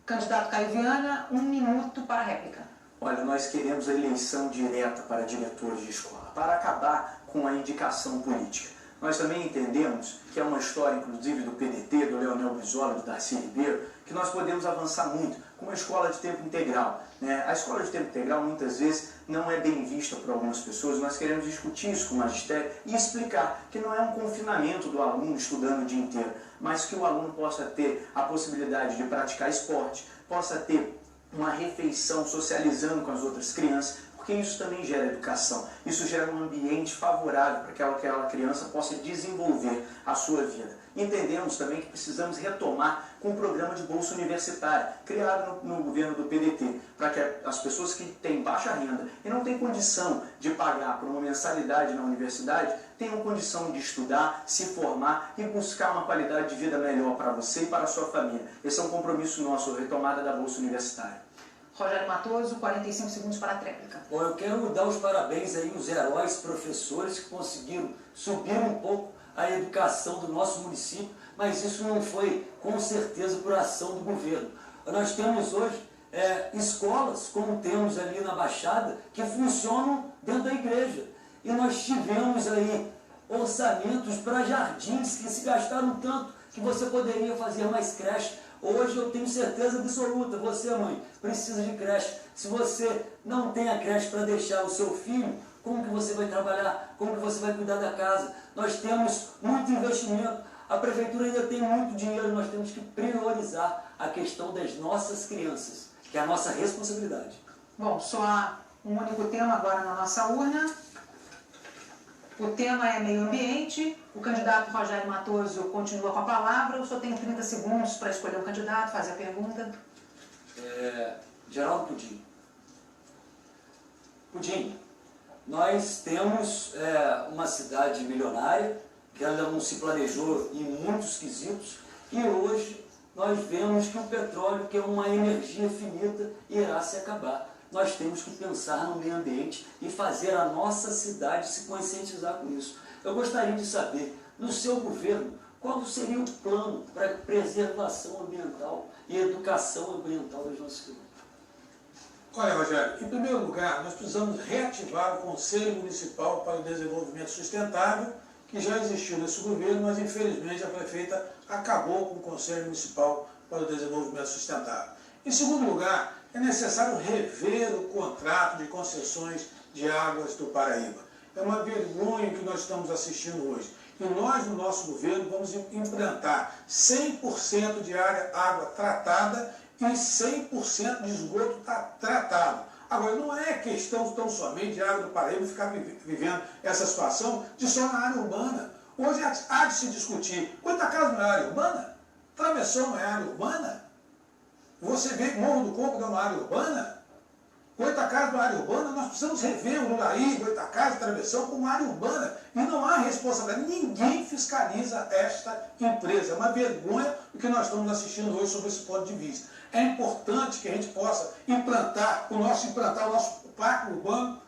Candidato Caio Viana, 1 minuto para a réplica. Olha, nós queremos a eleição direta para diretores de escola, para acabar com a indicação política. Nós também entendemos que é uma história, inclusive, do PDT, do Leonel Brizola, do Darcy Ribeiro, que nós podemos avançar muito com uma escola de tempo integral, né? A escola de tempo integral, muitas vezes, não é bem vista por algumas pessoas. Nós queremos discutir isso com o magistério e explicar que não é um confinamento do aluno estudando o dia inteiro, mas que o aluno possa ter a possibilidade de praticar esporte, possa ter uma refeição socializando com as outras crianças, porque isso também gera educação, isso gera um ambiente favorável para que aquela criança possa desenvolver a sua vida. Entendemos também que precisamos retomar com o programa de bolsa universitária, criado no governo do PDT, para que as pessoas que têm baixa renda e não têm condição de pagar por uma mensalidade na universidade, tenham condição de estudar, se formar e buscar uma qualidade de vida melhor para você e para a sua família. Esse é um compromisso nosso, a retomada da bolsa universitária. Rogério Matoso, 45 segundos para a tréplica. Bom, eu quero dar os parabéns aí aos heróis professores que conseguiram subir um pouco a educação do nosso município, mas isso não foi com certeza por ação do governo. Nós temos hoje escolas, como temos ali na Baixada, que funcionam dentro da igreja. E nós tivemos aí orçamentos para jardins que se gastaram tanto que você poderia fazer mais creche. Hoje eu tenho certeza absoluta, você, mãe, precisa de creche. Se você não tem a creche para deixar o seu filho, como que você vai trabalhar? Como que você vai cuidar da casa? Nós temos muito investimento, a prefeitura ainda tem muito dinheiro, nós temos que priorizar a questão das nossas crianças, que é a nossa responsabilidade. Bom, só há um único tema agora na nossa urna. O tema é meio ambiente. O candidato Rogério Matoso continua com a palavra. O senhor tem 30 segundos para escolher um candidato, fazer a pergunta. Geraldo Pudim. Pudim, nós temos uma cidade milionária, que ainda não se planejou em muitos quesitos, e hoje nós vemos que o petróleo, que é uma energia finita, irá se acabar. Nós temos que pensar no meio ambiente e fazer a nossa cidade se conscientizar com isso. Eu gostaria de saber, no seu governo, qual seria o plano para a preservação ambiental e educação ambiental das nossas cidades? Olha, Rogério, em primeiro lugar, nós precisamos reativar o Conselho Municipal para o Desenvolvimento Sustentável, que já existiu nesse governo, mas infelizmente a prefeita acabou com o Conselho Municipal para o Desenvolvimento Sustentável. Em segundo lugar, é necessário rever o contrato de concessões de águas do Paraíba. É uma vergonha que nós estamos assistindo hoje. E nós, no nosso governo, vamos implantar 100% de água tratada e 100% de esgoto tratado. Agora, não é questão tão somente de água do Paraíba ficar vivendo essa situação de só na área urbana. Hoje há de se discutir, Goitacazes não é área urbana? Travessão não é área urbana? Você vê que Morro do Coco é uma área urbana? Goitacazes não é área urbana? Nós precisamos rever o Uraí, Goitacazes, Travessão como área urbana. E não há responsabilidade. Ninguém fiscaliza esta empresa. É uma vergonha o que nós estamos assistindo hoje sobre esse ponto de vista. É importante que a gente possa implantar o nosso parque urbano,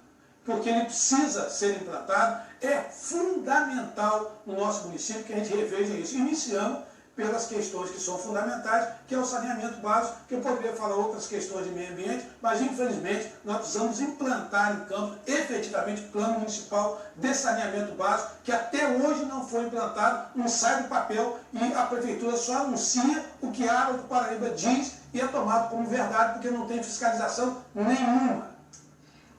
porque ele precisa ser implantado. É fundamental no nosso município que a gente reveja isso. Iniciando pelas questões que são fundamentais, que é o saneamento básico, que eu poderia falar outras questões de meio ambiente, mas infelizmente nós precisamos implantar em Campos efetivamente o plano municipal de saneamento básico, que até hoje não foi implantado, não sai do papel e a prefeitura só anuncia o que a água do Paraíba diz e é tomado como verdade porque não tem fiscalização nenhuma.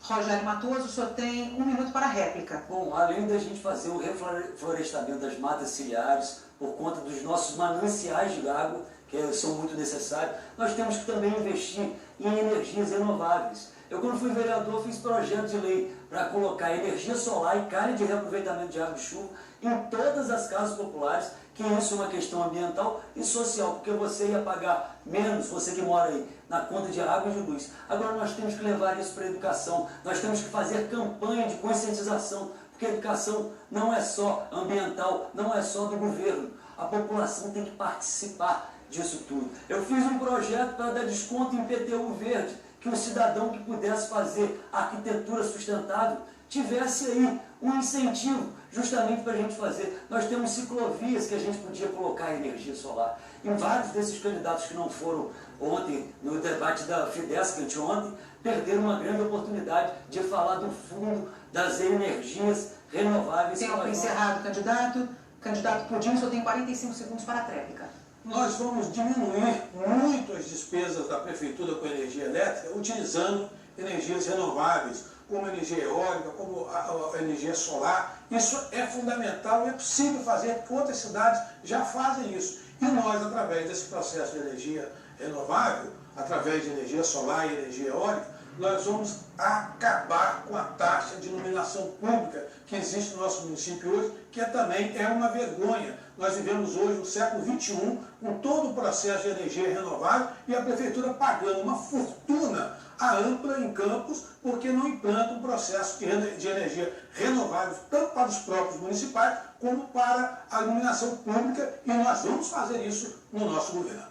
Rogério Matoso, o senhor tem 1 minuto para a réplica. Bom, além da gente fazer o reflorestamento das matas ciliares por conta dos nossos mananciais de água, que são muito necessários, nós temos que também investir em energias renováveis. Eu, quando fui vereador, fiz projeto de lei para colocar energia solar e carne de reaproveitamento de água de chuva em todas as casas populares, que isso é uma questão ambiental e social, porque você ia pagar menos, você que mora aí, na conta de água e de luz. Agora nós temos que levar isso para a educação, nós temos que fazer campanha de conscientização, porque a educação não é só ambiental, não é só do governo, a população tem que participar disso tudo. Eu fiz um projeto para dar desconto em IPTU verde, que um cidadão que pudesse fazer arquitetura sustentável tivesse aí um incentivo justamente para a gente fazer. Nós temos ciclovias que a gente podia colocar energia solar. E vários desses candidatos que não foram ontem no debate da Fidesz, anteontem, perderam uma grande oportunidade de falar do fundo das energias renováveis. Tempo encerrado, candidato. Candidato Pudim, só tem 45 segundos para a tréplica. Nós vamos diminuir muito as despesas da prefeitura com energia elétrica utilizando energias renováveis, como a energia eólica, como a energia solar. Isso é fundamental e é possível fazer, porque outras cidades já fazem isso. E nós, através desse processo de energia renovável, através de energia solar e energia eólica, nós vamos acabar com a taxa de iluminação pública que existe no nosso município hoje, que também é uma vergonha. Nós vivemos hoje no século XXI, com todo o processo de energia renovável e a prefeitura pagando uma fortuna à Ampla em Campos, porque não implanta um processo de energia renovável, tanto para os próprios municipais, como para a iluminação pública, e nós vamos fazer isso no nosso governo.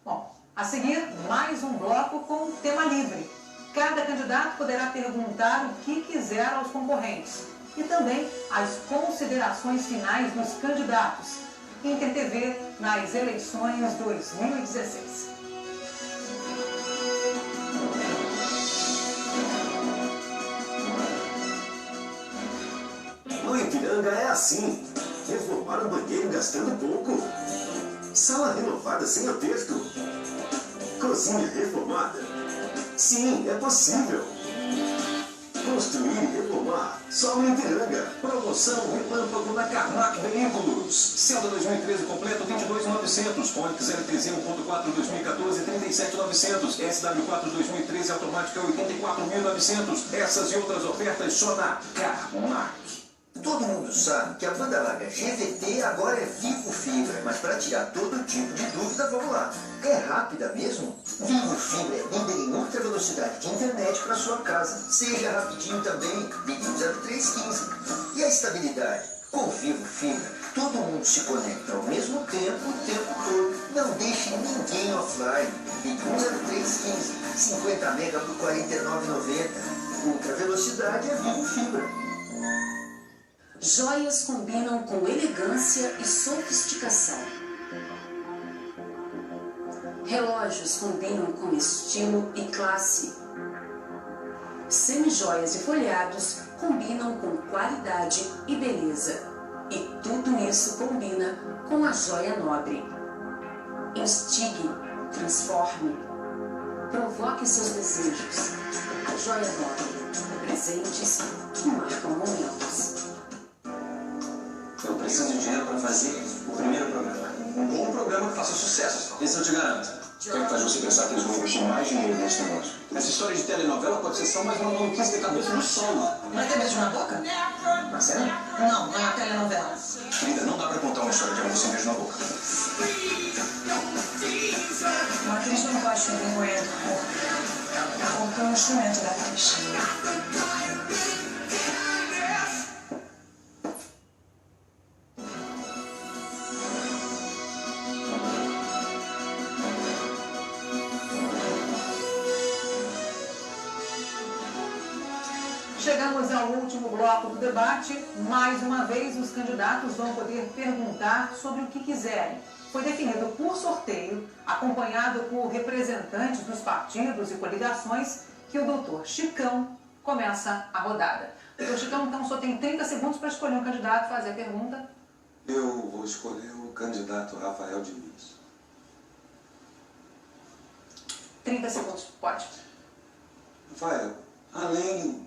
Bom, a seguir, mais um bloco com tema livre. Cada candidato poderá perguntar o que quiser aos concorrentes e também as considerações finais dos candidatos. Inter TV nas eleições 2016. No Ipiranga é assim. Reformar o banheiro gastando pouco. Sala renovada sem aperto. Cozinha reformada. Sim, é possível. Construir e reformar só no Ipiranga. Promoção relâmpago na Carmack Veículos. Celta 2013 completo 22.900. Onix LTZ 1.4 2014 37.900. SW4 2013 automática 84.900. Essas e outras ofertas só na Carmack. Todo mundo sabe que a banda larga GVT agora é Vivo Fibra, mas para tirar todo tipo de dúvida, vamos lá. É rápida mesmo? Vivo Fibra é líder em ultra velocidade de internet para sua casa. Seja rapidinho também, 210315. E a estabilidade? Com Vivo Fibra, todo mundo se conecta ao mesmo tempo, o tempo todo. Não deixe ninguém offline. 210315, 50 mega por R$ 49,90. Ultra velocidade é Vivo Fibra. Joias combinam com elegância e sofisticação. Relógios combinam com estilo e classe. Semijoias e folhados combinam com qualidade e beleza. E tudo isso combina com a joia nobre. Instigue, transforme, provoque seus desejos. A joia nobre. Presentes que marcam momentos. Eu preciso de dinheiro para fazer o primeiro programa. Um bom programa que faça sucesso. Esse eu te garanto. O que é que faz você pensar que eles vão investir mais dinheiro nesse negócio? Essa história de telenovela pode ser só mais uma maluquice de cabeça no som. Vai ter beijo na boca? Marcelo? Não, não é a telenovela. Querida, não dá para contar uma história de amor sem beijo na boca. Uma atriz não pode ter vergonha do corpo. A roupa é um instrumento da atriz. Chegamos ao último bloco do debate. Mais uma vez, os candidatos vão poder perguntar sobre o que quiserem. Foi definido por sorteio, acompanhado por representantes dos partidos e coligações, que o doutor Chicão começa a rodada. Doutor Chicão, então, só tem 30 segundos para escolher um candidato e fazer a pergunta. Eu vou escolher o candidato Rafael Diniz. 30 segundos, pode. Rafael, além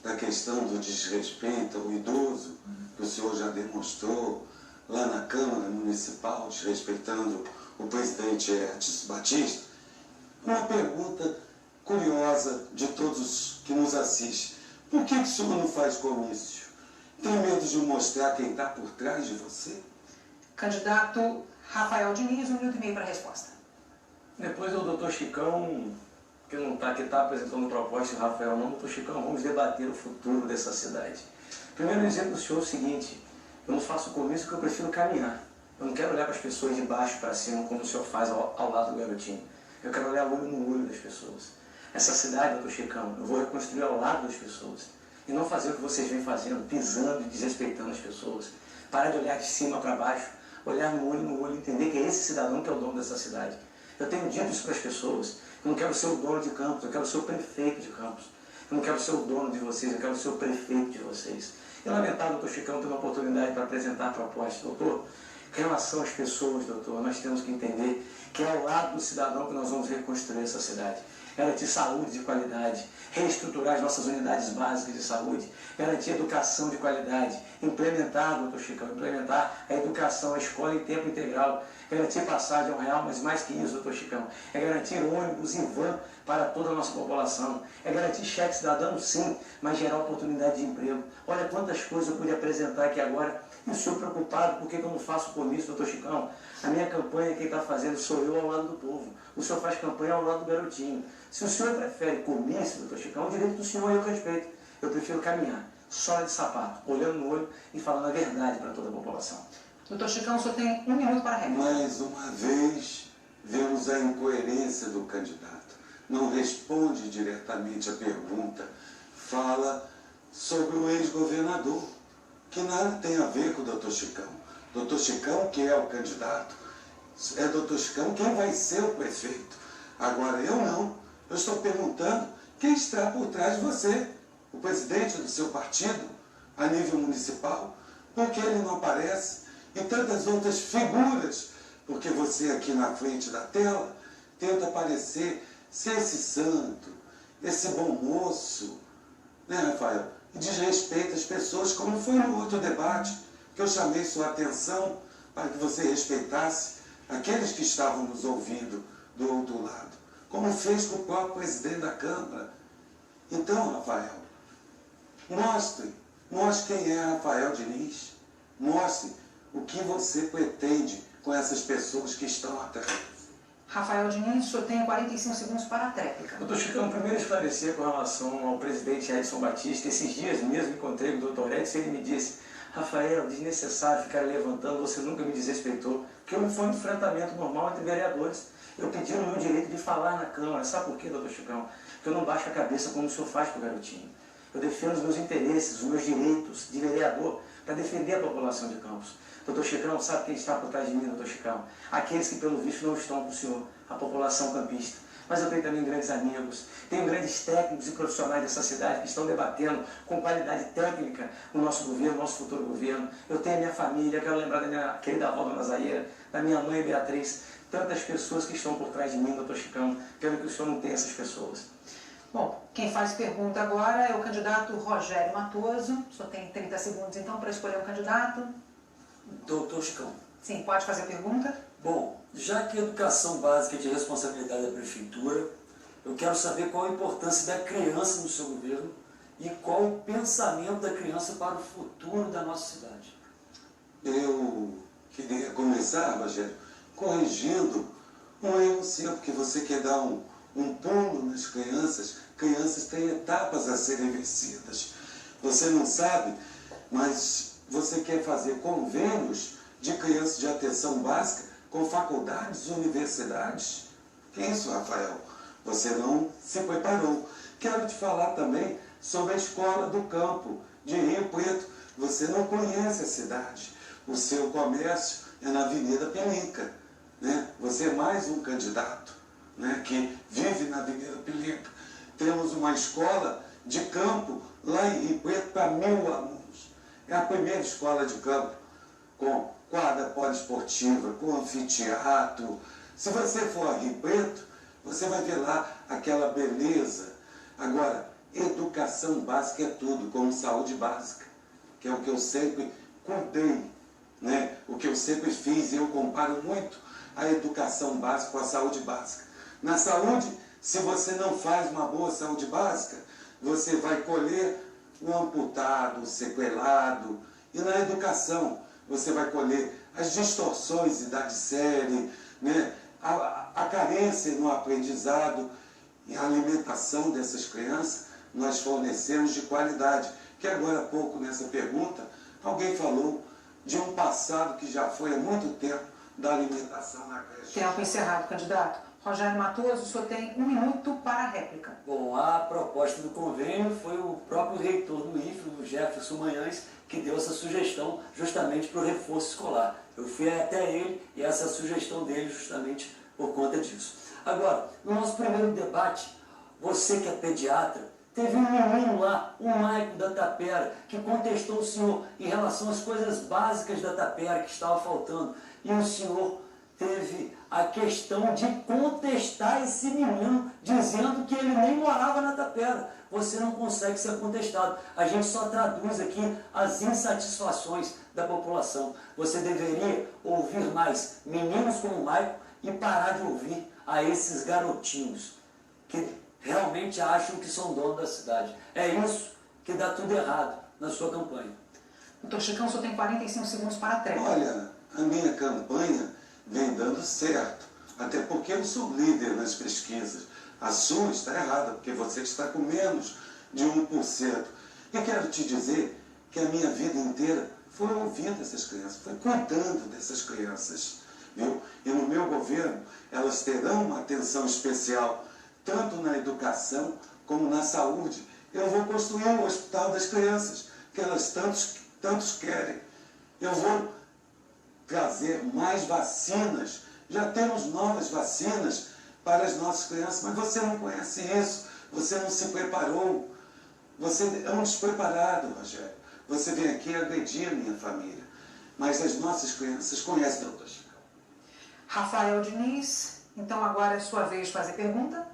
da questão do desrespeito ao idoso, que o senhor já demonstrou lá na Câmara Municipal, desrespeitando o presidente Edson Batista, uma pergunta curiosa de todos que nos assistem. Por que o senhor não faz comício? Tem medo de mostrar quem está por trás de você? Candidato Rafael Diniz, 1 minuto e meio para a resposta. Depois o doutor Chicão, que não está aqui, está apresentando proposta, o Rafael não. Doutor Chicão, vamos debater o futuro dessa cidade. Primeiro dizer para o senhor o seguinte: eu não faço comício porque eu prefiro caminhar. Eu não quero olhar para as pessoas de baixo para cima, como o senhor faz ao lado do garotinho. Eu quero olhar olho no olho das pessoas. Essa cidade, doutor Chicão, eu vou reconstruir ao lado das pessoas. E não fazer o que vocês vêm fazendo, pisando e desrespeitando as pessoas. Parar de olhar de cima para baixo, olhar no olho, entender que é esse cidadão que é o dono dessa cidade. Eu tenho dito isso para as pessoas. Eu não quero ser o dono de Campos, eu quero ser o prefeito de Campos. Eu não quero ser o dono de vocês, eu quero ser o prefeito de vocês. É lamentável, doutor Chicão, ter uma oportunidade para apresentar a proposta. Doutor, em relação às pessoas, doutor, nós temos que entender que é ao lado do cidadão que nós vamos reconstruir essa cidade. Garantir saúde de qualidade, reestruturar as nossas unidades básicas de saúde, garantir educação de qualidade, implementar, doutor Chicão, implementar a educação, a escola em tempo integral, garantir passagem ao real, mas mais que isso, doutor Chicão, é garantir ônibus e van para toda a nossa população, é garantir cheque cidadão, sim, mas gerar oportunidade de emprego. Olha quantas coisas eu pude apresentar aqui agora, e o senhor preocupado, por que eu não faço comício, doutor Chicão? A minha campanha, quem está fazendo sou eu ao lado do povo. O senhor faz campanha ao lado do garotinho. Se o senhor prefere comício, doutor Chicão, é o direito do senhor e eu respeito. Eu prefiro caminhar, sola de sapato, olhando no olho e falando a verdade para toda a população. Doutor Chicão, o senhor tem 1 minuto para a réplica. Mais uma vez, vemos a incoerência do candidato. Não responde diretamente a pergunta, fala sobre o ex-governador, que nada tem a ver com o doutor Chicão. Doutor Chicão, que é o candidato, é doutor Chicão quem vai ser o prefeito. Agora, eu não. Eu estou perguntando quem está por trás de você, o presidente do seu partido, a nível municipal, por que ele não aparece? E tantas outras figuras, porque você aqui na frente da tela tenta parecer ser esse santo, esse bom moço, né, Rafael? E desrespeita as pessoas, como foi no outro debate, que eu chamei sua atenção para que você respeitasse aqueles que estavam nos ouvindo do outro lado, como fez com o próprio presidente da Câmara. Então, Rafael, mostre quem é Rafael Diniz, mostre o que você pretende com essas pessoas que estão atrás. Rafael Diniz, o senhor tem 45 segundos para a tréplica. Doutor Chicão, primeiro esclarecer com relação ao presidente Edson Batista. Esses dias mesmo encontrei com o doutor Edson e ele me disse: Rafael, desnecessário ficar levantando, você nunca me desrespeitou, porque foi um enfrentamento normal entre vereadores. Eu pedi o meu direito de falar na Câmara. Sabe por quê, doutor Chicão? Porque eu não baixo a cabeça como o senhor faz para o garotinho. Eu defendo os meus interesses, os meus direitos de vereador, para defender a população de Campos. Doutor Chicão, sabe quem está por trás de mim, doutor Chicão? Aqueles que, pelo visto, não estão com o senhor, a população campista. Mas eu tenho também grandes amigos, tenho grandes técnicos e profissionais dessa cidade que estão debatendo com qualidade técnica o nosso governo, o nosso futuro governo. Eu tenho a minha família, quero lembrar da minha querida avó, Dona Zaira, da minha mãe, Beatriz, tantas pessoas que estão por trás de mim, doutor Chicão. Quero que o senhor não tenha essas pessoas. Bom, quem faz pergunta agora é o candidato Rogério Matoso. O senhor tem 30 segundos, então, para escolher um candidato. Doutor Chicão. Sim, pode fazer a pergunta. Bom, já que a educação básica é de responsabilidade da Prefeitura, eu quero saber qual a importância da criança no seu governo e qual o pensamento da criança para o futuro da nossa cidade. Eu queria começar, Rogério, corrigindo um erro seu, porque você quer dar um pulo nas crianças. Crianças têm etapas a serem vencidas. Você não sabe, mas você quer fazer convênios de crianças de atenção básica com faculdades e universidades? Que isso, Rafael? Você não se preparou. Quero te falar também sobre a Escola do Campo de Rio Preto. Você não conhece a cidade. O seu comércio é na Avenida Pelinca, né? Você é mais um candidato, né, que vive na Avenida Pelinca. Temos uma escola de campo lá em Rio Preto para 1000 alunos. É a primeira escola de campo com quadra poliesportiva, com anfiteatro. Se você for a Rio Preto, você vai ver lá aquela beleza. Agora, educação básica é tudo, como saúde básica, que é o que eu sempre cuidei, né? O que eu sempre fiz, e eu comparo muito a educação básica com a saúde básica. Na saúde, se você não faz uma boa saúde básica, você vai colher o amputado, o sequelado. E na educação, você vai colher as distorções de idade série, né? A carência no aprendizado e a alimentação dessas crianças, nós fornecemos de qualidade. Que agora há pouco, nessa pergunta, alguém falou de um passado que já foi há muito tempo da alimentação na creche. Tempo encerrado, candidato. Rogério Matoso, o senhor tem 1 minuto para a réplica. Bom, a proposta do convênio foi o próprio reitor do IFE, o Jefferson Manhães, que deu essa sugestão justamente para o reforço escolar. Eu fui até ele e essa sugestão dele justamente por conta disso. Agora, no nosso primeiro debate, você que é pediatra, teve um menino lá, o Maico da Tapera, que contestou o senhor em relação às coisas básicas da Tapera que estava faltando. E o senhor teve a questão de contestar esse menino, dizendo que ele nem morava na Tapera. Você não consegue ser contestado. A gente só traduz aqui as insatisfações da população. Você deveria ouvir mais meninos como o Maico e parar de ouvir a esses garotinhos que realmente acham que são donos da cidade. É isso que dá tudo errado na sua campanha. Doutor Chicão, o senhor tem 45 segundos para a tréplica. Olha, a minha campanha vem dando certo, até porque eu sou líder nas pesquisas. A sua está errada, porque você está com menos de 1%. E quero te dizer que a minha vida inteira foi ouvindo essas crianças, foi cuidando dessas crianças, viu? E no meu governo, elas terão uma atenção especial, tanto na educação como na saúde. Eu vou construir o Hospital das Crianças, que elas tantos querem. Eu vou trazer mais vacinas. Já temos novas vacinas para as nossas crianças, mas você não conhece isso, você não se preparou. Você é um despreparado, Rogério. Você vem aqui agredir a minha família. Mas as nossas crianças conhecem, doutor Chicão. Rafael Diniz, então agora é sua vez de fazer pergunta.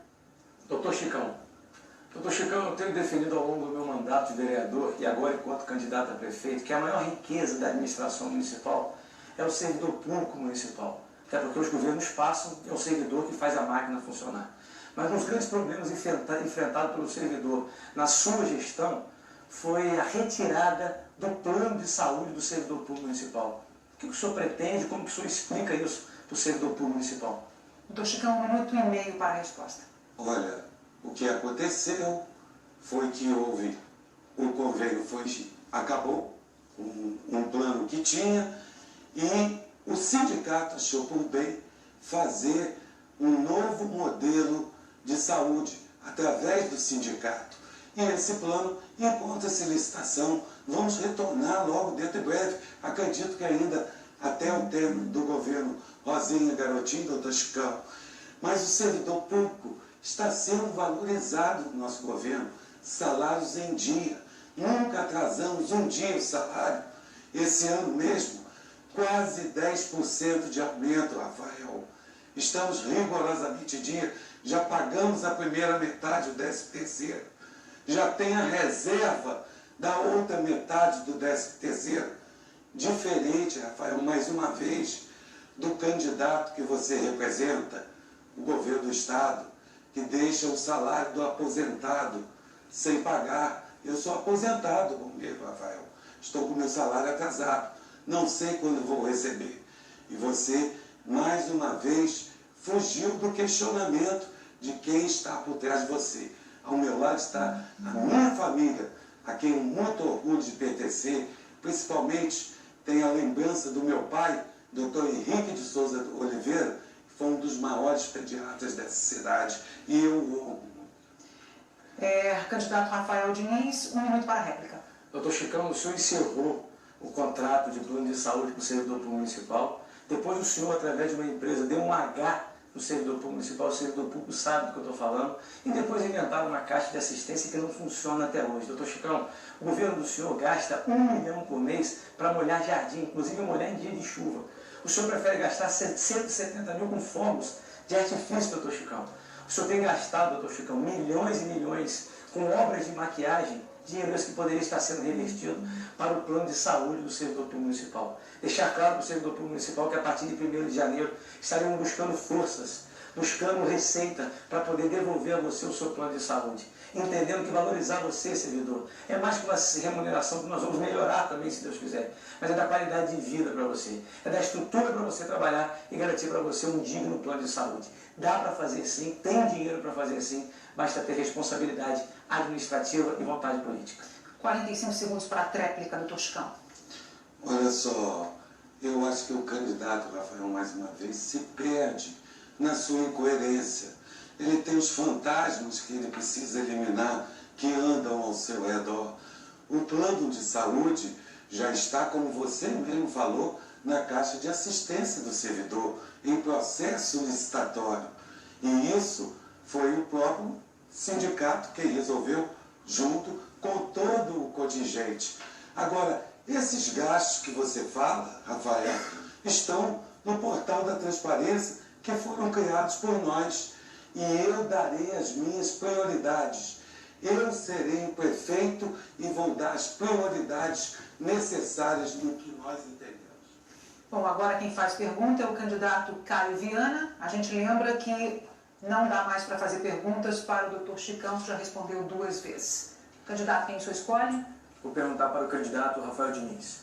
Doutor Chicão, eu tenho defendido ao longo do meu mandato de vereador e agora enquanto candidato a prefeito que a maior riqueza da administração municipal é o servidor público municipal. Até porque os governos passam e é o servidor que faz a máquina funcionar. Mas um dos grandes problemas enfrentados pelo servidor na sua gestão foi a retirada do plano de saúde do servidor público municipal. O que o senhor pretende, como que o senhor explica isso para o servidor público municipal? Doutor Chicão, 1 minuto e meio para a resposta. Olha, o que aconteceu foi que o convênio acabou, um plano que tinha, e o sindicato achou por bem fazer um novo modelo de saúde através do sindicato. E esse plano encontra-se em licitação. Vamos retornar logo dentro de breve. Acredito que ainda até o término do governo Rosinha Garotinho, doutor Chicão. Mas o servidor público está sendo valorizado no nosso governo. Salários em dia. Nunca atrasamos um dia o salário. Esse ano mesmo, quase 10% de aumento, Rafael. Estamos rigorosamente em dia. Já pagamos a primeira metade do 13º. Já tem a reserva da outra metade do 13º. Diferente, Rafael, mais uma vez, do candidato que você representa, o governo do Estado, que deixa o salário do aposentado sem pagar. Eu sou aposentado, bombeiro, Rafael. Estou com meu salário atrasado. Não sei quando vou receber. E você, mais uma vez, fugiu do questionamento de quem está por trás de você. Ao meu lado está a minha família, a quem eu muito orgulho de pertencer, principalmente tenho a lembrança do meu pai, Dr. Henrique de Souza Oliveira, que foi um dos maiores pediatras dessa cidade, e eu o amo. Candidato Rafael Diniz, 1 minuto para a réplica. Doutor Chicão, o senhor encerrou o contrato de plano de saúde com o servidor público municipal. Depois o senhor, através de uma empresa, deu um H no servidor público municipal, o servidor público sabe do que eu estou falando, e depois inventaram uma caixa de assistência que não funciona até hoje. Doutor Chicão, o governo do senhor gasta 1 milhão por mês para molhar jardim, inclusive molhar em dia de chuva. O senhor prefere gastar 170 mil com fogos de artifício, doutor Chicão. O senhor tem gastado, doutor Chicão, milhões e milhões com obras de maquiagem, dinheiro esse que poderia estar sendo revertido para o plano de saúde do servidor público municipal. Deixar claro para o servidor público municipal que a partir de 1º de janeiro estaremos buscando forças, buscando receita para poder devolver a você o seu plano de saúde. Entendendo que valorizar você, servidor, é mais que uma remuneração que nós vamos melhorar também, se Deus quiser, mas é da qualidade de vida para você, é da estrutura para você trabalhar e garantir para você um digno plano de saúde. Dá para fazer sim, tem dinheiro para fazer sim, basta ter responsabilidade administrativa e vontade política. 45 segundos para a tréplica, doutor Chicão. Olha só, eu acho que o candidato Rafael, mais uma vez, se perde na sua incoerência. Ele tem os fantasmas que ele precisa eliminar, que andam ao seu redor. O plano de saúde já está, como você mesmo falou, na caixa de assistência do servidor, em processo licitatório. E isso foi o próprio sindicato que resolveu, junto com todo o contingente. Agora, esses gastos que você fala, Rafael, estão no portal da transparência, que foram criados por nós. E eu darei as minhas prioridades. Eu serei o prefeito e vou dar as prioridades necessárias no que nós entendemos. Bom, agora quem faz pergunta é o candidato Caio Viana. A gente lembra que não dá mais para fazer perguntas para o doutor Chicão, que já respondeu 2 vezes. Candidato, quem o senhor escolhe? Vou perguntar para o candidato Rafael Diniz.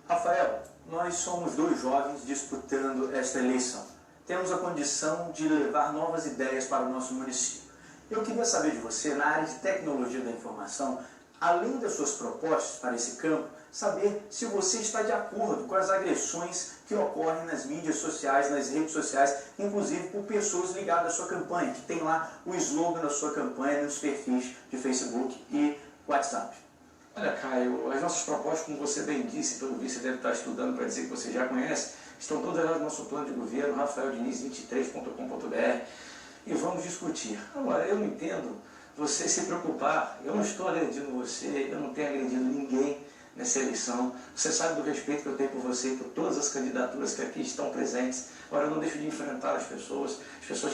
Rafael, nós somos 2 jovens disputando esta eleição. Temos a condição de levar novas ideias para o nosso município. Eu queria saber de você, na área de tecnologia da informação, além das suas propostas para esse campo, saber se você está de acordo com as agressões que ocorrem nas mídias sociais, nas redes sociais, inclusive por pessoas ligadas à sua campanha, que tem lá o slogan da sua campanha nos perfis de Facebook e WhatsApp. Olha, Caio, as nossas propostas, como você bem disse, pelo visto você deve estar estudando para dizer que você já conhece, estão todas lá no nosso plano de governo, rafaeldiniz23.com.br, e vamos discutir. Agora, eu não entendo você se preocupar, eu não estou agredindo você, eu não tenho agredido ninguém nessa eleição. Você sabe do respeito que eu tenho por você e por todas as candidaturas que aqui estão presentes. Agora, eu não deixo de enfrentar as pessoas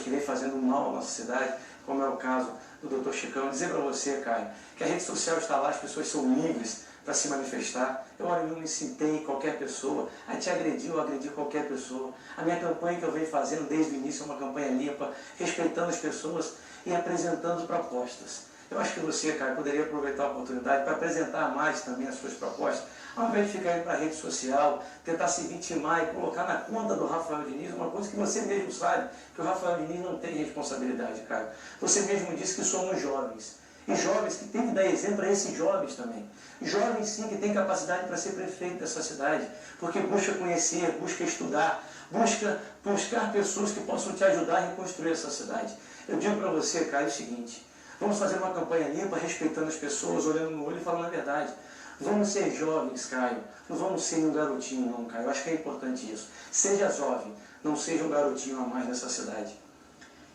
que vêm fazendo mal à nossa cidade, como é o caso do doutor Chicão. Dizer para você, Caio, que a rede social está lá, as pessoas são livres para se manifestar. Eu não me incitei qualquer pessoa a te agredir ou agredir qualquer pessoa. A minha campanha que eu venho fazendo desde o início é uma campanha limpa, respeitando as pessoas e apresentando propostas. Eu acho que você, Caio, poderia aproveitar a oportunidade para apresentar mais também as suas propostas, ao invés de ficar indo para a rede social, tentar se vitimar e colocar na conta do Rafael Diniz uma coisa que você mesmo sabe, que o Rafael Diniz não tem responsabilidade, Caio. Você mesmo disse que somos jovens. E jovens que têm que dar exemplo a esses jovens também. Jovens, sim, que têm capacidade para ser prefeito dessa cidade, porque busca conhecer, busca estudar, busca buscar pessoas que possam te ajudar a reconstruir essa cidade. Eu digo para você, Caio, o seguinte: vamos fazer uma campanha limpa, respeitando as pessoas, olhando no olho e falando a verdade. Vamos ser jovens, Caio. Não vamos ser um garotinho, não, Caio. Eu acho que é importante isso. Seja jovem, não seja um garotinho a mais nessa cidade.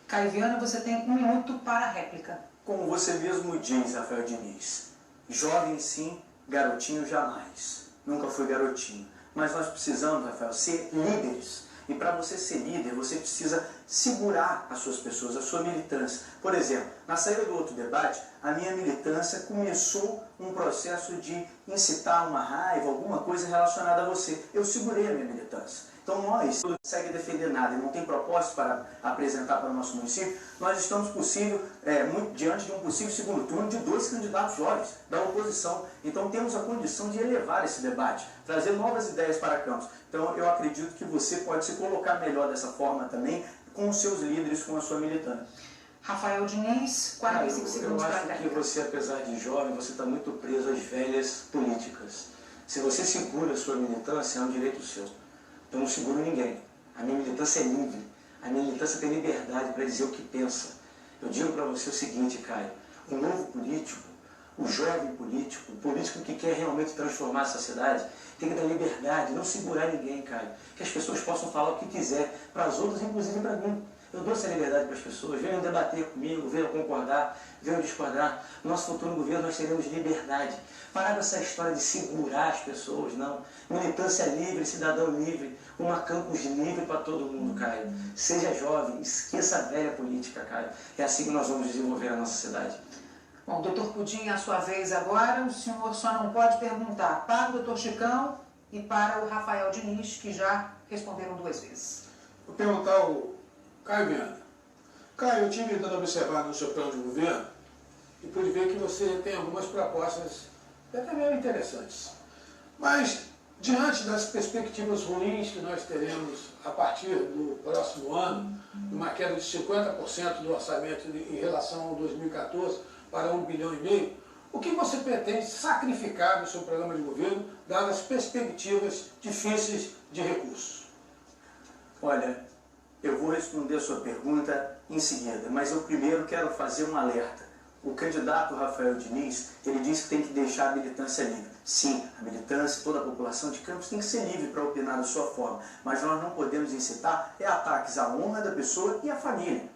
Caio Viana, você tem 1 minuto para a réplica. Como você mesmo diz, Rafael Diniz, jovem sim, garotinho jamais. Nunca fui garotinho. Mas nós precisamos, Rafael, ser líderes. E para você ser líder, você precisa segurar as suas pessoas, a sua militância. Por exemplo, na saída do outro debate, a minha militância começou um processo de incitar uma raiva, alguma coisa relacionada a você. Eu segurei a minha militância. Então nós, não consegue defender nada e não tem propósito para apresentar para o nosso município, nós estamos diante de um possível segundo turno de 2 candidatos jovens da oposição. Então temos a condição de elevar esse debate, trazer novas ideias para Campos. Então eu acredito que você pode se colocar melhor dessa forma também, com os seus líderes, com a sua militância. Rafael Diniz, 45 segundos para a Eu acho que você, apesar de jovem, você está muito preso às velhas políticas. Se você segura a sua militância, é um direito seu. Eu não seguro ninguém. A minha militância é livre. A minha militância tem liberdade para dizer o que pensa. Eu digo para você o seguinte, Caio: o novo político, o jovem político, o político que quer realmente transformar essa cidade, tem que dar liberdade, não segurar ninguém, Caio. Que as pessoas possam falar o que quiser, para as outras, inclusive para mim. Eu dou essa liberdade para as pessoas, venham debater comigo, venham concordar, venham discordar. No nosso futuro governo nós teremos liberdade. Parar com essa história de segurar as pessoas, não. Militância livre, cidadão livre, uma Campos livre para todo mundo, Caio. Seja jovem, esqueça a velha política, Caio. É assim que nós vamos desenvolver a nossa cidade. Bom, Bom, doutor Pudim, a sua vez agora. O senhor só não pode perguntar para o doutor Chicão e para o Rafael Diniz, que já responderam 2 vezes. Vou perguntar ao Caio Viana. Caio, eu tive dando observar no seu plano de governo e pude ver que você tem algumas propostas até meio interessantes. Mas, diante das perspectivas ruins que nós teremos a partir do próximo ano, uma queda de 50% do orçamento em relação ao 2014 para 1,5 bilhão, o que você pretende sacrificar no seu programa de governo, dadas as perspectivas difíceis de recursos? Olha, eu vou responder a sua pergunta em seguida, mas eu primeiro quero fazer um alerta. O candidato Rafael Diniz, ele diz que tem que deixar a militância livre. Sim, a militância, toda a população de Campos tem que ser livre para opinar da sua forma, mas nós não podemos incitar ataques à honra da pessoa e à família.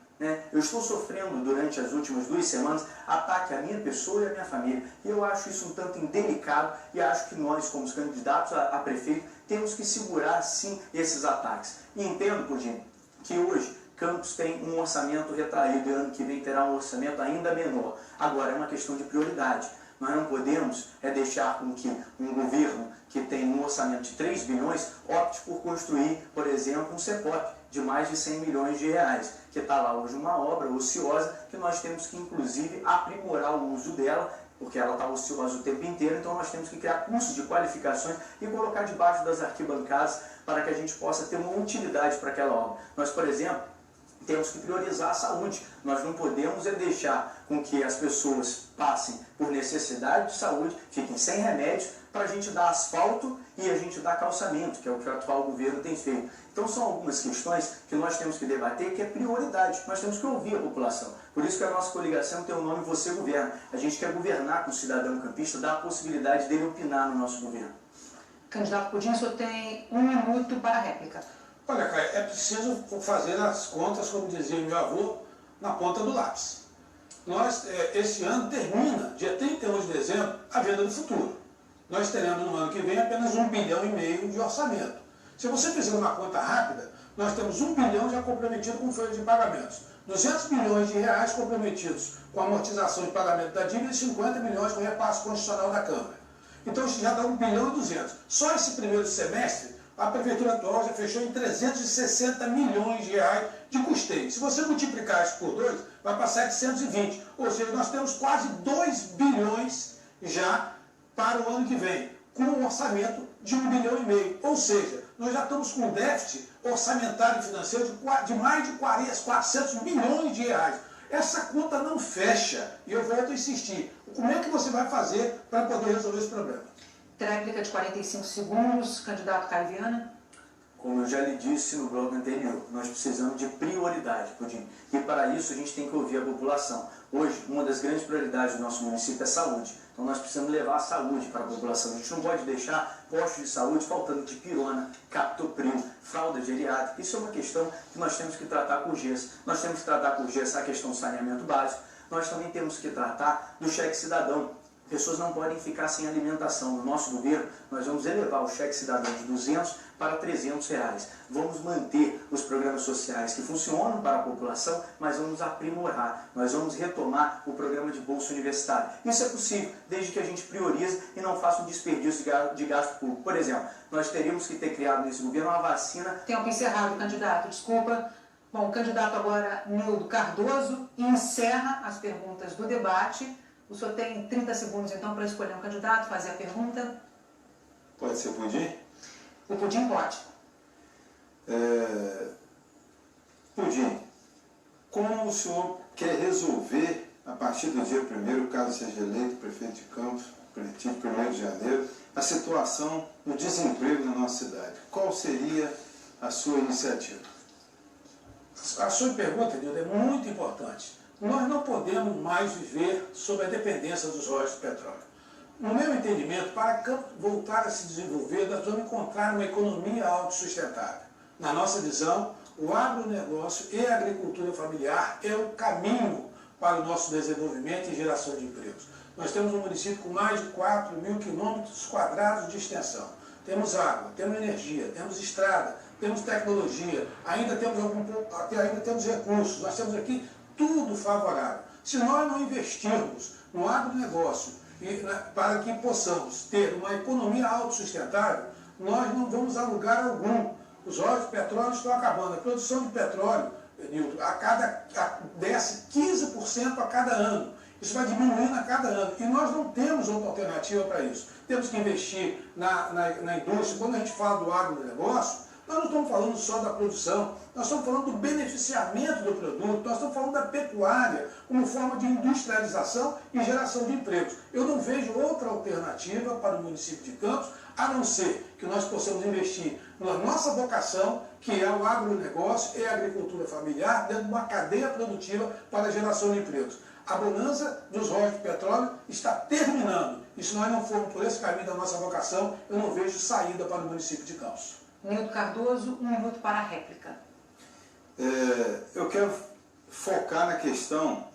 Eu estou sofrendo durante as últimas 2 semanas ataque à minha pessoa e à minha família. E eu acho isso um tanto indelicado e acho que nós, como candidatos a prefeito, temos que segurar, sim, esses ataques. E entendo, Pudim, que hoje Campos tem um orçamento retraído e ano que vem terá um orçamento ainda menor. Agora, é uma questão de prioridade. Nós não podemos deixar com que um governo que tem um orçamento de 3 bilhões opte por construir, por exemplo, um CEPOP de mais de 100 milhões de reais, que está lá hoje uma obra ociosa que nós temos que, inclusive, aprimorar o uso dela, porque ela está ociosa o tempo inteiro, então nós temos que criar cursos de qualificações e colocar debaixo das arquibancadas para que a gente possa ter uma utilidade para aquela obra. Nós, por exemplo, temos que priorizar a saúde. Nós não podemos deixar com que as pessoas passem por necessidade de saúde, fiquem sem remédios, para a gente dar asfalto e a gente dar calçamento, que é o que o atual governo tem feito. Então são algumas questões que nós temos que debater, que é prioridade. Nós temos que ouvir a população. Por isso que a nossa coligação tem o nome Você Governa. A gente quer governar com o cidadão campista, dar a possibilidade dele opinar no nosso governo. Candidato Pudim, o senhor tem 1 minuto para a réplica. Olha, Caio, é preciso fazer as contas, como dizia meu avô, na ponta do lápis. Esse ano termina, dia 31 de dezembro, a venda do futuro. Nós teremos no ano que vem apenas 1,5 bilhão de orçamento. Se você fizer uma conta rápida, nós temos 1 bilhão já comprometido com folha de pagamentos, 200 milhões de reais comprometidos com amortização e pagamento da dívida e 50 milhões com repasse constitucional da Câmara. Então isso já dá 1,2 bilhão. Só esse primeiro semestre, a Prefeitura atual já fechou em 360 milhões de reais de custeio. Se você multiplicar isso por 2, vai para 720. Ou seja, nós temos quase 2 bilhões já para o ano que vem, com um orçamento de 1,5 bilhão. Ou seja, nós já estamos com um déficit orçamentário e financeiro de mais de 400 milhões de reais. Essa conta não fecha. E eu volto a insistir. Como é que você vai fazer para poder resolver esse problema? Tréplica de 45 segundos, candidato Caio Viana. Como eu já lhe disse no bloco anterior, nós precisamos de prioridade, Pudim. E para isso a gente tem que ouvir a população. Hoje, uma das grandes prioridades do nosso município é saúde. Então nós precisamos levar a saúde para a população. A gente não pode deixar postos de saúde faltando de pirona, captopril, fralda geriátrica. Isso é uma questão que nós temos que tratar com urgência. Nós temos que tratar com urgência a questão do saneamento básico. Nós também temos que tratar do cheque cidadão. Pessoas não podem ficar sem alimentação. No nosso governo, nós vamos elevar o cheque cidadão de 200 para 300 reais. Vamos manter os programas sociais que funcionam para a população, mas vamos aprimorar. Nós vamos retomar o programa de bolsa universitária. Isso é possível, desde que a gente priorize e não faça um desperdício de gasto público. Por exemplo, nós teríamos que ter criado nesse governo uma vacina... Tempo encerrado, candidato. Desculpa. Bom, o candidato agora, Nildo Cardoso, encerra as perguntas do debate. O senhor tem 30 segundos, então, para escolher um candidato, fazer a pergunta. Pode ser Pudim? O Pudim pode. Pudim, como o senhor quer resolver, a partir do dia 1º, caso seja eleito prefeito de Campos, a partir de 1º de janeiro, a situação do desemprego na nossa cidade? Qual seria a sua iniciativa? A sua pergunta, Nildo, é muito importante. Nós não podemos mais viver sob a dependência dos royalties do petróleo. No meu entendimento, para Campos voltar a se desenvolver, nós vamos encontrar uma economia autossustentável. Na nossa visão, o agronegócio e a agricultura familiar é o caminho para o nosso desenvolvimento e geração de empregos. Nós temos um município com mais de 4.000 quilômetros quadrados de extensão. Temos água, temos energia, temos estrada, temos tecnologia, ainda temos recursos. Nós temos aqui tudo favorável. Se nós não investirmos no agronegócio para que possamos ter uma economia autossustentável, nós não vamos a lugar algum. Os royalties de petróleo estão acabando. A produção de petróleo, Nilton, desce 15% a cada ano. Isso vai diminuindo a cada ano. E nós não temos outra alternativa para isso. Temos que investir na indústria. Quando a gente fala do agronegócio, nós não estamos falando só da produção, nós estamos falando do beneficiamento do produto, nós estamos falando da pecuária como forma de industrialização e geração de empregos. Eu não vejo outra alternativa para o município de Campos, a não ser que nós possamos investir na nossa vocação, que é o agronegócio e a agricultura familiar, dentro de uma cadeia produtiva para a geração de empregos. A bonança dos royalties de petróleo está terminando. E se nós não formos por esse caminho da nossa vocação, eu não vejo saída para o município de Campos. Nilton Cardoso, 1 minuto para a réplica. Eu quero focar na questão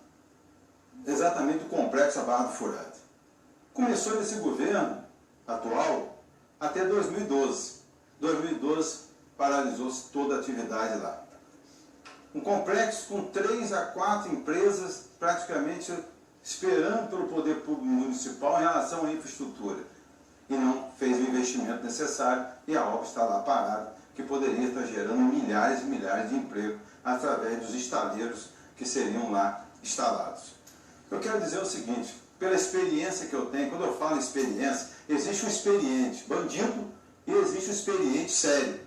exatamente do complexo da Barra do Furado. Começou nesse governo atual até 2012. 2012 paralisou-se toda a atividade lá. Um complexo com 3 a 4 empresas praticamente esperando pelo poder público municipal em relação à infraestrutura. E não fez o investimento necessário e a obra está lá parada, que poderia estar gerando milhares e milhares de empregos através dos estaleiros que seriam lá instalados. Eu quero dizer o seguinte, pela experiência que eu tenho, quando eu falo em experiência, existe um experiente bandido e existe um experiente sério.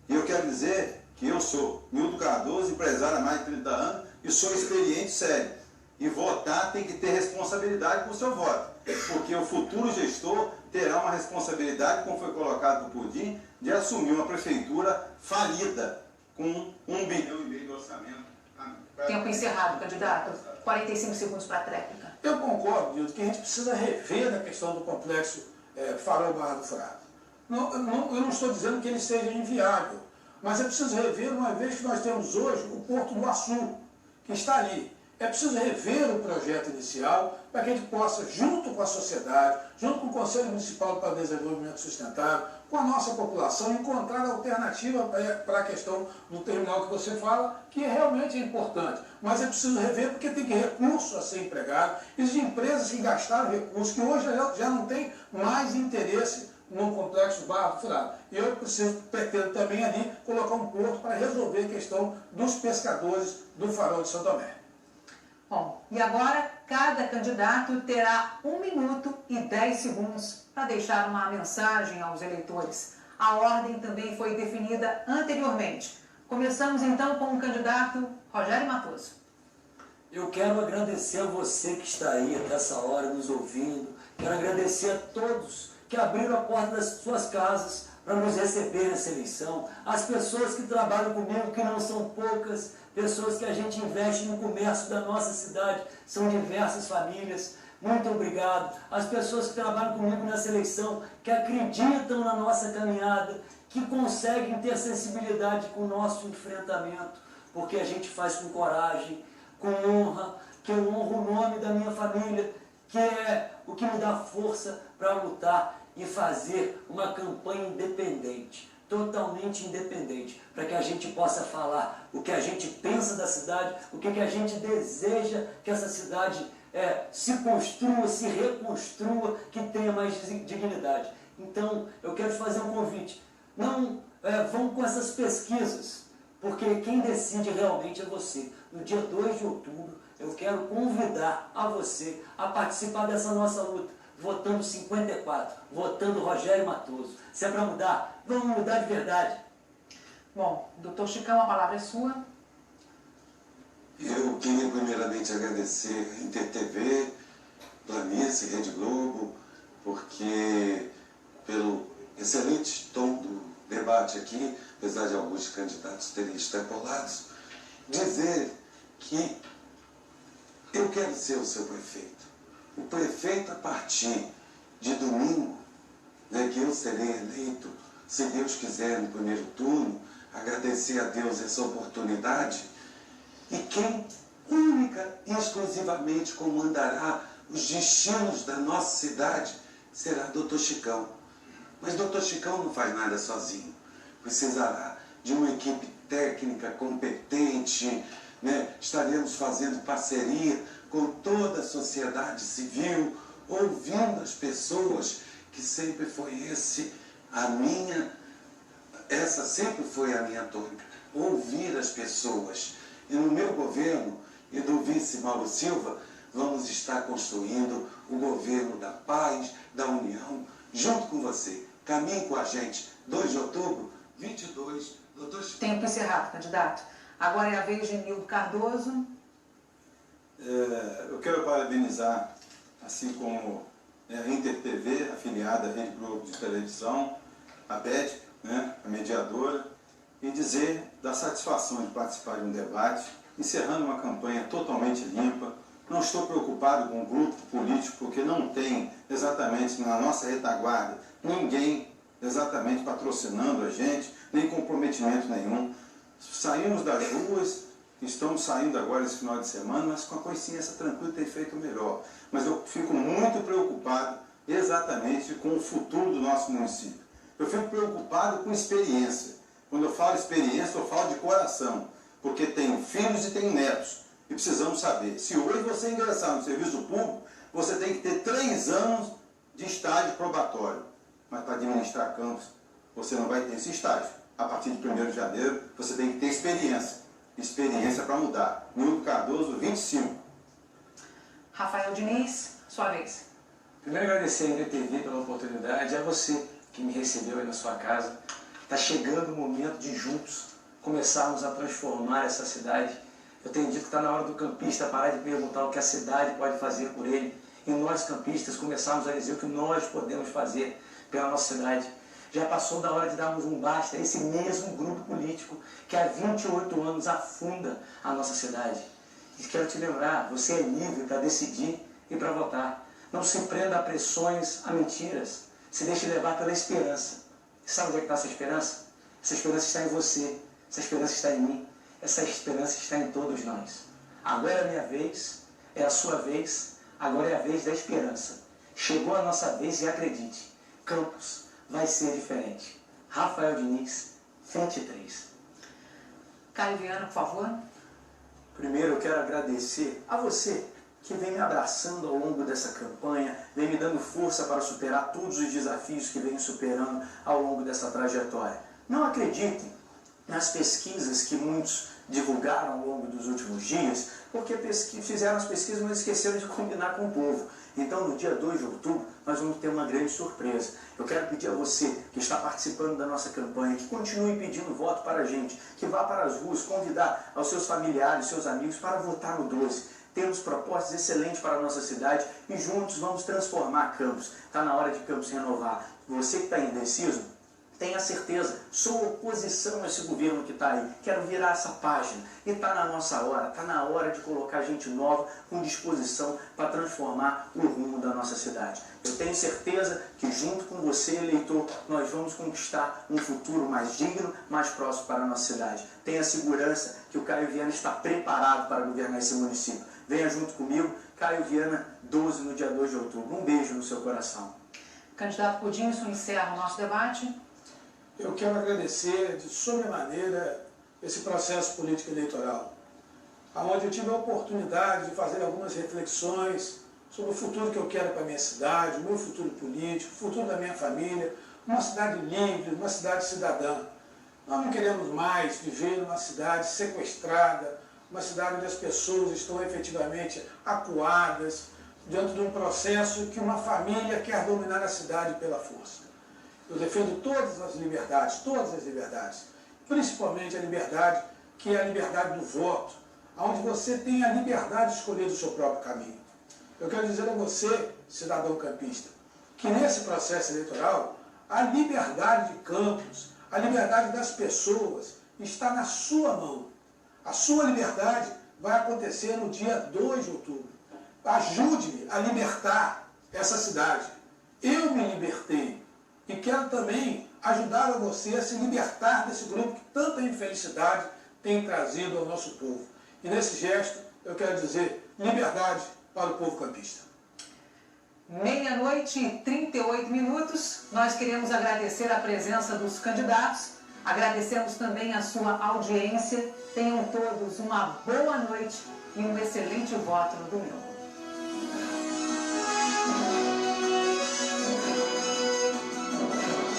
E eu quero dizer que eu sou Nilton Cardoso, empresário há mais de 30 anos, e sou experiente sério. E votar tem que ter responsabilidade com o seu voto, porque o futuro gestor terá uma responsabilidade, como foi colocado no Pudim, de assumir uma prefeitura falida, com 1,5 bilhão de orçamento. Tempo encerrado, candidato. 45 segundos para a réplica. Eu concordo, Nilton, que a gente precisa rever a questão do complexo Farol Barra do Furado. Eu não estou dizendo que ele seja inviável, mas é preciso rever, uma vez que nós temos hoje o Porto do Açu, que está ali. É preciso rever o projeto inicial para que a gente possa, junto com a sociedade, junto com o Conselho Municipal para o Desenvolvimento Sustentável, com a nossa população, encontrar alternativa para a questão do terminal que você fala, que realmente é importante. Mas é preciso rever porque tem recurso a ser empregado. Existem empresas que gastaram recursos que hoje já não têm mais interesse no complexo Barra do Furado. E eu pretendo também ali colocar um porto para resolver a questão dos pescadores do Farol de São Tomé. Bom, e agora cada candidato terá 1 minuto e 10 segundos para deixar uma mensagem aos eleitores. A ordem também foi definida anteriormente. Começamos então com o candidato Rogério Matoso. Eu quero agradecer a você que está aí até essa hora nos ouvindo. Quero agradecer a todos que abriram a porta das suas casas para nos receber nessa eleição. As pessoas que trabalham comigo, que não são poucas, pessoas que a gente investe no comércio da nossa cidade, são diversas famílias. Muito obrigado. As pessoas que trabalham comigo nessa eleição, que acreditam na nossa caminhada, que conseguem ter sensibilidade com o nosso enfrentamento, porque a gente faz com coragem, com honra, que eu honro o nome da minha família, que é o que me dá força para lutar e fazer uma campanha independente, totalmente independente, para que a gente possa falar o que a gente pensa da cidade, o que a gente deseja que essa cidade se construa, se reconstrua, que tenha mais dignidade. Então, eu quero te fazer um convite. Não vão com essas pesquisas, porque quem decide realmente é você. No dia 2 de outubro, eu quero convidar a você a participar dessa nossa luta, votando 54, votando Rogério Matoso. Se é para mudar, vamos mudar de verdade. Bom, doutor Chicão, a palavra é sua. Eu queria primeiramente agradecer a InterTV, Planície, Rede Globo, porque pelo excelente tom do debate aqui, apesar de alguns candidatos terem extrapolados, dizer que eu quero ser o seu prefeito. O prefeito, a partir de domingo, que eu serei eleito, se Deus quiser, no primeiro turno, agradecer a Deus essa oportunidade. E quem única e exclusivamente comandará os destinos da nossa cidade será Dr. Chicão. Mas Dr. Chicão não faz nada sozinho. Precisará de uma equipe técnica competente, né? Estaremos fazendo parceria com toda a sociedade civil, ouvindo as pessoas, que sempre foi essa sempre foi a minha tônica, ouvir as pessoas. E no meu governo e do vice Mauro Silva, vamos estar construindo o governo da paz, da união, junto com você. Caminhe com a gente. 2 de outubro, 22, doutor... Tempo encerrado, candidato. Agora é a vez de Nildo Cardoso. Eu quero parabenizar, assim como a Inter TV, afiliada à Rede Globo de televisão, a BED, né, a mediadora, e dizer da satisfação de participar de um debate, encerrando uma campanha totalmente limpa. Não estou preocupado com o grupo político, porque não tem exatamente na nossa retaguarda ninguém exatamente patrocinando a gente, nem comprometimento nenhum. Saímos das ruas, estamos saindo agora esse final de semana, mas com a consciência tranquila tem feito melhor. Mas eu fico muito preocupado exatamente com o futuro do nosso município. Eu fico preocupado com experiência. Quando eu falo experiência, eu falo de coração, porque tenho filhos e tenho netos. E precisamos saber, se hoje você ingressar no serviço público, você tem que ter 3 anos de estágio probatório. Mas para administrar campos, você não vai ter esse estágio. A partir de 1º de janeiro, você tem que ter experiência. Experiência para mudar. Nildo Cardoso, 25. Rafael Diniz, sua vez. Primeiro agradecer a NTV pela oportunidade, a você que me recebeu aí na sua casa. Está chegando o momento de juntos começarmos a transformar essa cidade. Eu tenho dito que está na hora do campista parar de perguntar o que a cidade pode fazer por ele e nós campistas começarmos a dizer o que nós podemos fazer pela nossa cidade. Já passou da hora de darmos um basta a esse mesmo grupo político que há 28 anos afunda a nossa cidade. E quero te lembrar, você é livre para decidir e para votar. Não se prenda a pressões, a mentiras. Se deixe levar pela esperança. E sabe onde é que está essa esperança? Essa esperança está em você. Essa esperança está em mim. Essa esperança está em todos nós. Agora é a minha vez, é a sua vez, agora é a vez da esperança. Chegou a nossa vez e acredite, Campos vai ser diferente. Rafael Diniz, 23. Caio Viana, por favor. Primeiro eu quero agradecer a você que vem me abraçando ao longo dessa campanha, vem me dando força para superar todos os desafios que venho superando ao longo dessa trajetória. Não acreditem nas pesquisas que muitos divulgaram ao longo dos últimos dias, porque fizeram as pesquisas, mas esqueceram de combinar com o povo. Então, no dia 2 de outubro, nós vamos ter uma grande surpresa. Eu quero pedir a você que está participando da nossa campanha, que continue pedindo voto para a gente, que vá para as ruas, convidar aos seus familiares, seus amigos para votar no 12. Temos propostas excelentes para a nossa cidade e juntos vamos transformar Campos. Está na hora de Campos renovar. Você que está indeciso, tenha certeza, sou oposição a esse governo que está aí, quero virar essa página e está na nossa hora, está na hora de colocar gente nova com disposição para transformar o rumo da nossa cidade. Eu tenho certeza que junto com você, eleitor, nós vamos conquistar um futuro mais digno, mais próximo para a nossa cidade. Tenha segurança que o Caio Viana está preparado para governar esse município. Venha junto comigo, Caio Viana, 12 no dia 2 de outubro. Um beijo no seu coração. Candidato Coutinho, isso encerra o nosso debate. Eu quero agradecer de sobremaneira esse processo político eleitoral, onde eu tive a oportunidade de fazer algumas reflexões sobre o futuro que eu quero para a minha cidade, o meu futuro político, o futuro da minha família, uma cidade livre, uma cidade cidadã. Nós não queremos mais viver numa cidade sequestrada, uma cidade onde as pessoas estão efetivamente acuadas diante de um processo que uma família quer dominar a cidade pela força. Eu defendo todas as liberdades, principalmente a liberdade que é a liberdade do voto, onde você tem a liberdade de escolher o seu próprio caminho. Eu quero dizer a você, cidadão campista, que nesse processo eleitoral, a liberdade de Campos, a liberdade das pessoas está na sua mão. A sua liberdade vai acontecer no dia 2 de outubro. Ajude-me a libertar essa cidade. Eu me libertei. E quero também ajudar a você a se libertar desse grupo que tanta infelicidade tem trazido ao nosso povo. E nesse gesto, eu quero dizer liberdade para o povo campista. 00:38, nós queremos agradecer a presença dos candidatos. Agradecemos também a sua audiência. Tenham todos uma boa noite e um excelente voto no domingo.